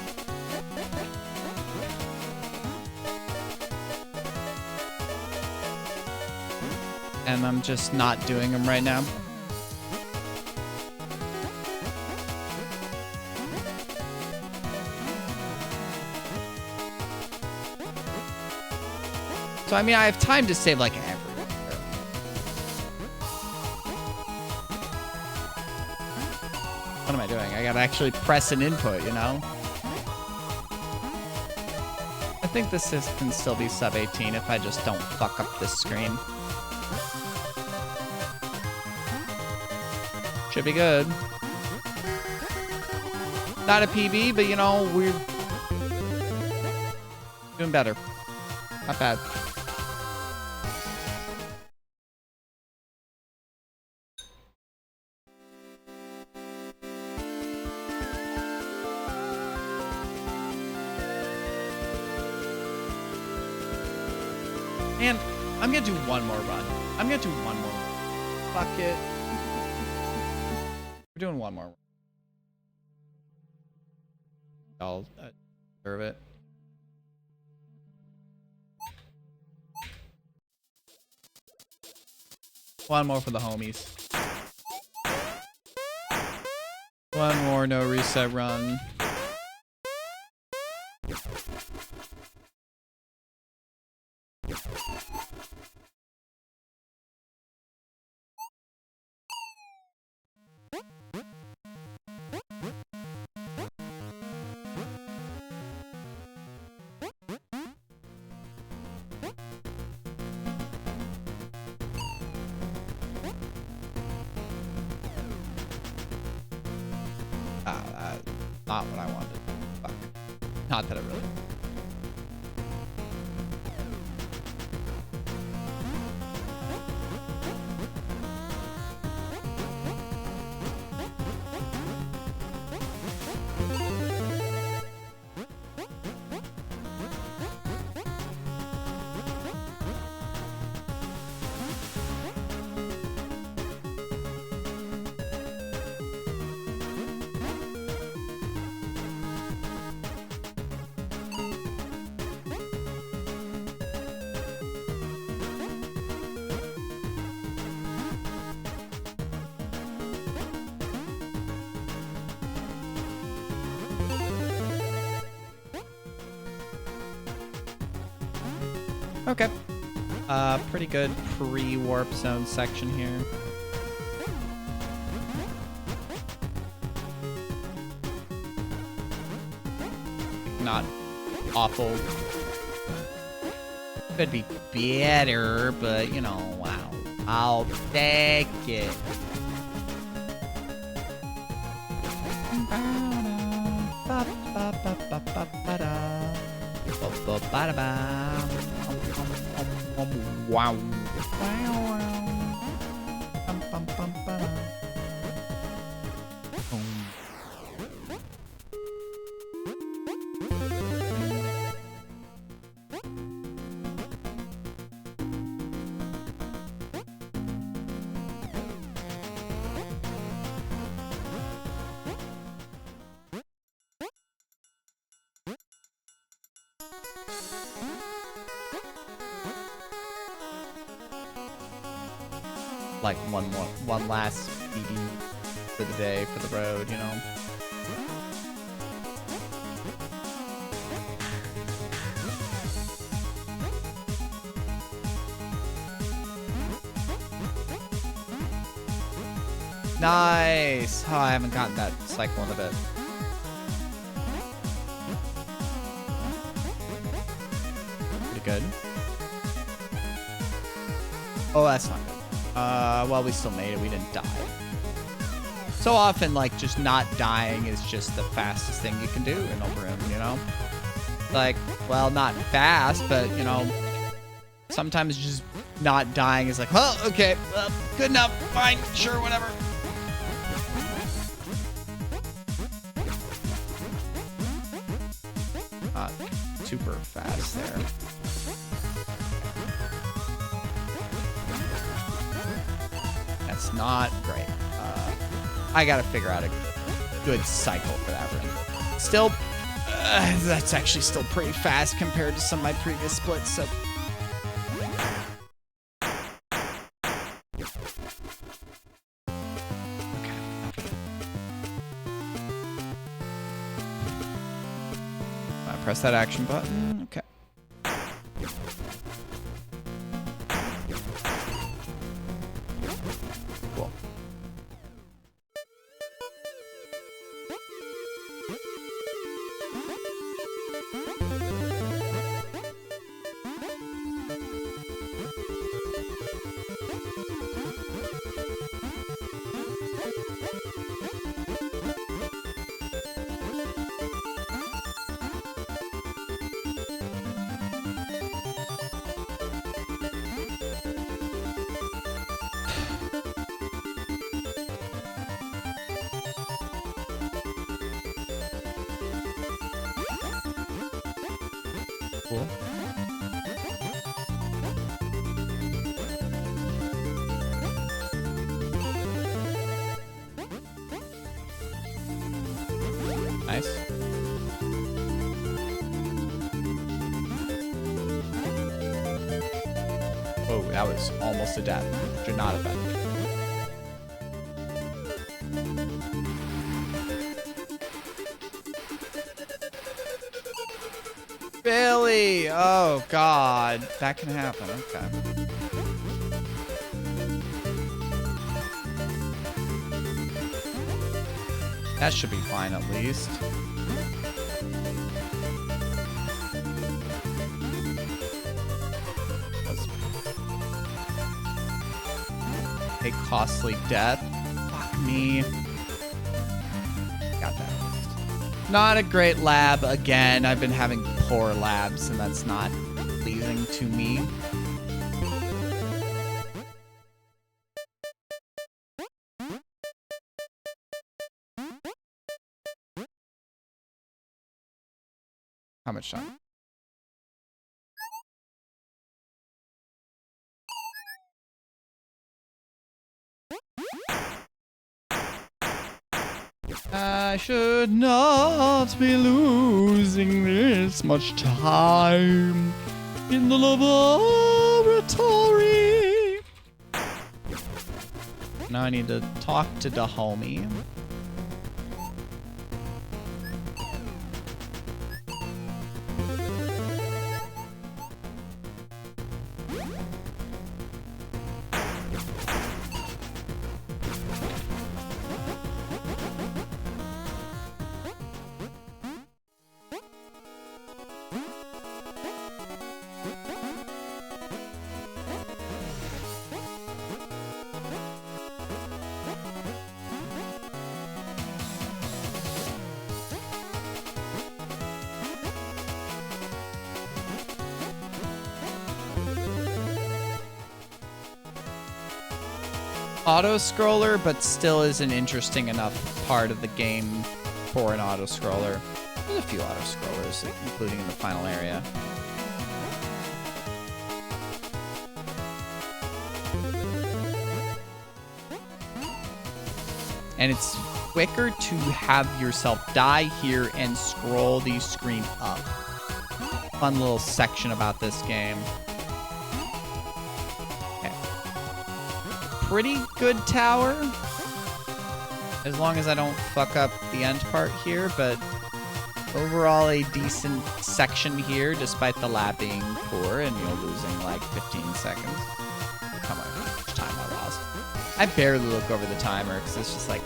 And I'm just not doing them right now. So, I mean, I have time to save, like, everywhere. What am I doing? I gotta actually press an input, you know? I think this can still be sub 18 if I just don't fuck up this screen. Should be good. Not a PB, but, you know, we're doing better. Not bad. And I'm gonna do one more run. I'm gonna do one more run. Fuck it. We're doing one more run. I'll serve it. One more for the homies. One more no reset run. Not what I wanted. Fuck. Not that I really. Okay. Pretty good pre-warp zone section here. Not awful. Could be better, but you know, wow. I'll take it. Wow. Like one last BD for the day, for the road, you know. Nice. Oh, I haven't gotten that cycle in a bit. Pretty good. Oh, that's not good. Well, we still made it. We didn't die. So often, like, just not dying is just the fastest thing you can do in Operum, you know? Like, well, not fast, but, you know, sometimes just not dying is like, well, okay, good enough, fine, sure, whatever. Not super fast there. That's not great. I gotta figure out a good cycle for that ring. Still, that's actually still pretty fast compared to some of my previous splits, so. Okay. I press that action button. Okay. Cool. Cool. Nice. Oh, that was almost a death. Should not have been. Billy! Oh, God. That can happen. Okay. That should be fine, at least. That's a costly death. Fuck me. Got that. Not a great lab again. I've been having poor labs, and that's not pleasing to me. How much time? I should not be losing this much time in the laboratory. Now I need to talk to the homie. Auto-scroller, but still is an interesting enough part of the game for an auto-scroller. There's a few auto-scrollers, including in the final area. And it's quicker to have yourself die here and scroll the screen up. Fun little section about this game. Pretty good tower, as long as I don't fuck up the end part here, but overall a decent section here, despite the lab being poor and, you know, losing like 15 seconds. Come on, how much time I lost. I barely look over the timer because it's just like,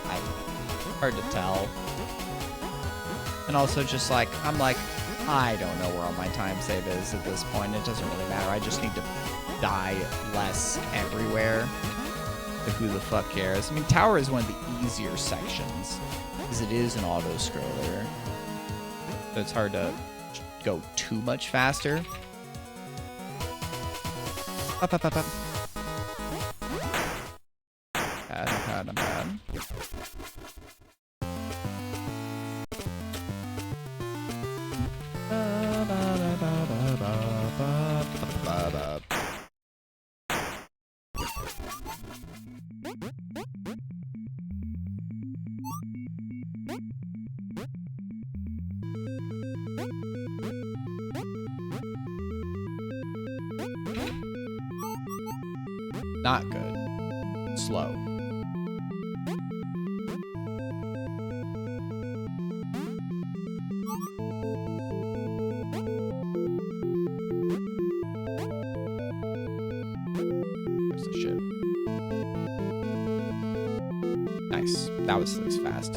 hard to tell. And also just like, I'm like, I don't know where all my time save is at this point. It doesn't really matter. I just need to die less everywhere. But who the fuck cares? I mean, tower is one of the easier sections because it is an auto-scroller. So it's hard to go too much faster. Up, up, up, up. Bad. Not good. Slow. There's the ship. Nice. That was at least fast.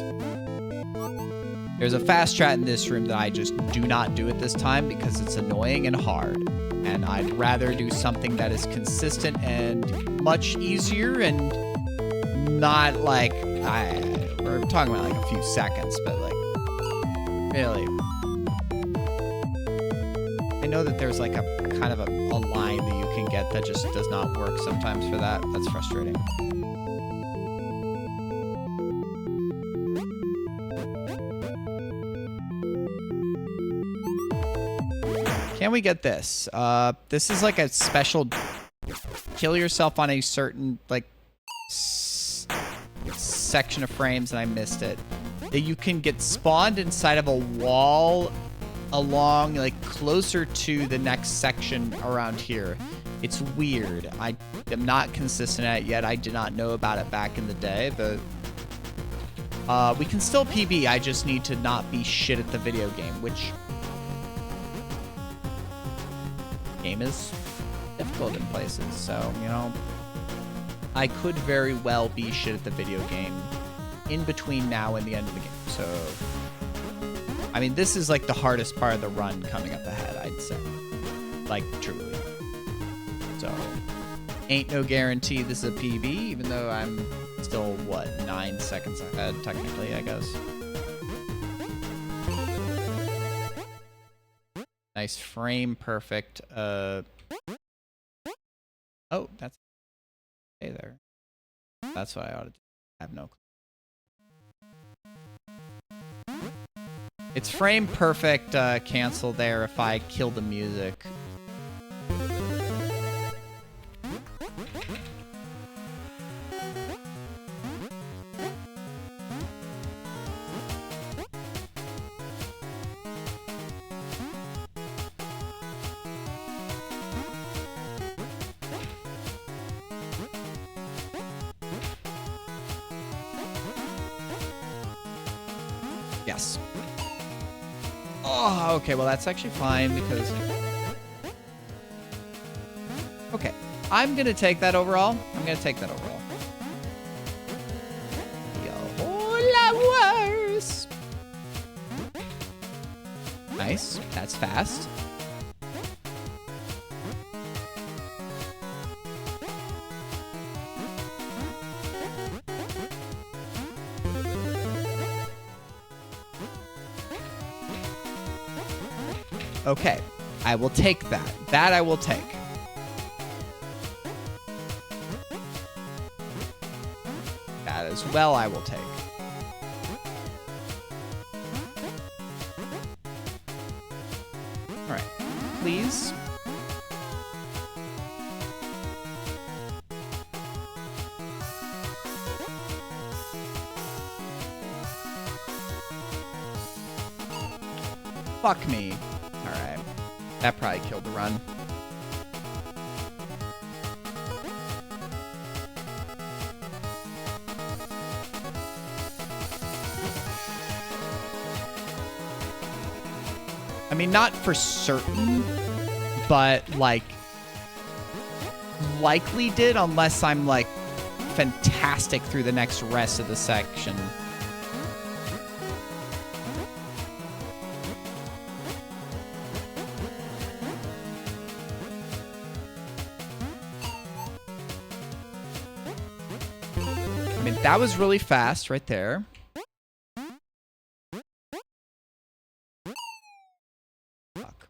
There's a fast strat in this room that I just do not do at this time because it's annoying and hard. And I'd rather do something that is consistent and much easier and not like, we're talking about like a few seconds, but like, really. I know that there's like a kind of a line that you can get that just does not work sometimes for that. That's frustrating. Can we get this? This is like a special kill yourself on a certain like section of frames and I missed it. That you can get spawned inside of a wall along like closer to the next section around here. It's weird. I am not consistent at it yet. I did not know about it back in the day, but we can still PB. I just need to not be shit at the video game, which game is difficult in places, so you know I could very well be shit at the video game in between now and the end of the game. So I mean, this is like the hardest part of the run coming up ahead, I'd say, like truly. So ain't no guarantee this is a PB, even though I'm still what 9 seconds ahead technically, I guess. Nice frame perfect. Oh, that's hey there. That's what I ought to do. I have no clue. It's frame perfect cancel there if I kill the music. Yes. Oh, okay, well that's actually fine because... Okay, I'm gonna take that overall. Worse. Nice, that's fast. Okay, I will take that. That I will take. That as well I will take. All right, please. Fuck me. Alright. That probably killed the run. I mean, not for certain, but, like, likely did unless I'm, like, fantastic through the next rest of the section. I mean, that was really fast right there. Fuck.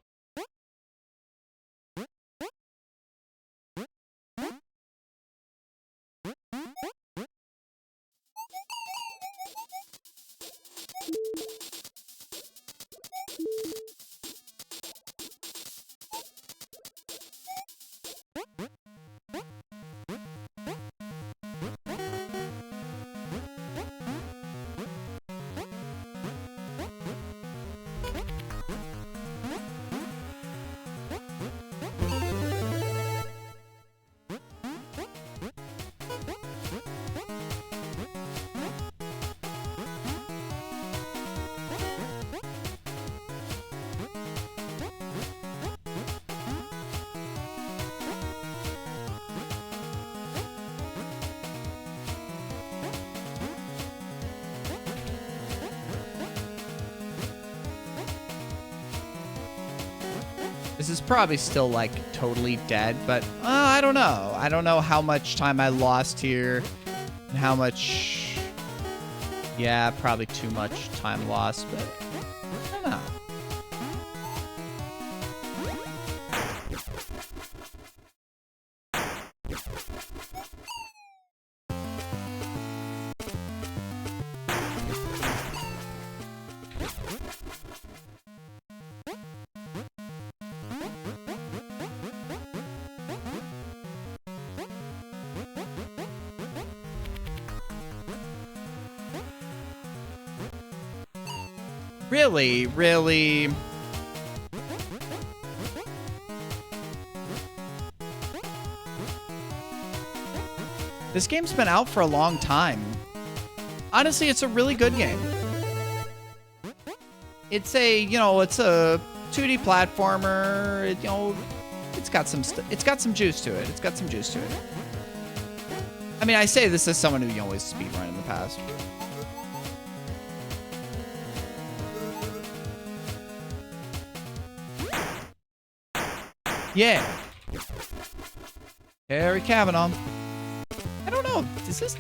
This is probably still, like, totally dead, but I don't know. I don't know how much time I lost here and how much... Yeah, probably too much time lost, but I don't know. Really, really... This game's been out for a long time. Honestly, it's a really good game. It's a, you know, it's a 2D platformer. You know, it's got some juice to it. It's got some juice to it. I mean, I say this as someone who, you know, always speedrun in the past. Yeah. Harry Kavanaugh. I don't know. Is this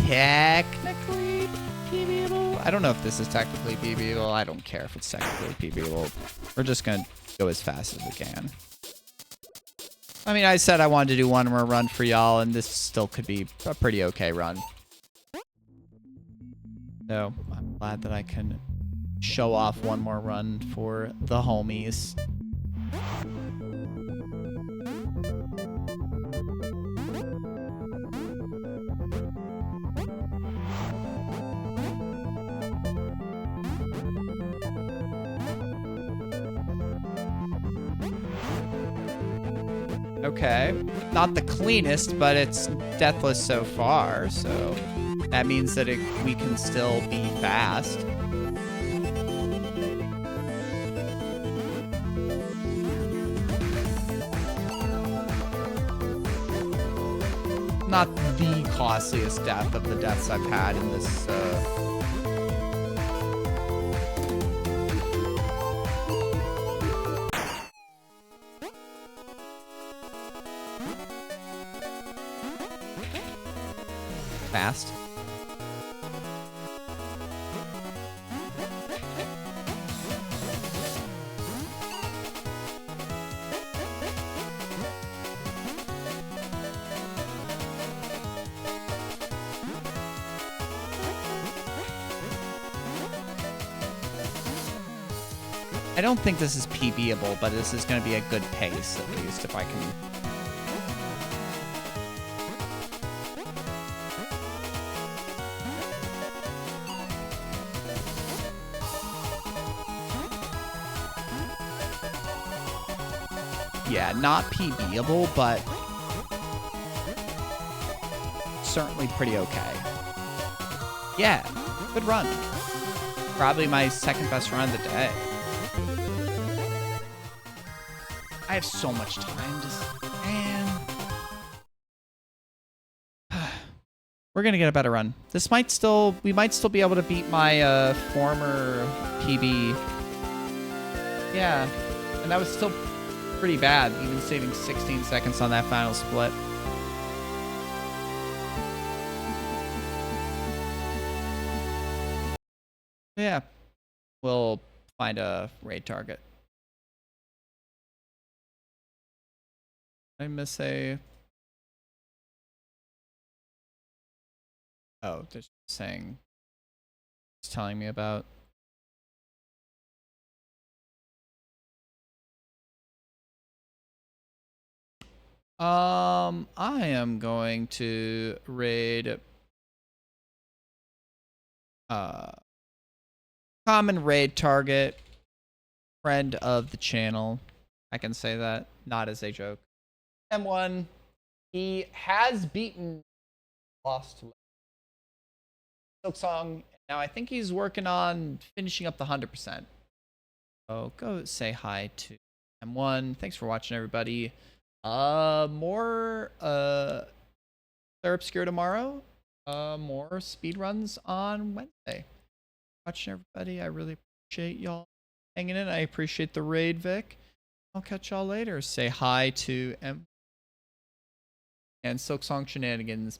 technically PBable? I don't know if this is technically PBable. I don't care if it's technically PBable. We're just going to go as fast as we can. I mean, I said I wanted to do one more run for y'all, and this still could be a pretty okay run. So, I'm glad that I can show off one more run for the homies. Okay, not the cleanest, but it's deathless so far, so that means that we can still be fast. Not the costliest death of the deaths I've had in this, fast. I don't think this is PBable, but this is going to be a good pace, at least, if I can... Yeah, not PBable, but certainly pretty okay. Yeah, good run. Probably my second best run of the day. I have so much time to... We're gonna get a better run. We might still be able to beat my former PB. Yeah, and that was still pretty bad, even saving 16 seconds on that final split. Yeah, we'll find a raid target. Did I miss a... Oh, they're saying... It's telling me about... I am going to raid... common raid target. Friend of the channel. I can say that, not as a joke. M1, he has beaten lost to Silksong. Now I think he's working on finishing up the 100%. So go say hi to M1. Thanks for watching, everybody. More They're Obscure tomorrow. More speedruns on Wednesday. Watching, everybody. I really appreciate y'all hanging in. I appreciate the raid, Vic. I'll catch y'all later. Say hi to M and Silksong Shenanigans.